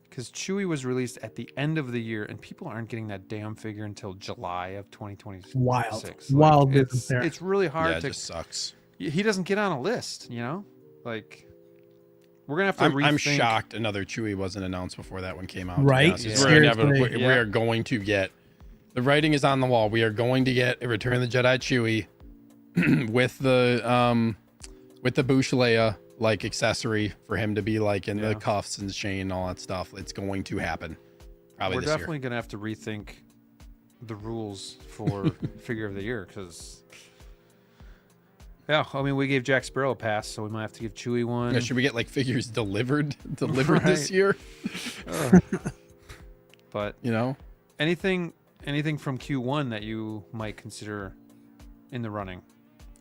because Chewie was released at the end of the year and people aren't getting that damn figure until July of 2026. Wild business there. It's really hard Yeah, it to. just sucks. He doesn't get on a list, like we're gonna have to. I'm rethink. shocked another Chewie wasn't announced before that one came out. Right? To be honest. Yeah. We're inevitably- Seriously. we are going to get, the writing is on the wall. We are going to get a Return of the Jedi Chewie with the Bush Leia like accessory for him to be like in the cuffs and the chain and all that stuff. It's going to happen. Probably We're this definitely gonna have to rethink the rules for figure of the year because. Yeah, I mean, we gave Jack Sparrow a pass, so we might have to give Chewie one. year. Yeah, should we get like figures delivered this Right. year? But You know? anything from Q1 that you might consider in the running?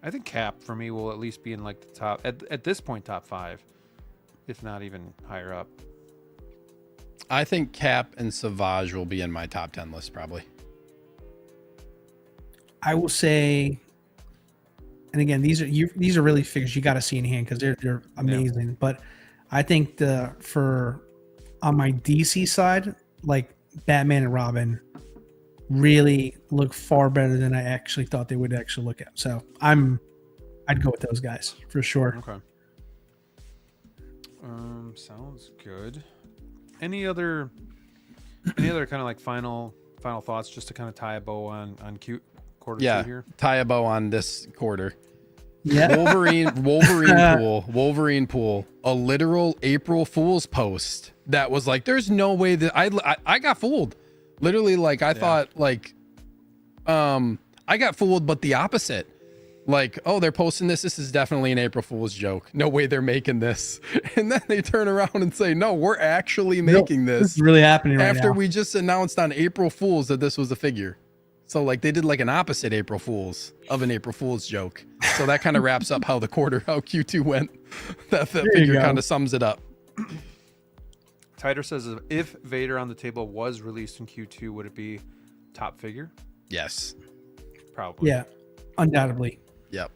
I think Cap for me will at least be in like the top at this point, top 5, if not even higher up. I think Cap and Savage will be in my top 10 list probably. I will say, and again, these are really figures you got to see in hand because they're amazing. But I think on my DC side, like Batman and Robin, really look far better than I actually thought they would actually look at. So I'd go with those guys for sure. Okay. Sounds good. Any other kind of like final thoughts just to kind of tie a bow on quarter 2 here? Tie a bow on this quarter. Yeah. Wolverine pool, a literal April Fool's post that was like, there's no way that I got fooled. Literally, like I thought, like, I got fooled, but the opposite. Like, oh, they're posting this. This is definitely an April Fool's joke. No way they're making this. And then they turn around and say, no, we're actually making This is really happening right after now. we just announced on April Fool's that this was a figure. So like they did like an opposite April Fool's of an April Fool's joke. So that kind of wraps up how Q2 went. That figure kind of sums it up. Titer says if Vader on the Table was released in Q2, would it be top figure? Yes. Probably. Yeah, undoubtedly. Yep.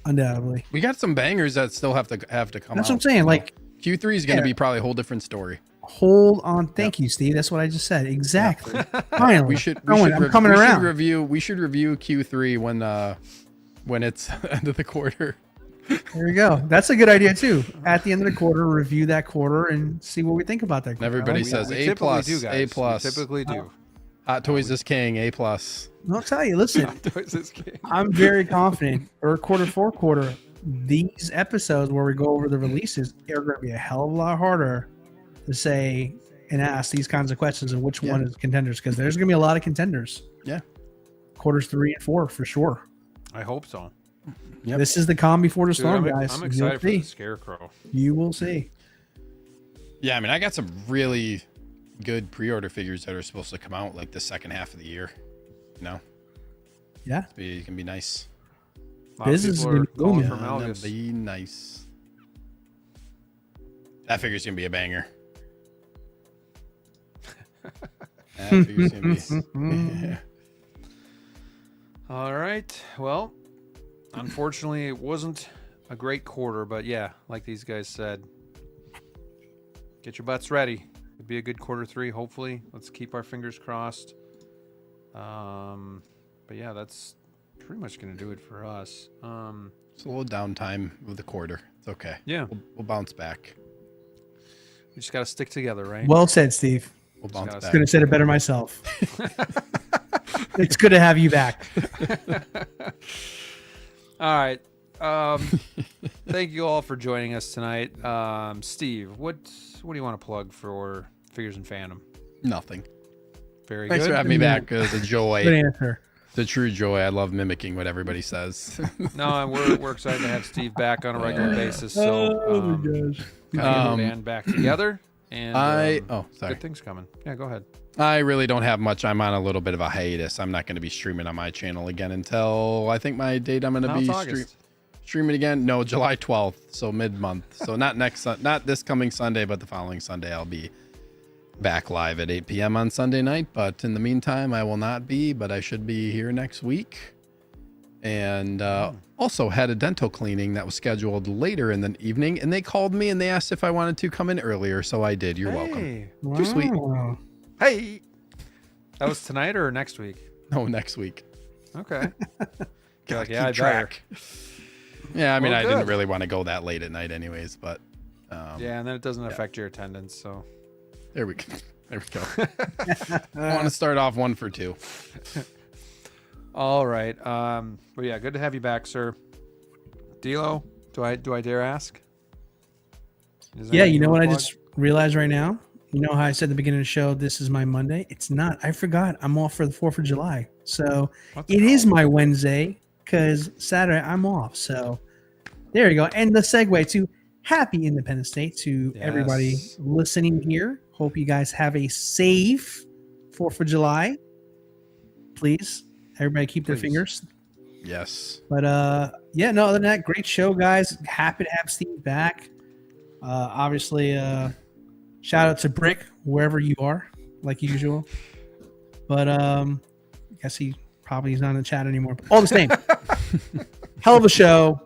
Undoubtedly. We got some bangers that still have to come out. That's what I'm saying. Like Q3 is going to be probably a whole different story. hold on. Thank you, Steve. That's what I just said. Exactly. Finally. We should I'm coming around. We should review Q3 when it's end of the quarter. There you go. That's a good idea too. At the end of the quarter, review that quarter and see what we think about that. And everybody says We A typically plus, do, guys. A plus. We typically do. Hot Toys is king, A plus. I'll tell you. Listen, Toys is king. I'm very confident. Third quarter, fourth quarter, these episodes where we go over the releases are going to be a hell of a lot harder to say and ask these kinds of questions and which one is contenders, because there's going to be a lot of contenders. Yeah. Quarters 3 and 4 for sure. I hope so. Yep. This is the calm before the Dude, storm, I'm guys. excited for You'll the see. Scarecrow. You will see. Yeah, I mean, I got some really good pre-order figures that are supposed to come out like the second half of the year. You know, Yeah. it can be nice. A lot of Business is people are gonna be calling booming. for Gonna Malgus. be nice. That figure's gonna be a banger. That figure's gonna be. All right. Well, unfortunately, it wasn't a great quarter, but yeah, like these guys said, get your butts ready. It'll be a good quarter 3, hopefully. Let's keep our fingers crossed. But yeah, that's pretty much going to do it for us. It's a little downtime with the quarter. It's okay. Yeah. We'll bounce back. We just got to stick together, right? Well said, Steve. We'll bounce back. Couldn't have said it better myself. It's good to have you back. All right. Thank you all for joining us tonight. Steve, what do you want to plug for Figures and Phantom? Nothing. Very Thanks good. for having me back. It was a joy. Good answer. The true joy. I love mimicking what everybody says. No, we're excited to have Steve back on a regular basis. So my gosh. get the band back together, and sorry. good things coming. Yeah, go ahead. I really don't have much. I'm on a little bit of a hiatus. I'm not going to be streaming on my channel again until I think my date I'm going to be streaming again. No, July 12th, so mid-month. So not this coming Sunday, but the following Sunday I'll be back live at 8 p.m. on Sunday night. But in the meantime, I will not be, but I should be here next week. And also had a dental cleaning that was scheduled later in the evening, and they called me and they asked if I wanted to come in earlier, so I did. You're welcome. Wow. Too sweet. Hey, that was tonight or next week? No, next week. Okay. You're like, Keep yeah, I better. track. Yeah, I mean, Well, I didn't good. really want to go that late at night anyways, but Yeah, and then it doesn't affect your attendance. So there we go. There we go. I want to start off 1 for 2. all right. Well, yeah, good to have you back, sir. DLO, do I dare ask? Is there Yeah, anything you know what I wanna just realized right now? You know how I said at the beginning of the show, this is my Monday? It's not. I forgot. I'm off for the 4th of July. So What the it is hell? my Wednesday because Saturday I'm off. So there you go. And the segue to happy Independence Day to everybody Yes. listening here. Hope you guys have a safe 4th of July. Please, everybody keep their Please. fingers. Yes. But yeah, no, other than that, great show, guys. Happy to have Steve back. Obviously, shout out to Brick, wherever you are, like usual. But I guess he's not in the chat anymore. But all the same, hell of a show,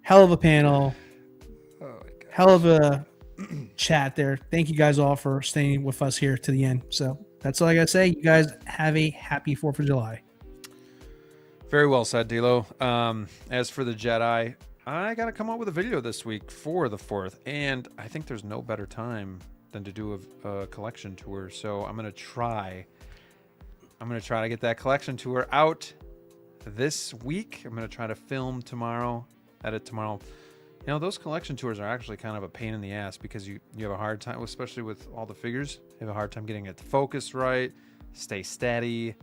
hell of a panel, hell of a chat there. Thank you guys all for staying with us here to the end. So that's all I gotta say. You guys have a happy 4th of July. Very well said, D'Lo. As for the Jedi, I got to come up with a video this week for the 4th, and I think there's no better time than to do a collection tour. So I'm gonna try to get that collection tour out this week. I'm gonna try to film tomorrow, edit tomorrow. You know, those collection tours are actually kind of a pain in the ass because you have a hard time, especially with all the figures. You have a hard time getting it to focus right, stay steady,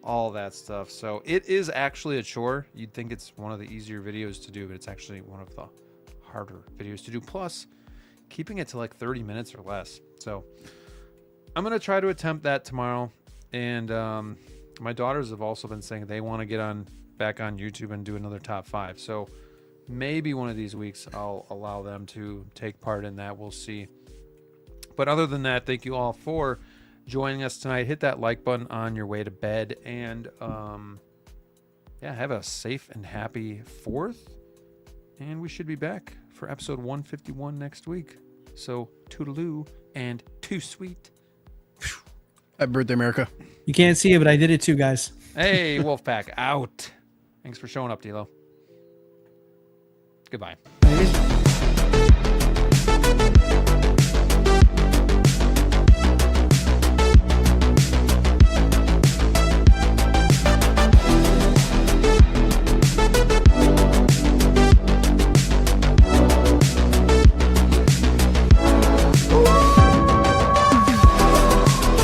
all that stuff. So it is actually a chore. You'd think it's one of the easier videos to do, but it's actually one of the harder videos to do. Plus, keeping it to like 30 minutes or less. So I'm going to try to attempt that tomorrow. And my daughters have also been saying they want to get back on YouTube and do another top 5. So maybe one of these weeks I'll allow them to take part in that. We'll see. But other than that, thank you all for joining us tonight. Hit that like button on your way to bed, and yeah, have a safe and happy 4th, and we should be back for episode 151 next week. So toodaloo and too sweet. Happy birthday, America. You can't see it, but I did it too, guys. Hey, Wolfpack out. Thanks for showing up, D'Lo. Goodbye.